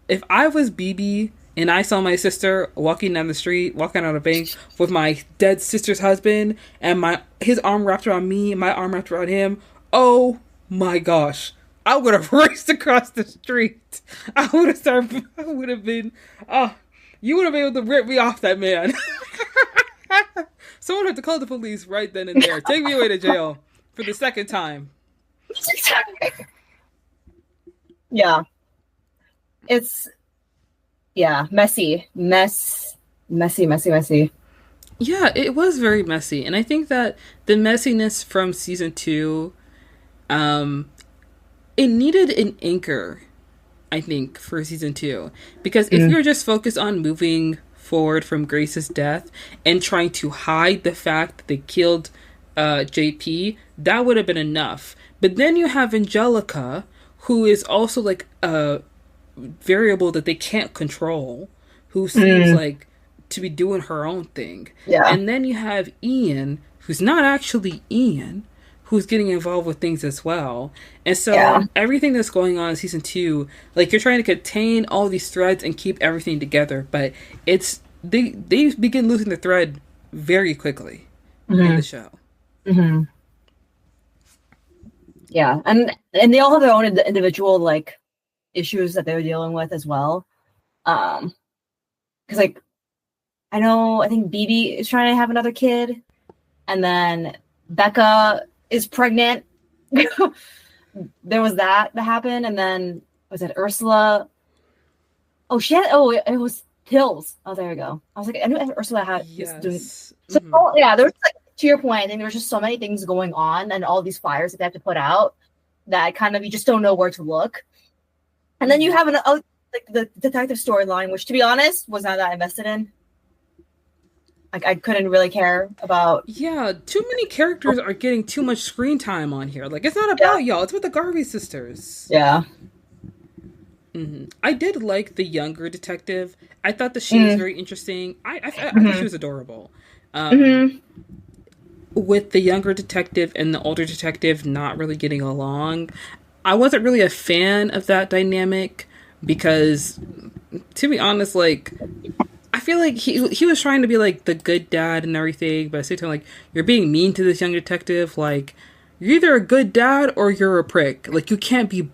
Speaker 1: if I was BB and I saw my sister walking down the street, walking on a bank with my dead sister's husband, and his arm wrapped around me, and my arm wrapped around him. Oh my gosh. I would have raced across the street. I would have been, you would have been able to rip me off that man. Someone had to call the police right then and there. Take me away to jail for the second time.
Speaker 2: Yeah. It's, messy. Messy.
Speaker 1: Yeah, it was very messy. And I think that the messiness from season 2, it needed an anchor, I think, for season 2. Because if you're just focused on moving forward from Grace's death and trying to hide the fact that they killed JP, that would have been enough. But then you have Angelica, who is also like a variable that they can't control, who seems like to be doing her own thing. Yeah. And then you have Ian, who's not actually Ian, who's getting involved with things as well. And so everything that's going on in season 2, like, you're trying to contain all these threads and keep everything together, but they begin losing the thread very quickly in the show. Mm-hmm.
Speaker 2: Yeah, and they all have their own individual like issues that they're dealing with as well. Because like, I think BB is trying to have another kid, and then Becca is pregnant. There was that happened, and then was it Ursula? Oh, it was Hills. Oh, there we go. I was like, I knew Ursula was doing. So there was like, to your point, I think there was just so many things going on, and all these fires that they have to put out that kind of you just don't know where to look. And then you have like the detective storyline, which, to be honest, was not that invested in. Like, I couldn't really care about.
Speaker 1: Yeah, too many characters are getting too much screen time on here. Like, it's not about y'all. It's with the Garvey sisters.
Speaker 2: Yeah.
Speaker 1: Mm-hmm. I did like the younger detective. I thought that she was very interesting. I thought she was adorable. With the younger detective and the older detective not really getting along, I wasn't really a fan of that dynamic because, to be honest, like, I feel like he was trying to be like the good dad and everything, but at the same time, like, you're being mean to this young detective. Like, you're either a good dad or you're a prick. Like, you can't be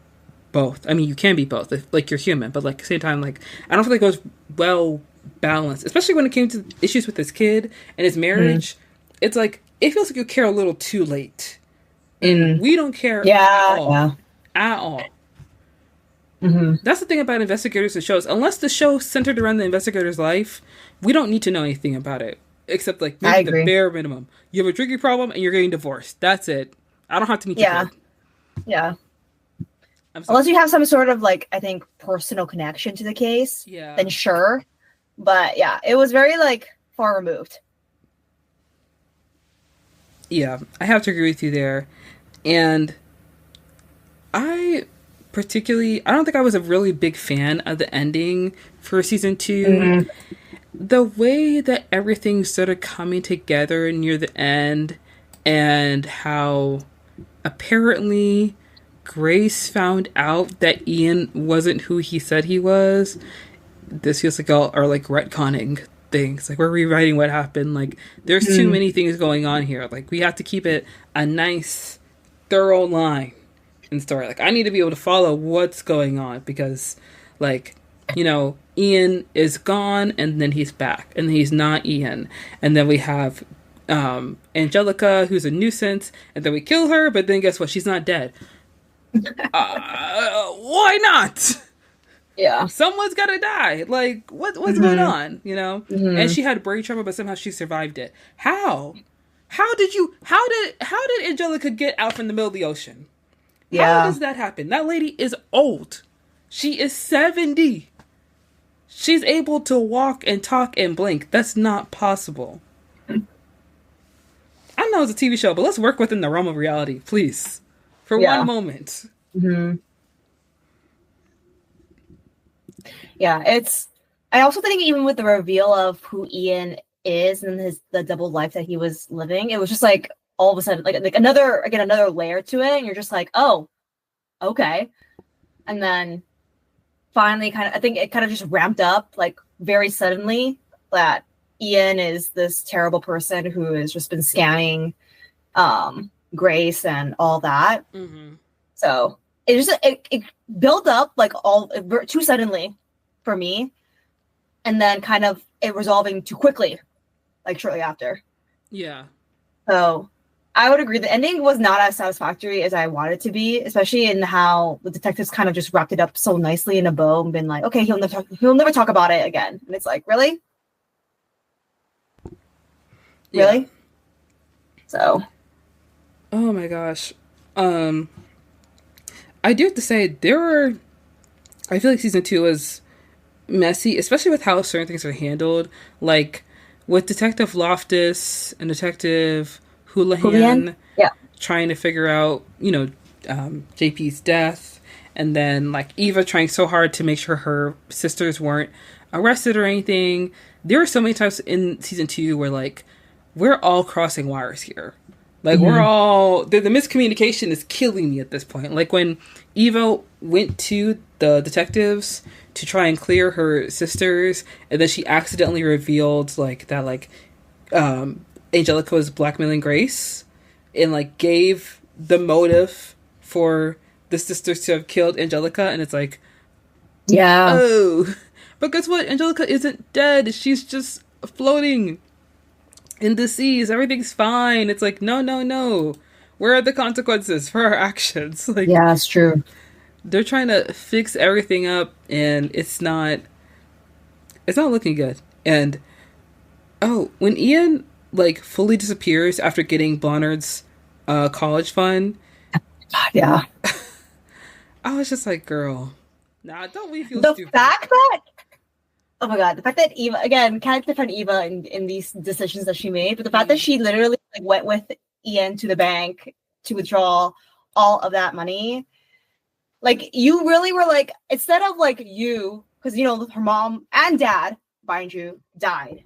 Speaker 1: both. I mean, you can be both, if, like, you're human, but like at the same time, like, I don't feel like it was well balanced, especially when it came to issues with his kid and his marriage. It's like it feels like you care a little too late, and we don't care at all. At all. That's the thing about investigators and shows. Unless the show centered around the investigator's life, we don't need to know anything about it. Except, like, maybe the bare minimum. You have a drinking problem and you're getting divorced. That's it. I don't have to meet your kid.
Speaker 2: Yeah. Unless you have some sort of, like, I think, personal connection to the case, then sure. But, yeah, it was very, like, far removed.
Speaker 1: Yeah, I have to agree with you there. And I don't think I was a really big fan of the ending for season 2. The way that everything started coming together near the end, and how apparently Grace found out that Ian wasn't who he said he was. This feels like all are like retconning things. Like, we're rewriting what happened. Like, there's too many things going on here. Like, we have to keep it a nice, thorough line in story. Like, I need to be able to follow what's going on because, like, you know, Ian is gone and then he's back and he's not Ian. And then we have Angelica, who's a nuisance, and then we kill her, but then guess what? She's not dead. Why not?
Speaker 2: Yeah.
Speaker 1: Someone's gotta die. Like, what's going on? You know? And she had brain trauma, but somehow she survived it. How? How did Angelica get out from the middle of the ocean? How does that happen? That lady is old. She is 70. She's able to walk and talk and blink. That's not possible. I know it's a TV show, but let's work within the realm of reality, please. For one moment.
Speaker 2: Yeah, I also think even with the reveal of who Ian is and the double life that he was living, it was just like all of a sudden like another layer to it, and you're just like, oh, okay. And then finally I think it kind of just ramped up like very suddenly that Ian is this terrible person who has just been scamming Grace and all that. So it built up like all too suddenly for me, and then kind of it resolving too quickly, like shortly after.
Speaker 1: Yeah.
Speaker 2: So I would agree the ending was not as satisfactory as I wanted it to be, especially in how the detectives kind of just wrapped it up so nicely in a bow and been like, okay, he'll never talk about it again. And it's like, really?
Speaker 1: Yeah.
Speaker 2: Really? So.
Speaker 1: Oh my gosh. I do have to say I feel like season 2 was messy, especially with how certain things are handled. Like with Detective Loftus and Detective Houlihan trying to figure out, JP's death, and then like Eva trying so hard to make sure her sisters weren't arrested or anything. There were so many times in season 2 where like we're all crossing wires here. Like we're all the miscommunication is killing me at this point. Like when Eva went to the detectives to try and clear her sisters, and then she accidentally revealed like that Angelica was blackmailing Grace, and like gave the motive for the sisters to have killed Angelica, and it's like, oh, but guess what? Angelica isn't dead. She's just floating in the seas. Everything's fine. It's like, no. Where are the consequences for our actions? Like,
Speaker 2: yeah, it's true.
Speaker 1: They're trying to fix everything up, and it's not looking good. And when Ian like fully disappears after getting Blonnard's college fund,
Speaker 2: I
Speaker 1: was just like, girl, nah, don't we feel
Speaker 2: the
Speaker 1: stupid?
Speaker 2: fact that oh my god, the fact that Eva, again, can't defend Eva in these decisions that she made, but the fact that she literally like went with Ian to the bank to withdraw all of that money, like you really were like, instead of like because her mom and dad, mind you, died,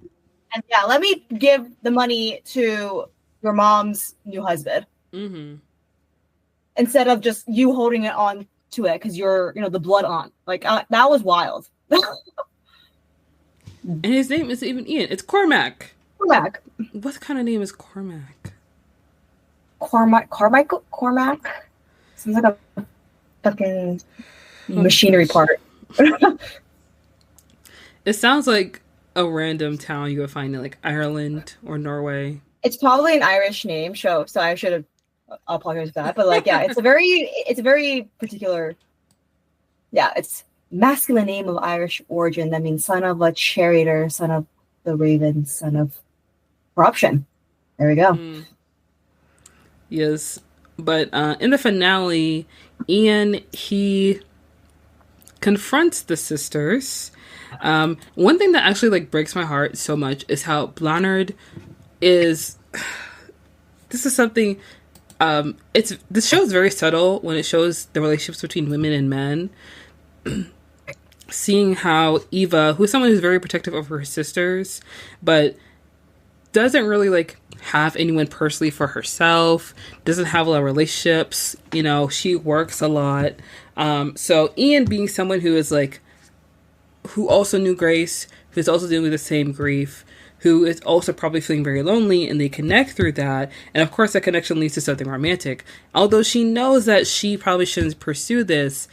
Speaker 2: and let me give the money to your mom's new husband. instead of just you holding it on to it because you're, the blood aunt. Like, that was wild.
Speaker 1: And his name isn't even Ian. It's Cormac.
Speaker 2: Cormac.
Speaker 1: What kind of name is Cormac?
Speaker 2: Cormac? Sounds like a fucking machinery part.
Speaker 1: It sounds like a random town you would find in like Ireland or Norway.
Speaker 2: It's probably an Irish name, so I should have apologized for that. But like, yeah, it's a very particular. Yeah, it's masculine name of Irish origin. That means son of a charioteer, son of the raven, son of corruption. There we go.
Speaker 1: Yes, but in the finale, Ian, he confronts the sisters. One thing that actually like breaks my heart so much is how Blonard is. This is something. This show is very subtle when it shows the relationships between women and men. Seeing how Eva, who is someone who's very protective of her sisters, but doesn't really like have anyone personally for herself, doesn't have a lot of relationships, she works a lot. So Ian being someone who is like, who also knew Grace, who's also dealing with the same grief, who is also probably feeling very lonely, and they connect through that. And of course that connection leads to something romantic. Although she knows that she probably shouldn't pursue this,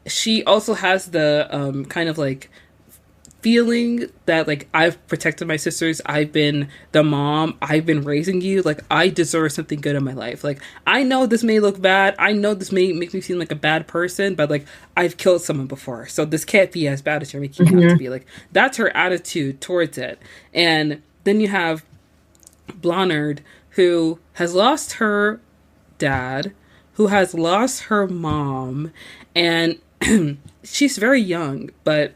Speaker 1: she also has the kind of like feeling that like, I've protected my sisters, I've been the mom, I've been raising you, like I deserve something good in my life. Like I know this may look bad, I know this may make me seem like a bad person, but like I've killed someone before, so this can't be as bad as you're making it out to be. Like that's her attitude towards it. And then you have Blonard, who has lost her dad, who has lost her mom, and she's very young, but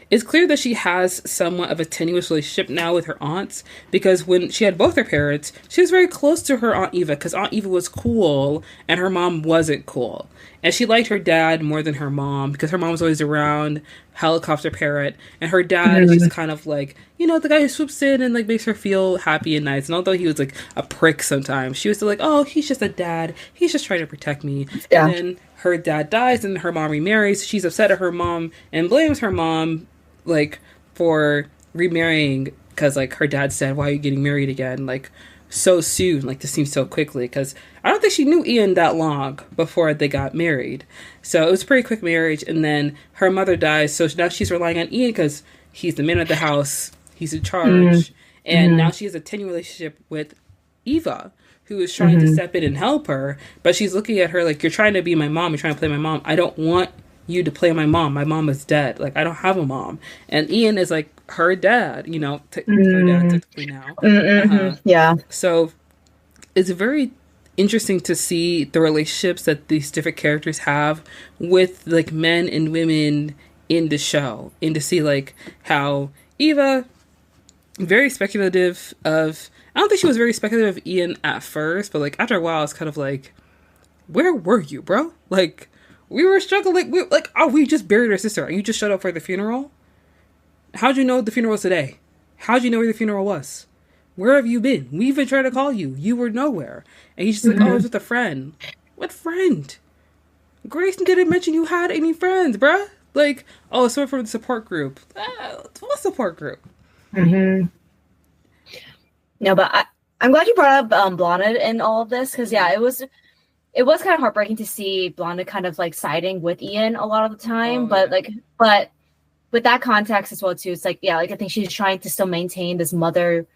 Speaker 1: it's clear that she has somewhat of a tenuous relationship now with her aunts, because when she had both her parents, she was very close to her Aunt Eva, because Aunt Eva was cool and her mom wasn't cool. And she liked her dad more than her mom, because her mom was always around, helicopter parent, and her dad is just kind of like, the guy who swoops in and like makes her feel happy and nice. And although he was like a prick sometimes, she was still like, oh, he's just a dad, he's just trying to protect me. Yeah. And then her dad dies and her mom remarries. She's upset at her mom and blames her mom like for remarrying, because like her dad said, why are you getting married again like so soon, like this seems so quickly, because I don't think she knew Ian that long before they got married. So it was a pretty quick marriage. And then her mother dies, so now she's relying on Ian because he's the man of the house, he's in charge. And now she has a tenuous relationship with Eva, who is trying to step in and help her, but she's looking at her like, you're trying to be my mom, you're trying to play my mom, I don't want you to play my mom. My mom is dead. Like, I don't have a mom. And Ian is like her dad, her dad technically now.
Speaker 2: Yeah.
Speaker 1: So it's very interesting to see the relationships that these different characters have with like men and women in the show, and to see like how Eva, very speculative of, I don't think she was very speculative of Ian at first, but like after a while it's kind of like, where were you, bro? Like, we were struggling. We just buried our sister. And you just showed up for the funeral? How'd you know the funeral was today? How'd you know where the funeral was? Where have you been? We even tried to call you. You were nowhere. And he's just like, oh, I was with a friend. What friend? Grace didn't mention you had any friends, bruh. Like, oh, someone from the support group. What support group?
Speaker 2: No, but I'm glad you brought up Blonde in all of this, because yeah, it was kind of heartbreaking to see Blonde kind of like siding with Ian a lot of the time. But with that context as well too, it's like, yeah, like I think she's trying to still maintain this mother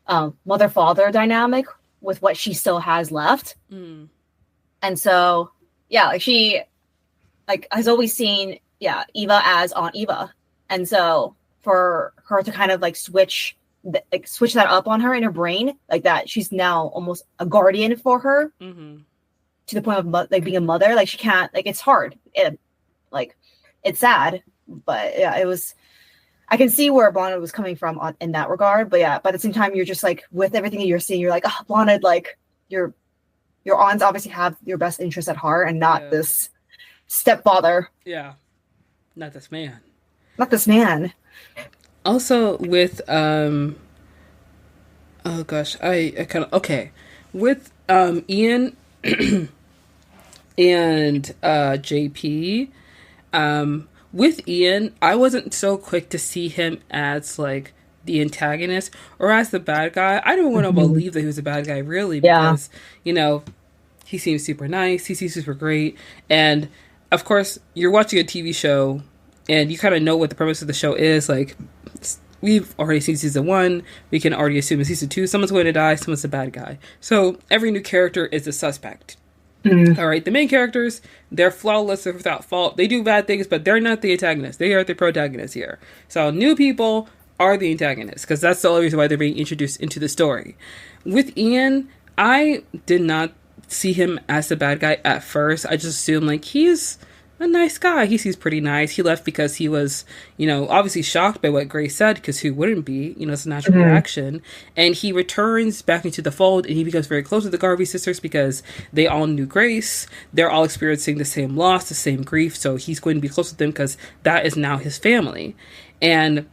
Speaker 2: father dynamic with what she still has left. And so yeah, like she like has always seen Eva as Aunt Eva, and so for her to kind of like switch that up on her in her brain, like that she's now almost a guardian for her, to the point of like being a mother. Like she can't, like it's hard, it's sad, but yeah, it was, I can see where Blonde was coming from in that regard. But yeah, but at the same time, you're just like, with everything that you're seeing, you're like, oh, Blonde, like your aunts obviously have your best interest at heart, and not this stepfather.
Speaker 1: Yeah, not this man. Also with oh gosh, I kind of, okay, with Ian. and JP. With Ian, I wasn't so quick to see him as like the antagonist or as the bad guy. I didn't want to
Speaker 2: Mhm.
Speaker 1: believe that he was a bad guy, really,
Speaker 2: Yeah.
Speaker 1: because, you know, he seems super nice, he seems super great. And of course, you're watching a TV show and you kind of know what the premise of the show is. Like, we've already seen season one, we can already assume in season two, someone's going to die, someone's a bad guy. So every new character is a suspect.
Speaker 2: Mhm.
Speaker 1: All right, the main characters, they're flawless, they're without fault. They do bad things, but they're not the antagonists. They are the protagonists here. So new people are the antagonists because that's the only reason why they're being introduced into the story. With Ian, I did not see him as the bad guy at first. I just assumed like he's a nice guy. He seems pretty nice. He left because he was, obviously shocked by what Grace said, because who wouldn't be? It's a natural
Speaker 2: Mhm.
Speaker 1: reaction. And he returns back into the fold and he becomes very close with the Garvey sisters because they all knew Grace. They're all experiencing the same loss, the same grief. So he's going to be close with them because that is now his family. And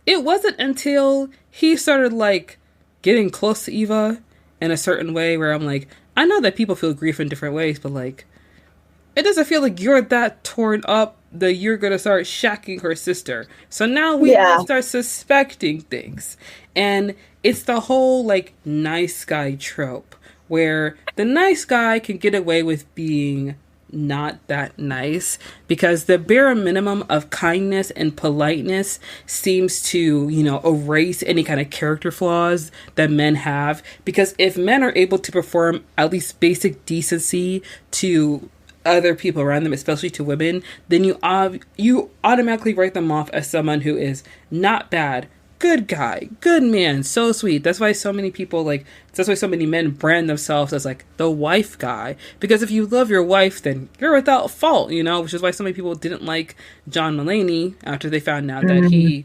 Speaker 1: it wasn't until he started like getting close to Eva in a certain way where I'm like, I know that people feel grief in different ways, but like, it doesn't feel like you're that torn up that you're gonna start shacking her sister. So now we
Speaker 2: Yeah.
Speaker 1: start suspecting things. And it's the whole like nice guy trope where the nice guy can get away with being not that nice because the bare minimum of kindness and politeness seems to, erase any kind of character flaws that men have. Because if men are able to perform at least basic decency to other people around them, especially to women, then you automatically write them off as someone who is not bad, good guy, good man, so sweet. That's why so many people that's why so many men brand themselves as like the wife guy, because if you love your wife, then you're without fault, which is why so many people didn't like John Mulaney after they found out that
Speaker 2: Mhm.
Speaker 1: he,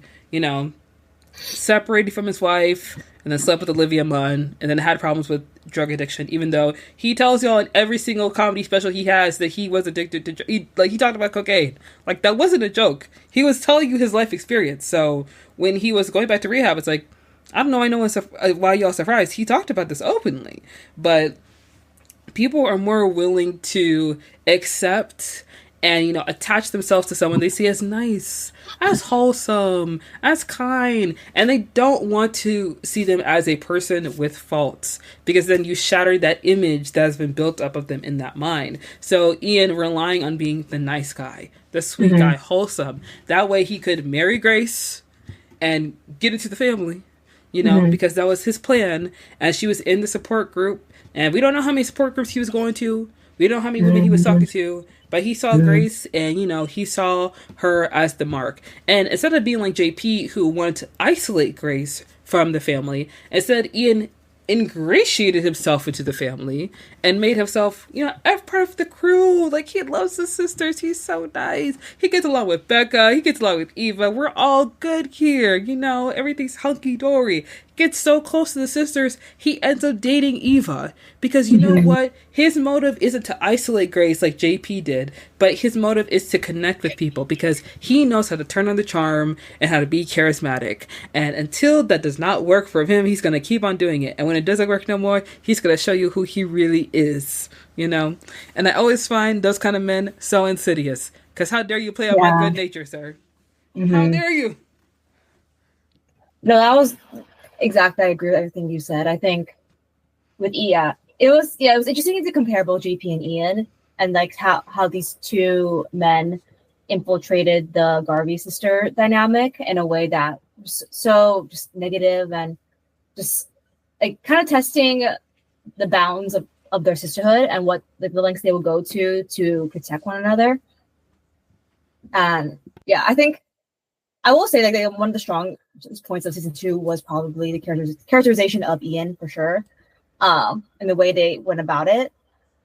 Speaker 1: separated from his wife and then slept with Olivia Munn and then had problems with drug addiction, even though he tells y'all in every single comedy special he has that he was addicted to he talked about cocaine. Like, that wasn't a joke. He was telling you his life experience. So when he was going back to rehab, it's like, I don't know, why y'all surprised. He talked about this openly. But people are more willing to accept and attach themselves to someone they see as nice, as wholesome, as kind, and they don't want to see them as a person with faults, because then you shatter that image that has been built up of them in that mind. So Ian relying on being the nice guy, the sweet
Speaker 2: Mhm.
Speaker 1: guy, wholesome, that way he could marry Grace and get into the family,
Speaker 2: Mhm.
Speaker 1: because that was his plan. And she was in the support group, and we don't know how many support groups he was going to. We don't know how many women he was talking
Speaker 2: Mhm.
Speaker 1: to, but he saw
Speaker 2: Mhm.
Speaker 1: Grace, and he saw her as the mark. And instead of being like JP, who wanted to isolate Grace from the family, instead Ian ingratiated himself into the family and made himself, a part of the crew. Like, he loves his sisters. He's so nice. He gets along with Becca. He gets along with Eva. We're all good here. Everything's hunky dory. Gets so close to the sisters, he ends up dating Eva. Because you know
Speaker 2: Mhm.
Speaker 1: what? His motive isn't to isolate Grace like JP did, but his motive is to connect with people because he knows how to turn on the charm and how to be charismatic. And until that does not work for him, he's going to keep on doing it. And when it doesn't work no more, he's going to show you who he really is, And I always find those kind of men so insidious. Because how dare you play on my
Speaker 2: Yeah.
Speaker 1: good nature, sir? How
Speaker 2: Mhm.
Speaker 1: dare you?
Speaker 2: No, that was exactly. I agree with everything you said. I think with Ia, it was interesting to compare both JP and Ian, and like how these two men infiltrated the Garvey sister dynamic in a way that was so just negative and just like kind of testing the bounds of their sisterhood and what like the lengths they will go to protect one another. And yeah, I think I will say that one of the strong points of season two was probably the characterization of Ian for sure, and the way they went about it.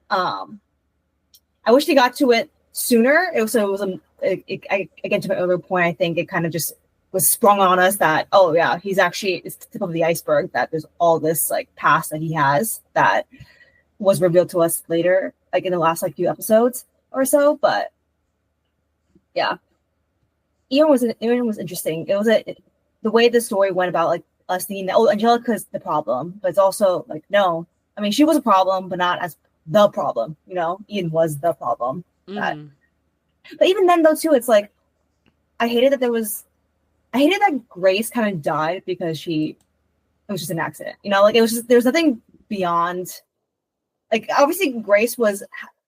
Speaker 2: Um, I wish they got to it sooner. Again, to my earlier point, I think it kind of just was sprung on us that, oh yeah, it's the tip of the iceberg, that there's all this like past that he has that was revealed to us later, like in the last like few episodes or so. But yeah, Ian was interesting. The way the story went about like us thinking that, oh, Angelica's the problem, but it's also like, no, I mean, she was a problem, but not as the problem. You know, Ian was the problem. But
Speaker 1: Mm-hmm.
Speaker 2: even then, though, too, it's like I hated that Grace kind of died because it was just an accident. You know, like it was just there's nothing beyond. Like obviously,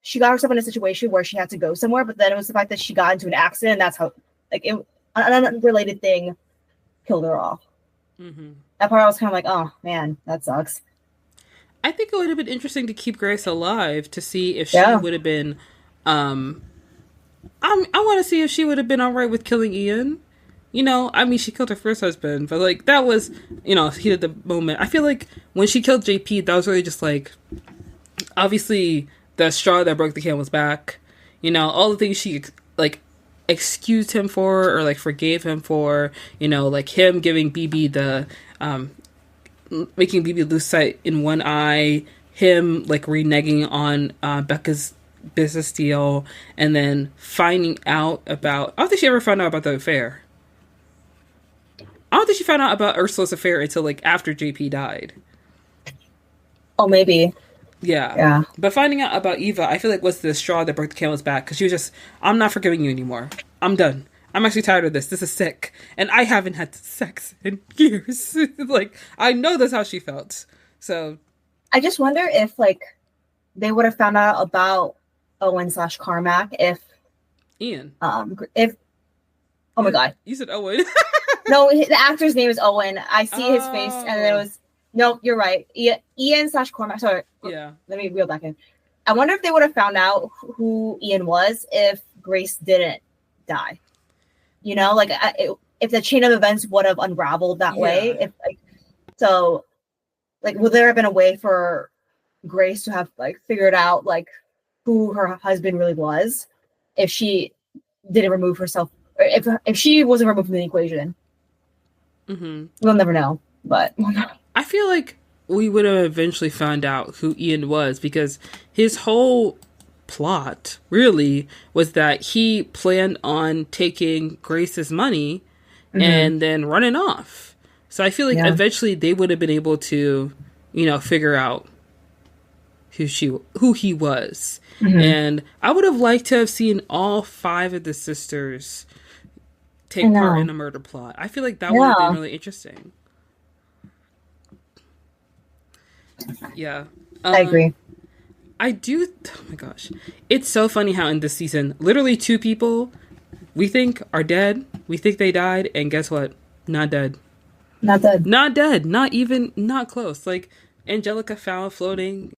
Speaker 2: she got herself in a situation where she had to go somewhere, but then it was the fact that she got into an accident. And that's how an unrelated thing killed her off.
Speaker 1: Mm-hmm.
Speaker 2: That part I was kind of like, oh man, that sucks.
Speaker 1: I think it would have been interesting to keep Grace alive to see if she
Speaker 2: Yeah.
Speaker 1: would have been. I want to see if she would have been all right with killing Ian. You know, I mean, she killed her first husband, but like that was, heat of the moment. I feel like when she killed JP, that was really just like, obviously, the straw that broke the camel's back. You know, all the things she like excused him for or like forgave him for. You know, like him giving BB the making BB lose sight in one eye. Him like reneging on Becca's business deal, and then finding out about. I don't think she ever found out about the affair. I don't think she found out about Ursula's affair until like after JP died.
Speaker 2: Oh, maybe.
Speaker 1: Yeah.
Speaker 2: Yeah.
Speaker 1: But finding out about Eva, I feel like was the straw that broke the camel's back, because she was just, I'm not forgiving you anymore. I'm done. I'm actually tired of this. This is sick. And I haven't had sex in years. Like, I know that's how she felt. So.
Speaker 2: I just wonder if like they would have found out about Owen/Carmack if
Speaker 1: Ian.
Speaker 2: If oh my god.
Speaker 1: You said Owen.
Speaker 2: No, the actor's name is Owen. I see his face, and it was no. You're right. Ian/Cormac. Sorry.
Speaker 1: Yeah.
Speaker 2: Let me reel back in. I wonder if they would have found out who Ian was if Grace didn't die. You know, like if the chain of events would have unraveled that way. If would there have been a way for Grace to have like figured out like who her husband really was if she didn't remove herself, or if she wasn't removed from the equation?
Speaker 1: Mm-hmm.
Speaker 2: We'll never know, but
Speaker 1: I feel like we would have eventually found out who Ian was, because his whole plot really was that he planned on taking Grace's money and then running off. So I feel like eventually they would have been able to, figure out who he was. And I would have liked to have seen all 5 of the sisters take part in a murder plot. I feel like that would have been really interesting. Yeah.
Speaker 2: I agree.
Speaker 1: I do. Oh my gosh. It's so funny how in this season, literally 2 people we think are dead. We think they died. And guess what? Not dead.
Speaker 2: Not dead.
Speaker 1: Not dead. Not close. Like Angelica found floating.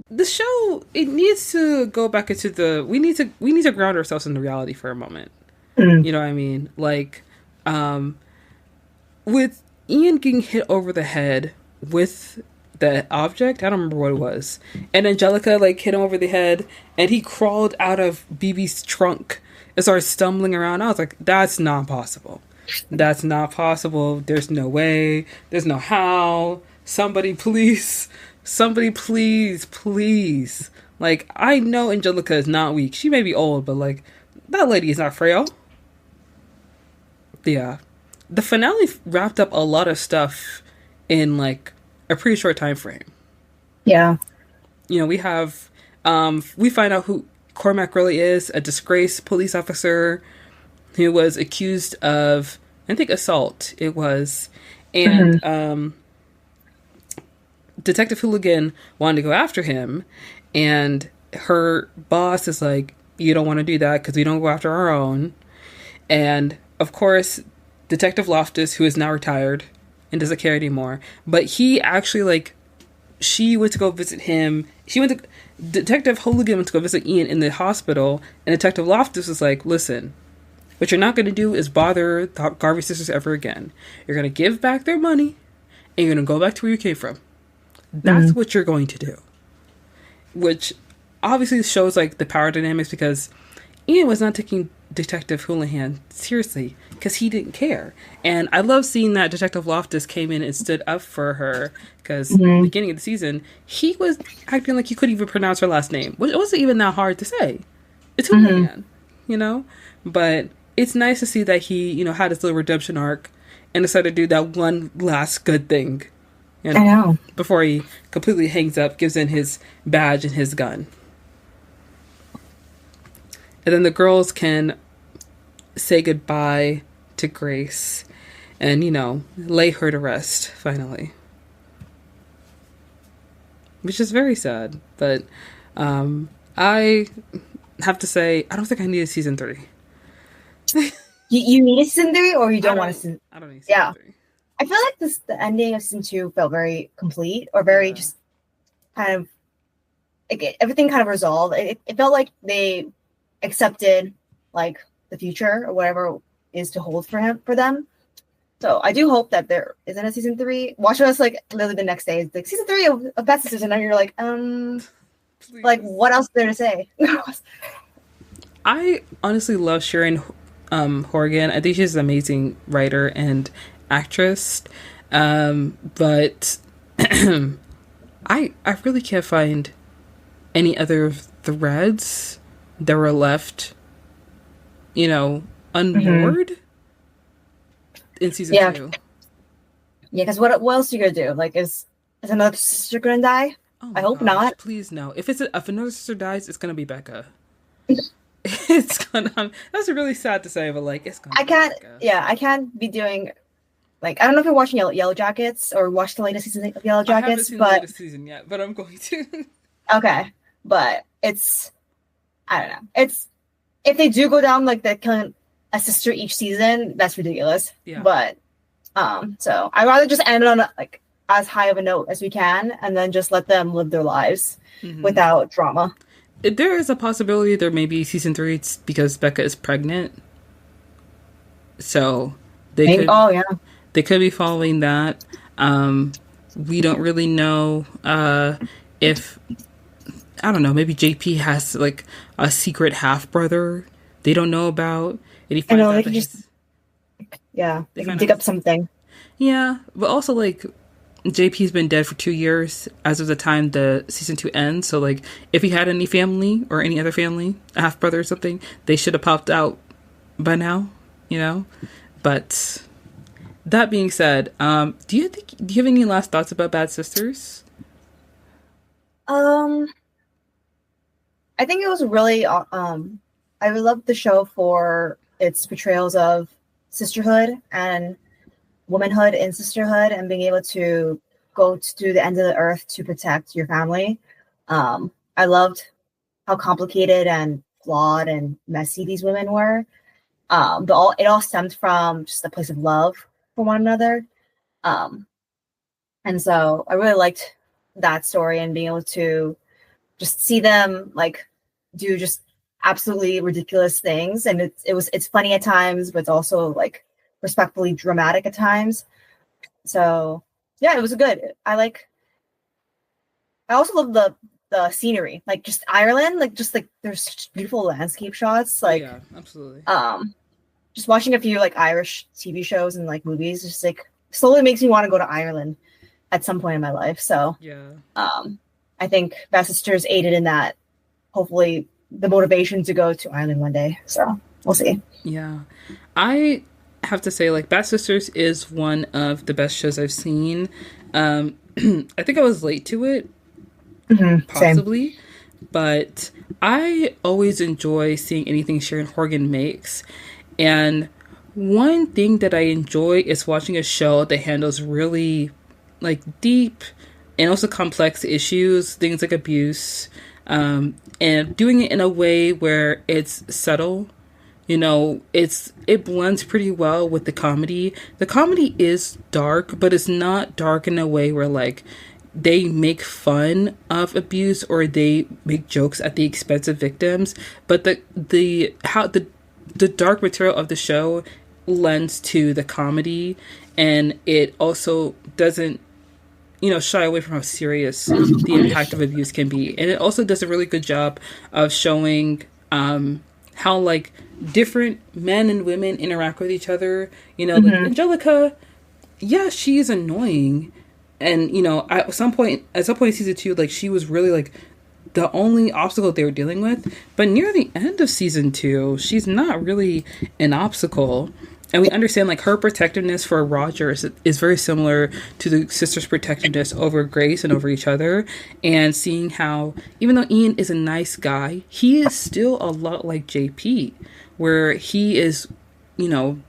Speaker 1: The show, it needs to go back into we need to ground ourselves in the reality for a moment. You know what I mean? Like, with Ian getting hit over the head with the object, I don't remember what it was, and Angelica like hit him over the head, and he crawled out of BB's trunk and started stumbling around. I was like, that's not possible. That's not possible. There's no way. There's no how. Somebody please, please. Like, I know Angelica is not weak. She may be old, but like, that lady is not frail. Yeah. The finale wrapped up a lot of stuff in like a pretty short time frame.
Speaker 2: Yeah.
Speaker 1: We have, we find out who Cormac really is, a disgraced police officer who was accused of, I think, assault. It was. And, Detective Hooligan wanted to go after him, and her boss is like, you don't want to do that because we don't go after our own. And of course, Detective Loftus, who is now retired and doesn't care anymore, but he actually like, she went to go visit him. Detective Hooligan went to go visit Ian in the hospital, and Detective Loftus was like, listen, what you're not going to do is bother the Garvey sisters ever again. You're going to give back their money, and you're going to go back to where you came from. That's what you're going to do. Which obviously shows like the power dynamics, because Ian was not taking Detective Houlihan seriously because he didn't care. And I love seeing that Detective Loftus came in and stood up for her, because at the beginning of the season, he was acting like he couldn't even pronounce her last name, which wasn't even that hard to say. It's Houlihan, But it's nice to see that he, had his little redemption arc and decided to do that one last good thing You
Speaker 2: I
Speaker 1: know,
Speaker 2: know.
Speaker 1: before he completely hangs up, gives in his badge and his gun. And then the girls can say goodbye to Grace and, lay her to rest, finally. Which is very sad. But I have to say, I don't think I need a season 3.
Speaker 2: You need a season 3, or you don't want a season?
Speaker 1: I don't need
Speaker 2: season
Speaker 1: 3.
Speaker 2: I feel like the ending of season 2 felt very complete, or very just kind of like everything kind of resolved. It felt like they accepted like the future or whatever is to hold for them. So I do hope that there isn't a season 3. Watching us like literally the next day, it's like season 3 of Bad Sisters, and then you're like, like what else is there to say?
Speaker 1: I honestly love Sharon Horgan. I think she's an amazing writer and actress. But I really can't find any other threads that were left, unmoored in season 2.
Speaker 2: Yeah, because what else are you gonna do? Like, is another sister gonna die? I hope not.
Speaker 1: Please no. If another sister dies, it's gonna be Becca. It's gonna. That's really sad to say, but like, it's gonna.
Speaker 2: I can't be doing. Like, I don't know if you're watching Yellow Jackets or watched the latest season of Yellow Jackets. I haven't
Speaker 1: seen the latest season yet, but I'm going to.
Speaker 2: Okay, but I don't know. If they do go down like the killing a sister each season, that's ridiculous.
Speaker 1: Yeah.
Speaker 2: But so I'd rather just end on like as high of a note as we can, and then just let them live their lives without drama.
Speaker 1: There is a possibility there may be season 3 because Becca is pregnant, so they could be following that. We don't really know if, I don't know, maybe JP has like a secret half brother they don't know about, and he finds out
Speaker 2: they can just they can dig up something.
Speaker 1: Yeah, but also like JP's been dead for 2 years as of the time the season 2 ends. So like, if he had any family or any other family, a half brother or something, they should have popped out by now, But that being said, do you have any last thoughts about Bad Sisters?
Speaker 2: I think it was really I loved the show for its portrayals of sisterhood and womanhood in sisterhood, and being able to go to the end of the earth to protect your family. I loved how complicated and flawed and messy these women were. But it all stemmed from just a place of love for one another. And so I really liked that story, and being able to just see them like do just absolutely ridiculous things. And it's funny at times, but it's also like respectfully dramatic at times. So yeah, it was good. I also love the scenery, like just Ireland, like just like there's such beautiful landscape shots. Like
Speaker 1: yeah, absolutely.
Speaker 2: Just watching a few like Irish TV shows and like movies, just like slowly makes me want to go to Ireland at some point in my life. So
Speaker 1: yeah,
Speaker 2: I think Bad Sisters aided in that. Hopefully, the motivation to go to Ireland one day. So we'll see.
Speaker 1: Yeah, I have to say, like, Bad Sisters is one of the best shows I've seen. I think I was late to it, possibly,
Speaker 2: same.
Speaker 1: But I always enjoy seeing anything Sharon Horgan makes. And one thing that I enjoy is watching a show that handles really, like, deep and also complex issues, things like abuse, and doing it in a way where it's subtle. It blends pretty well with the comedy. The comedy is dark, but it's not dark in a way where like they make fun of abuse or they make jokes at the expense of victims. But the dark material of the show lends to the comedy, and it also doesn't shy away from how serious the impact of abuse can be. And it also does a really good job of showing how like different men and women interact with each other. Like Angelica, yeah, she's annoying, and at some point in season 2, like she was really like the only obstacle they were dealing with. But near the end of season 2, she's not really an obstacle. And we understand like her protectiveness for Roger is very similar to the sisters' protectiveness over Grace and over each other. And seeing how, even though Ian is a nice guy, he is still a lot like JP, where he is, you know,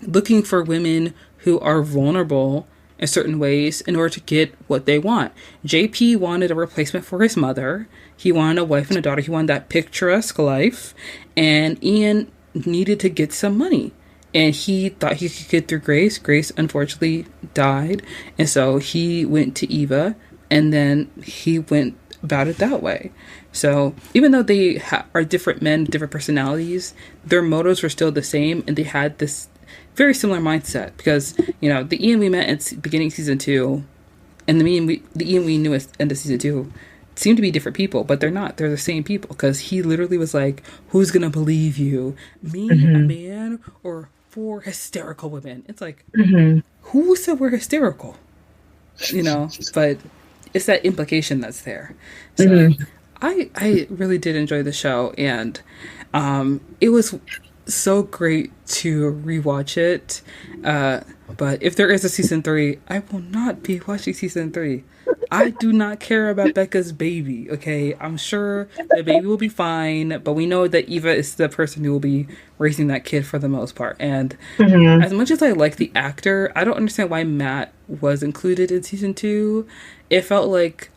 Speaker 1: looking for women who are vulnerable in certain ways in order to get what they want. JP wanted a replacement for his mother. He wanted a wife and a daughter. He wanted that picturesque life. And Ian needed to get some money. And he thought he could get through Grace. Grace unfortunately died. And so he went to Eva. And then he went about it that way. So even though they are different men, different personalities, their motives were still the same. And they had this very similar mindset. Because, you know, the Ian we met at beginning of season 2 and the Ian we knew at end of season 2 seem to be different people, but they're not. They're the same people. Because he literally was like, who's going to believe you? Me, a man, or 4 hysterical women? It's like, who said we're hysterical? You know, but it's that implication that's there. So I really did enjoy the show, and it was so great to rewatch it. But if there is a season 3, I will not be watching season 3. I do not care about Becca's baby, okay? I'm sure the baby will be fine, but we know that Eva is the person who will be raising that kid for the most part. And as much as I like the actor, I don't understand why Matt was included in season 2. It felt like,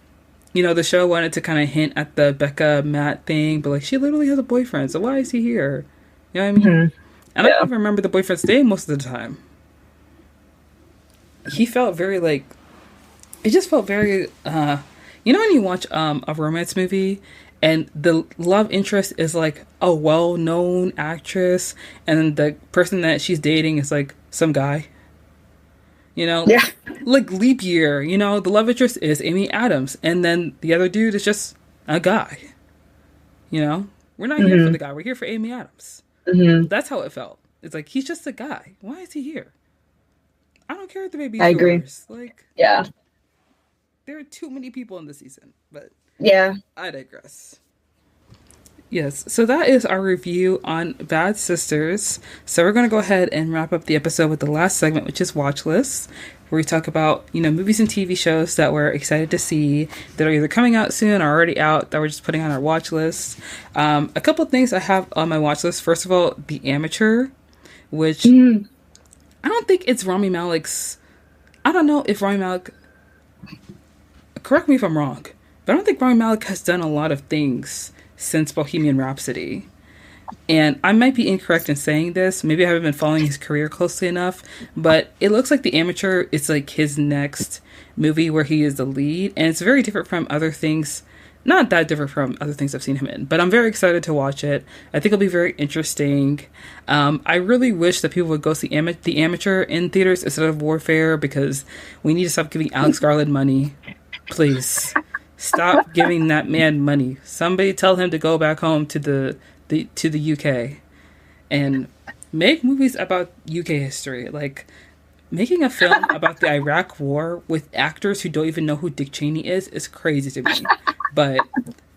Speaker 1: you know, the show wanted to kind of hint at the Becca-Matt thing, but like, she literally has a boyfriend, so why is he here? You know what I mean? And I don't even remember the boyfriend's name most of the time. He felt very like, it just felt very, you know when you watch a romance movie and the love interest is like a well-known actress and the person that she's dating is like some guy? You know? Yeah. Like Leap Year, you know, the love interest is Amy Adams and then the other dude is just a guy. You know? We're not here for the guy, we're here for Amy Adams. That's how it felt. It's like, he's just a guy. Why is he here? I don't care if the baby's yours. Like, yeah. There are too many people in the season, but yeah, I digress. Yes, so that is our review on Bad Sisters. So we're going to go ahead and wrap up the episode with the last segment, which is Watch Lists, where we talk about, you know, movies and TV shows that we're excited to see that are either coming out soon or already out that we're just putting on our watch list. A couple of things I have on my watch list. First of all, The Amateur, which I don't think it's Rami Malek's. I don't know if Rami Malek. Correct me if I'm wrong, but I don't think Rami Malek has done a lot of things since Bohemian Rhapsody. And I might be incorrect in saying this. Maybe I haven't been following his career closely enough, but it looks like The Amateur is like his next movie where he is the lead. And it's very different from other things. Not that different from other things I've seen him in, but I'm very excited to watch it. I think it'll be very interesting. I really wish that people would go see The Amateur in theaters instead of Warfare, because we need to stop giving Alex Garland money. Please stop giving that man money. Somebody tell him to go back home to the UK and make movies about UK history. Like, making a film about the Iraq War with actors who don't even know who Dick Cheney is crazy to me. But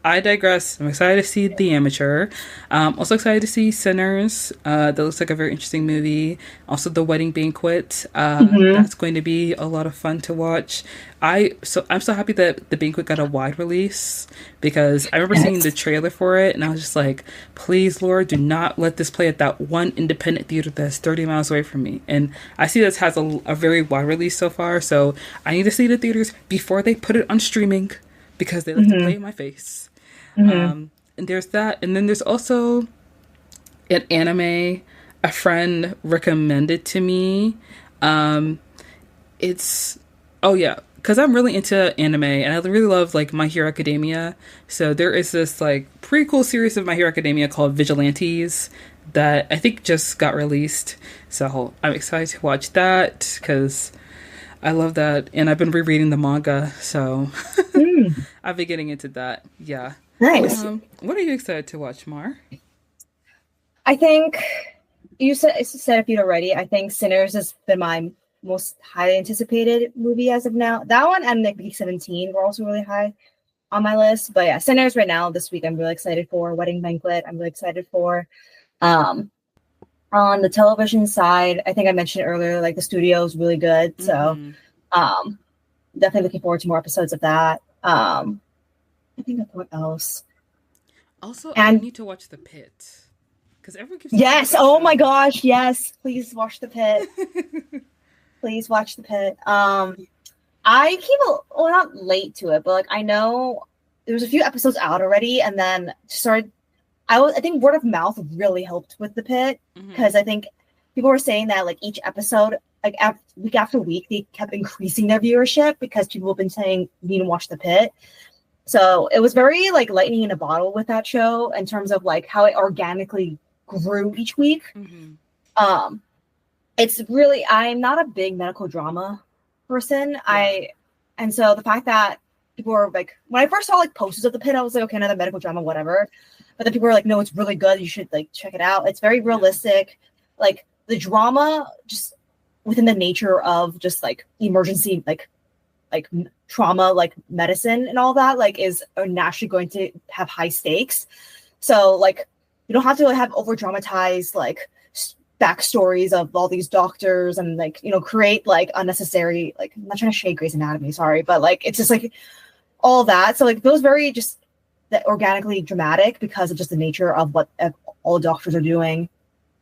Speaker 1: I digress. I'm excited to see The Amateur. Also excited to see Sinners. That looks like a very interesting movie. Also The Wedding Banquet. That's going to be a lot of fun to watch. I'm so happy that The Banquet got a wide release, because I remember seeing the trailer for it and I was just like, please, Lord, do not let this play at that one independent theater that's 30 miles away from me. And I see this has a very wide release so far, so I need to see the theaters before they put it on streaming, because they like to play in my face. And there's that. And then there's also an anime a friend recommended to me. Because I'm really into anime and I really love like My Hero Academia. So there is this like prequel series of My Hero Academia called Vigilantes that I think just got released. So I'm excited to watch that because I love that. And I've been rereading the manga. So I've been getting into that. Yeah.
Speaker 2: Nice.
Speaker 1: What are you excited to watch, Mar?
Speaker 2: I think you said a few already. I think Sinners has been my most highly anticipated movie as of now. That one and like Week 17 were also really high on my list. But yeah, Sinners right now this week I'm really excited for. Wedding Banquet I'm really excited for. On the television side, I think I mentioned earlier, like the studio is really good. So
Speaker 1: Mm-hmm.
Speaker 2: um, definitely looking forward to more episodes of that. I think of what else.
Speaker 1: Also, I
Speaker 2: And
Speaker 1: need to watch The Pit because everyone keeps talking about
Speaker 2: yes,
Speaker 1: that
Speaker 2: oh my
Speaker 1: show.
Speaker 2: gosh, yes. Please watch The Pit. Please watch The Pit. I came well not late to it, but like I know there was a few episodes out already, and then started. I think word of mouth really helped with The Pit
Speaker 1: Mm-hmm.
Speaker 2: because I think people were saying that like each episode, like week after week, they kept increasing their viewership because people have been saying you need to watch The Pit. So it was very like lightning in a bottle with that show in terms of like how it organically grew each week.
Speaker 1: Mm-hmm.
Speaker 2: Um, it's really I'm not a big medical drama person.
Speaker 1: Yeah.
Speaker 2: And so the fact that people were like when I first saw like posters of The Pit, I was like, okay, another medical drama, whatever. But then people were like, no, it's really good. You should like check it out. It's very
Speaker 1: Yeah.
Speaker 2: realistic. Like the drama just within the nature of just like emergency like trauma like medicine and all that like is naturally going to have high stakes. So like you don't have to have over dramatized like backstories of all these doctors and like create like unnecessary like I'm not trying to shade Grey's Anatomy, sorry, but like it's just like all that. So like those very just that organically dramatic because of just the nature of what all doctors are doing.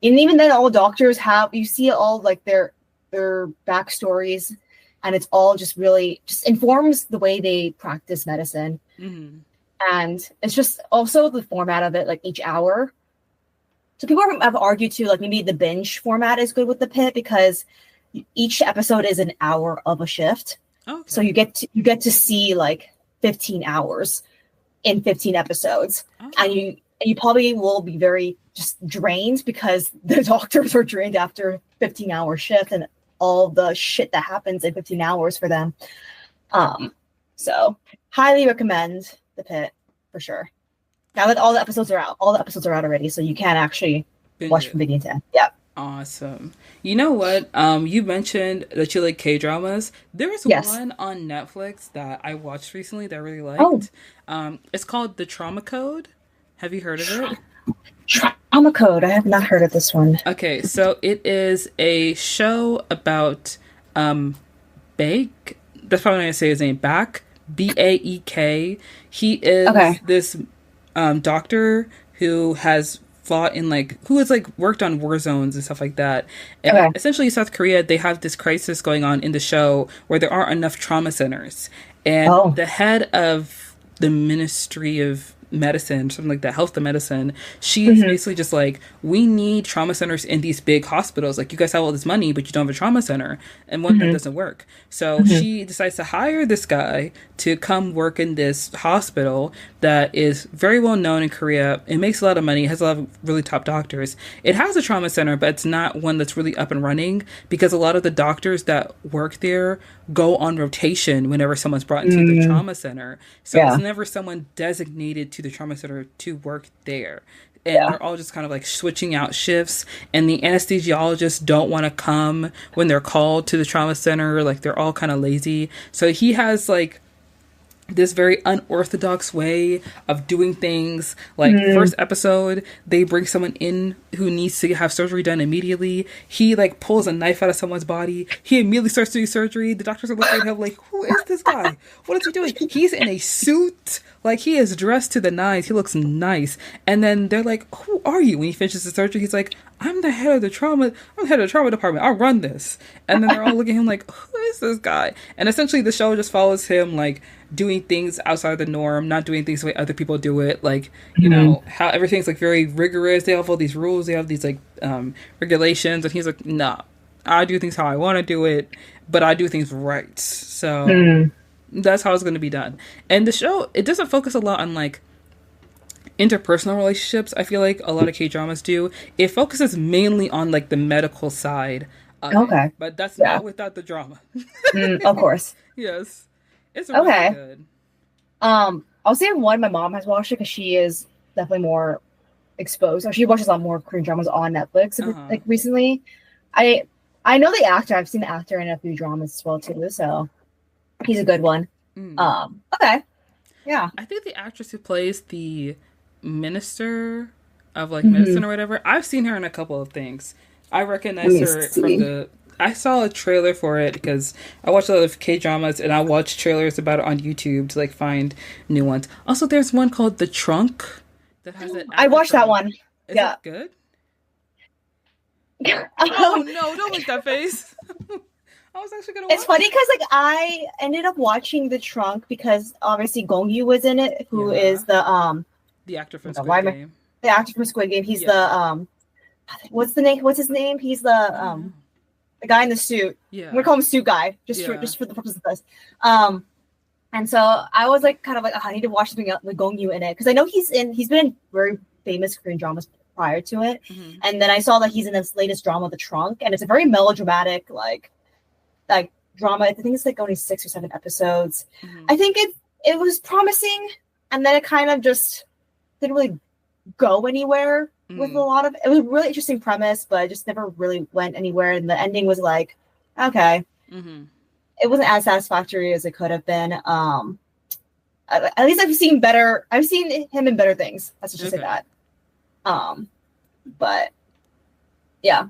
Speaker 2: And even then all doctors have you see all like their backstories and it's all just really just informs the way they practice medicine.
Speaker 1: Mm-hmm.
Speaker 2: And it's just also the format of it, like each hour. So people have argued too, like maybe the binge format is good with The Pit because each episode is an hour of a shift. So
Speaker 1: Okay.
Speaker 2: you get to see like 15 hours in 15 episodes. And
Speaker 1: Oh.
Speaker 2: you probably will be very just drained because the doctors are drained after 15-hour shift and all the shit that happens in 15 hours for them. So highly recommend The Pit for sure. Now that all the episodes are out already, so you can actually
Speaker 1: Binge
Speaker 2: watch
Speaker 1: it.
Speaker 2: from beginning to end. Yeah.
Speaker 1: Awesome. You know what? You mentioned that you like K dramas. There was
Speaker 2: Yes.
Speaker 1: one on Netflix that I watched recently that I really
Speaker 2: Oh,
Speaker 1: liked. It's called The Trauma Code. Have you heard of it?
Speaker 2: Trauma Code. I have not heard of this one.
Speaker 1: Okay, so it is a show about Bake. That's probably not gonna say his name. Baek. Baek. He is
Speaker 2: Okay.
Speaker 1: this doctor who has fought in like who has like worked on war zones and stuff like that. And
Speaker 2: Okay.
Speaker 1: essentially, South Korea, they have this crisis going on in the show where there aren't enough trauma centers, and
Speaker 2: Oh.
Speaker 1: the head of the Ministry of Medicine, something like that, health and medicine, she's
Speaker 2: Hmm.
Speaker 1: basically just like, we need trauma centers in these big hospitals. Like, you guys have all this money, but you don't have a trauma center. And one, that
Speaker 2: Hmm.
Speaker 1: doesn't work. So
Speaker 2: Hmm.
Speaker 1: she decides to hire this guy to come work in this hospital that is very well known in Korea. It makes a lot of money, has a lot of really top doctors. It has a trauma center, but it's not one that's really up and running because a lot of the doctors that work there go on rotation whenever someone's brought into the
Speaker 2: Mm,
Speaker 1: trauma center. So it's
Speaker 2: yeah.
Speaker 1: never someone designated to the trauma center to work there. And
Speaker 2: Yeah.
Speaker 1: they're all just kind of like switching out shifts. And the anesthesiologists don't want to come when they're called to the trauma center. Like they're all kind of lazy. So he has like this very unorthodox way of doing things. Like
Speaker 2: Mm,
Speaker 1: first episode, they bring someone in who needs to have surgery done immediately. He like pulls a knife out of someone's body. He immediately starts to do surgery. The doctors are looking at him like, who is this guy? What is he doing? He's in a suit. Like he is dressed to the nines. He looks nice. And then they're like, who are you? When he finishes the surgery, he's like, I'm the head of the trauma. I'm the head of the trauma department. I'll run this. And then they're all looking at him like, who is this guy? And essentially, the show just follows him like doing things outside of the norm, not doing things the way other people do it. Like, you
Speaker 2: mm,
Speaker 1: know, how everything's like very rigorous. They have all these rules. They have these like regulations. And he's like, nah, I do things how I want to do it, but I do things right. So
Speaker 2: mm,
Speaker 1: that's how it's going to be done. And the show, it doesn't focus a lot on like interpersonal relationships. I feel like a lot of K dramas do. It focuses mainly on like the medical side of it,
Speaker 2: okay.
Speaker 1: but that's
Speaker 2: Yeah.
Speaker 1: not without the drama.
Speaker 2: Of course.
Speaker 1: Yes, it's really
Speaker 2: Okay.
Speaker 1: good.
Speaker 2: I'll say one my mom has watched it because she is definitely more exposed. Or she watches a lot more Korean dramas on Netflix
Speaker 1: Uh huh.
Speaker 2: like recently. I I know the actor. I've seen the actor in a few dramas as well too. So he's a good one.
Speaker 1: Mm.
Speaker 2: Okay. Yeah.
Speaker 1: I think the actress who plays the minister, of like
Speaker 2: Mm-hmm.
Speaker 1: medicine or whatever. I've seen her in a couple of things. I
Speaker 2: Let
Speaker 1: recognize
Speaker 2: me
Speaker 1: her from
Speaker 2: see.
Speaker 1: the. I saw a trailer for it because I watch a lot of K dramas and I watch trailers about it on YouTube to like find new ones. Also, there's one called The Trunk that has an
Speaker 2: I
Speaker 1: actor
Speaker 2: watched that
Speaker 1: from.
Speaker 2: one.
Speaker 1: Is
Speaker 2: Yeah.
Speaker 1: it good? Oh
Speaker 2: Um,
Speaker 1: no! Don't make that face. I was actually gonna
Speaker 2: it's
Speaker 1: watch
Speaker 2: funny
Speaker 1: it.
Speaker 2: because like I ended up watching The Trunk because obviously Gong Yu was in it, who
Speaker 1: Yeah,
Speaker 2: is the
Speaker 1: the actor
Speaker 2: oh
Speaker 1: from
Speaker 2: my God, why
Speaker 1: Squid
Speaker 2: am I
Speaker 1: Game.
Speaker 2: the actor from Squid Game. He's
Speaker 1: Yeah,
Speaker 2: the what's the name? What's his name? He's
Speaker 1: I don't know.
Speaker 2: the guy in the suit. I'm gonna
Speaker 1: Yeah,
Speaker 2: call him suit guy
Speaker 1: yeah.
Speaker 2: just for the purpose of this. Um, and so I was like kind of like oh, I need to watch something else with Gong Yu in it because I know he's been in very famous Korean dramas prior to it,
Speaker 1: Hmm.
Speaker 2: and then I saw that he's in this latest drama, The Trunk, and it's a very melodramatic like drama. I think it's like only 6 or 7 episodes.
Speaker 1: Hmm.
Speaker 2: I think it was promising, and then it kind of just didn't really go anywhere with a
Speaker 1: Hmm.
Speaker 2: lot of it was a really interesting premise, but it just never really went anywhere. And the ending was like, okay,
Speaker 1: Hmm.
Speaker 2: it wasn't as satisfactory as it could have been. At least I've seen him in better things. Let's just say
Speaker 1: Okay.
Speaker 2: that. Um, but yeah,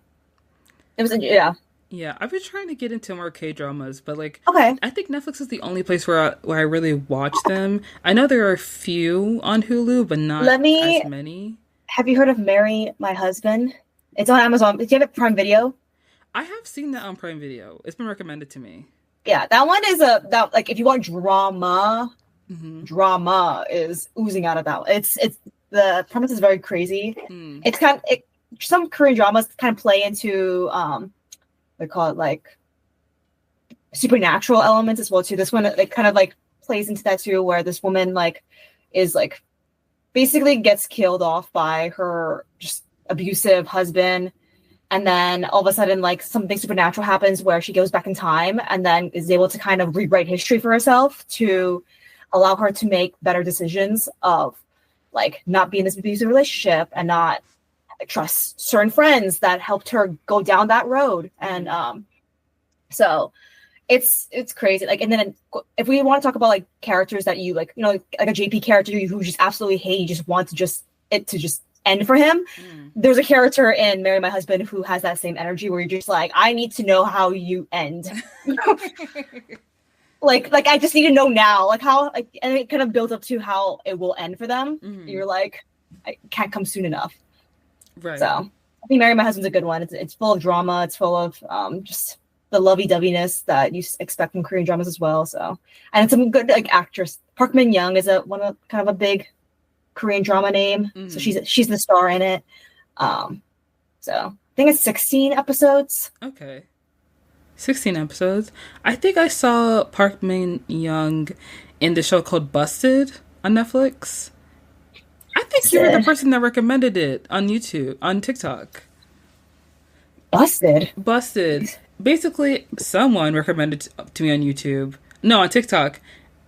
Speaker 2: it was yeah.
Speaker 1: Yeah, I've been trying to get into more K dramas, but like,
Speaker 2: Okay,
Speaker 1: I think Netflix is the only place where I really watch them. I know there are a few on Hulu, but not
Speaker 2: let
Speaker 1: as
Speaker 2: me.
Speaker 1: many.
Speaker 2: Have you heard of Marry My Husband? It's on Amazon. Do you have it Prime Video?
Speaker 1: I have seen that on Prime Video. It's been recommended to me.
Speaker 2: Yeah, that one is a that like if you want drama,
Speaker 1: Hmm.
Speaker 2: drama is oozing out of that one. It's the premise is very crazy.
Speaker 1: Mm.
Speaker 2: It's kind of some Korean dramas kind of play into they call it like supernatural elements as well too. This one like kind of like plays into that too, where this woman like is like basically gets killed off by her just abusive husband, and then all of a sudden like something supernatural happens where she goes back in time and then is able to kind of rewrite history for herself to allow her to make better decisions of like not be in this abusive relationship and not trust certain friends that helped her go down that road. And
Speaker 1: Hmm.
Speaker 2: so it's crazy. Like, and then if we want to talk about like characters that you like, like a JP character who just absolutely hate, you just want to just it to just end for him.
Speaker 1: Mm.
Speaker 2: There's a character in Marry My Husband who has that same energy where you're just like, I need to know how you end. like I just need to know now, like how, like, and it kind of builds up to how it will end for them.
Speaker 1: Hmm.
Speaker 2: You're like, it can't come soon enough. So
Speaker 1: Right.
Speaker 2: I think Marry My Husband's a good one. It's full of drama. It's full of just the lovey-doveyness that you expect from Korean dramas as well. So, and it's some good like actress. Park Min Young is a one of kind of a big Korean drama name. So
Speaker 1: Hmm.
Speaker 2: she's the star in it. Um, so I think it's 16 episodes.
Speaker 1: Okay. 16 episodes. I think I saw Park Min Young in the show called Busted on Netflix. I think you were the
Speaker 2: Busted.
Speaker 1: person that recommended it on YouTube, on TikTok.
Speaker 2: Busted.
Speaker 1: Busted. Basically, someone recommended it to me on YouTube. No, on TikTok.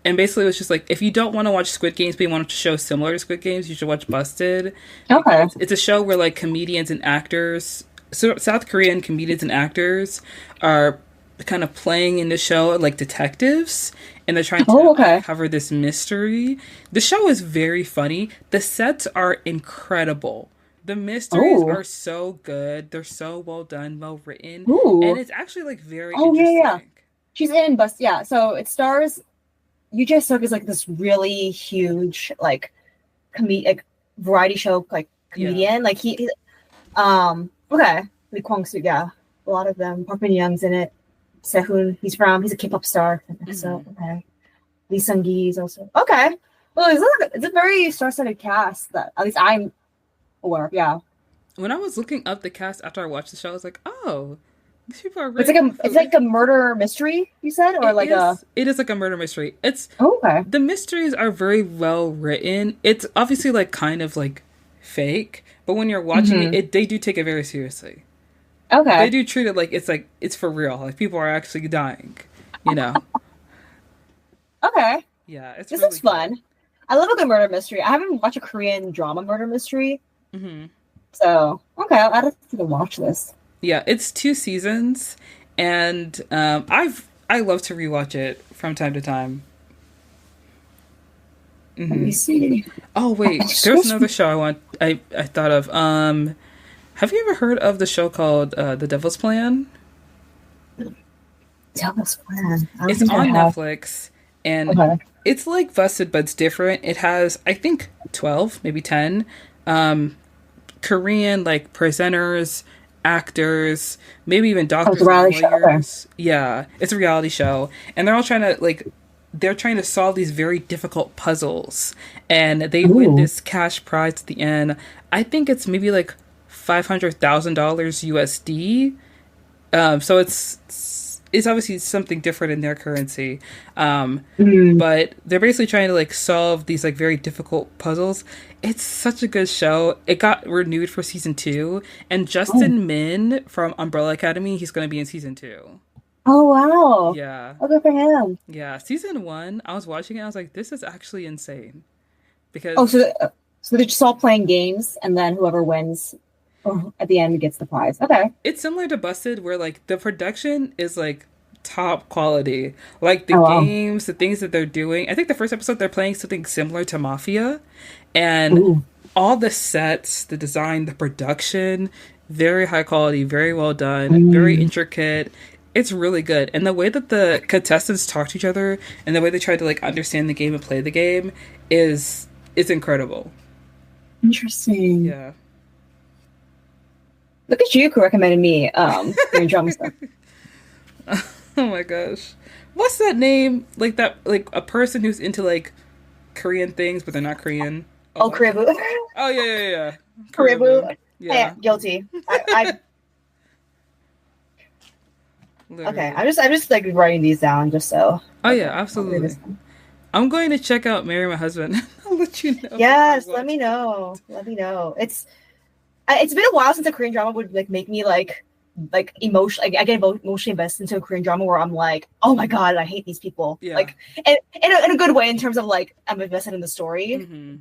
Speaker 1: And basically, it was just like, if you don't want to watch Squid Games, but you want to show similar to Squid Games, you should watch Busted.
Speaker 2: Okay.
Speaker 1: Because it's a show where, like, comedians and actors, so South Korean comedians and actors are kind of playing in the show like detectives. And they're trying
Speaker 2: Oh,
Speaker 1: to
Speaker 2: okay.
Speaker 1: uncover this mystery. The show is very funny. The sets are incredible. The mysteries
Speaker 2: Oh.
Speaker 1: are so good. They're so well done, well written, and
Speaker 2: Ooh.
Speaker 1: it's actually like very
Speaker 2: Oh yeah, yeah.
Speaker 1: interesting.
Speaker 2: She's in Bust. Yeah. So it stars Yoo Jae Suk is like this really huge like like variety show like
Speaker 1: Yeah.
Speaker 2: comedian. Like okay. Lee Kwang Soo, yeah. A lot of them. Park Min Young's in it. Sehun, he's a K-pop star. So
Speaker 1: Hmm.
Speaker 2: okay. Lee Sung Gi is also okay. Well, it's a very star-studded cast that at least I'm aware of. Yeah,
Speaker 1: When I was looking up the cast after I watched the show, I was like, "Oh, these people are
Speaker 2: it's
Speaker 1: really
Speaker 2: like a
Speaker 1: popular."
Speaker 2: murder mystery. You said, or
Speaker 1: It
Speaker 2: like a
Speaker 1: is. It is like a murder mystery. It's
Speaker 2: okay.
Speaker 1: the mysteries are very well written. It's obviously like kind of like fake, but when you're watching
Speaker 2: Mm-hmm.
Speaker 1: they do take it very seriously. They
Speaker 2: Okay.
Speaker 1: do treat it like it's for real. Like people are actually dying. You know.
Speaker 2: Okay.
Speaker 1: Yeah, it's
Speaker 2: This
Speaker 1: really
Speaker 2: looks
Speaker 1: good.
Speaker 2: fun. I love a good murder mystery. I haven't watched a Korean drama murder mystery,
Speaker 1: Hmm.
Speaker 2: so okay, I'll add it to the watch list.
Speaker 1: Yeah, it's 2 seasons, and I love to rewatch it from time to time.
Speaker 2: Let me see.
Speaker 1: Oh wait, there's another show I thought of. Have you ever heard of the show called The Devil's Plan?
Speaker 2: Devil's Plan. I don't
Speaker 1: It's
Speaker 2: think I
Speaker 1: on
Speaker 2: have.
Speaker 1: Netflix, and
Speaker 2: Okay.
Speaker 1: it's like Busted, but it's different. It has, I think, 12, maybe 10 um, Korean like presenters, actors, maybe even
Speaker 2: Oh, it's a
Speaker 1: doctors and
Speaker 2: reality show. Okay.
Speaker 1: lawyers. Yeah, it's a reality show, and they're trying to solve these very difficult puzzles, and they win
Speaker 2: Ooh.
Speaker 1: this cash prize at the end. I think it's maybe like $500,000 USD. So it's obviously something different in their currency.
Speaker 2: Mm.
Speaker 1: But they're basically trying to like solve these like very difficult puzzles. It's such a good show. It got renewed for season 2, and
Speaker 2: Oh.
Speaker 1: Justin Min from Umbrella Academy, he's going to be in season 2.
Speaker 2: Oh wow.
Speaker 1: Yeah.
Speaker 2: Oh, good for him.
Speaker 1: Yeah, season 1, I was watching it, I was like, this is actually insane.
Speaker 2: Oh,
Speaker 1: Because
Speaker 2: so they're just all playing games, and then whoever wins at the end gets the prize. Okay.
Speaker 1: it's similar to Busted, where like the production is like top quality. Like the
Speaker 2: Oh wow.
Speaker 1: games, the things that they're doing. I think the first episode they're playing something similar to Mafia, and
Speaker 2: Ooh.
Speaker 1: all the sets, the design, the production, very high quality, very well done, very
Speaker 2: Mm.
Speaker 1: intricate. It's really good. And the way that the contestants talk to each other and the way they try to like understand the game and play the game is incredible.
Speaker 2: Interesting.
Speaker 1: Yeah.
Speaker 2: Look at you recommending me Korean drama stuff.
Speaker 1: Oh my gosh. What's that name? Like that like a person who's into like Korean things but they're not Korean. Oh
Speaker 2: Oh,
Speaker 1: what?
Speaker 2: Karibu.
Speaker 1: Oh yeah. Korean.
Speaker 2: Karibu.
Speaker 1: Yeah.
Speaker 2: Yeah, guilty. I okay.
Speaker 1: Literally.
Speaker 2: I'm just like writing these down just so.
Speaker 1: Oh yeah,
Speaker 2: Okay. I'll read this
Speaker 1: absolutely.
Speaker 2: one.
Speaker 1: I'm going to check out Marry My Husband. I'll let you know if I
Speaker 2: Yes, let
Speaker 1: watch
Speaker 2: me
Speaker 1: it.
Speaker 2: know. Let me know. It's been a while since a Korean drama would like make me like emotion. Like I get emotionally invested into a Korean drama where I'm like, oh my god, I hate these people.
Speaker 1: Yeah.
Speaker 2: Like, and in a good way in terms of like I'm invested in the story.
Speaker 1: Hmm.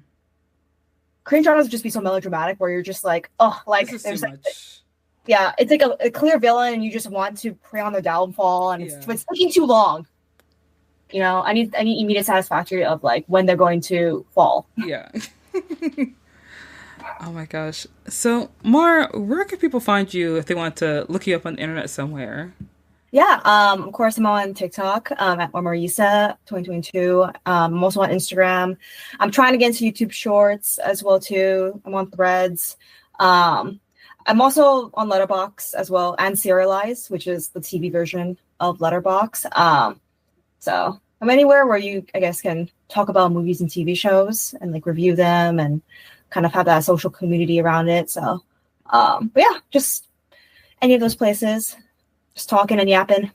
Speaker 2: Korean dramas would just be so melodramatic where you're just like, oh,
Speaker 1: This
Speaker 2: like
Speaker 1: is too
Speaker 2: there's like,
Speaker 1: much.
Speaker 2: yeah, it's like a clear villain and you just want to prey on their downfall and
Speaker 1: Yeah.
Speaker 2: it's taking too long. You know, I need immediate satisfaction of like when they're going to fall.
Speaker 1: Yeah. Oh my gosh. So, Mar, where can people find you if they want to look you up on the internet somewhere?
Speaker 2: Yeah, of course I'm on TikTok at Marisa 2022. I'm also on Instagram. I'm trying to get into YouTube Shorts as well too. I'm on Threads. I'm also on Letterbox as well and Serialized, which is the TV version of Letterbox. So I'm anywhere where you, I guess, can talk about movies and TV shows and like review them and kind of have that social community around it. So, but yeah, just any of those places, just talking and yapping.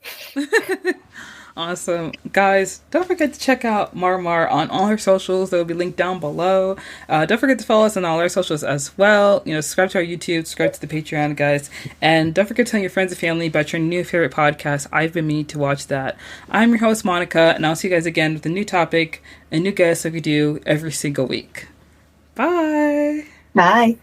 Speaker 1: Awesome. Guys, don't forget to check out Mar on all her socials. They will be linked down below. Don't forget to follow us on all our socials as well. You know, subscribe to our YouTube, subscribe to the Patreon, guys. And don't forget to tell your friends and family about your new favorite podcast. I've been meaning to watch that. I'm your host, Monica, and I'll see you guys again with a new topic, a new guest like we do every single week. Bye.
Speaker 2: Bye.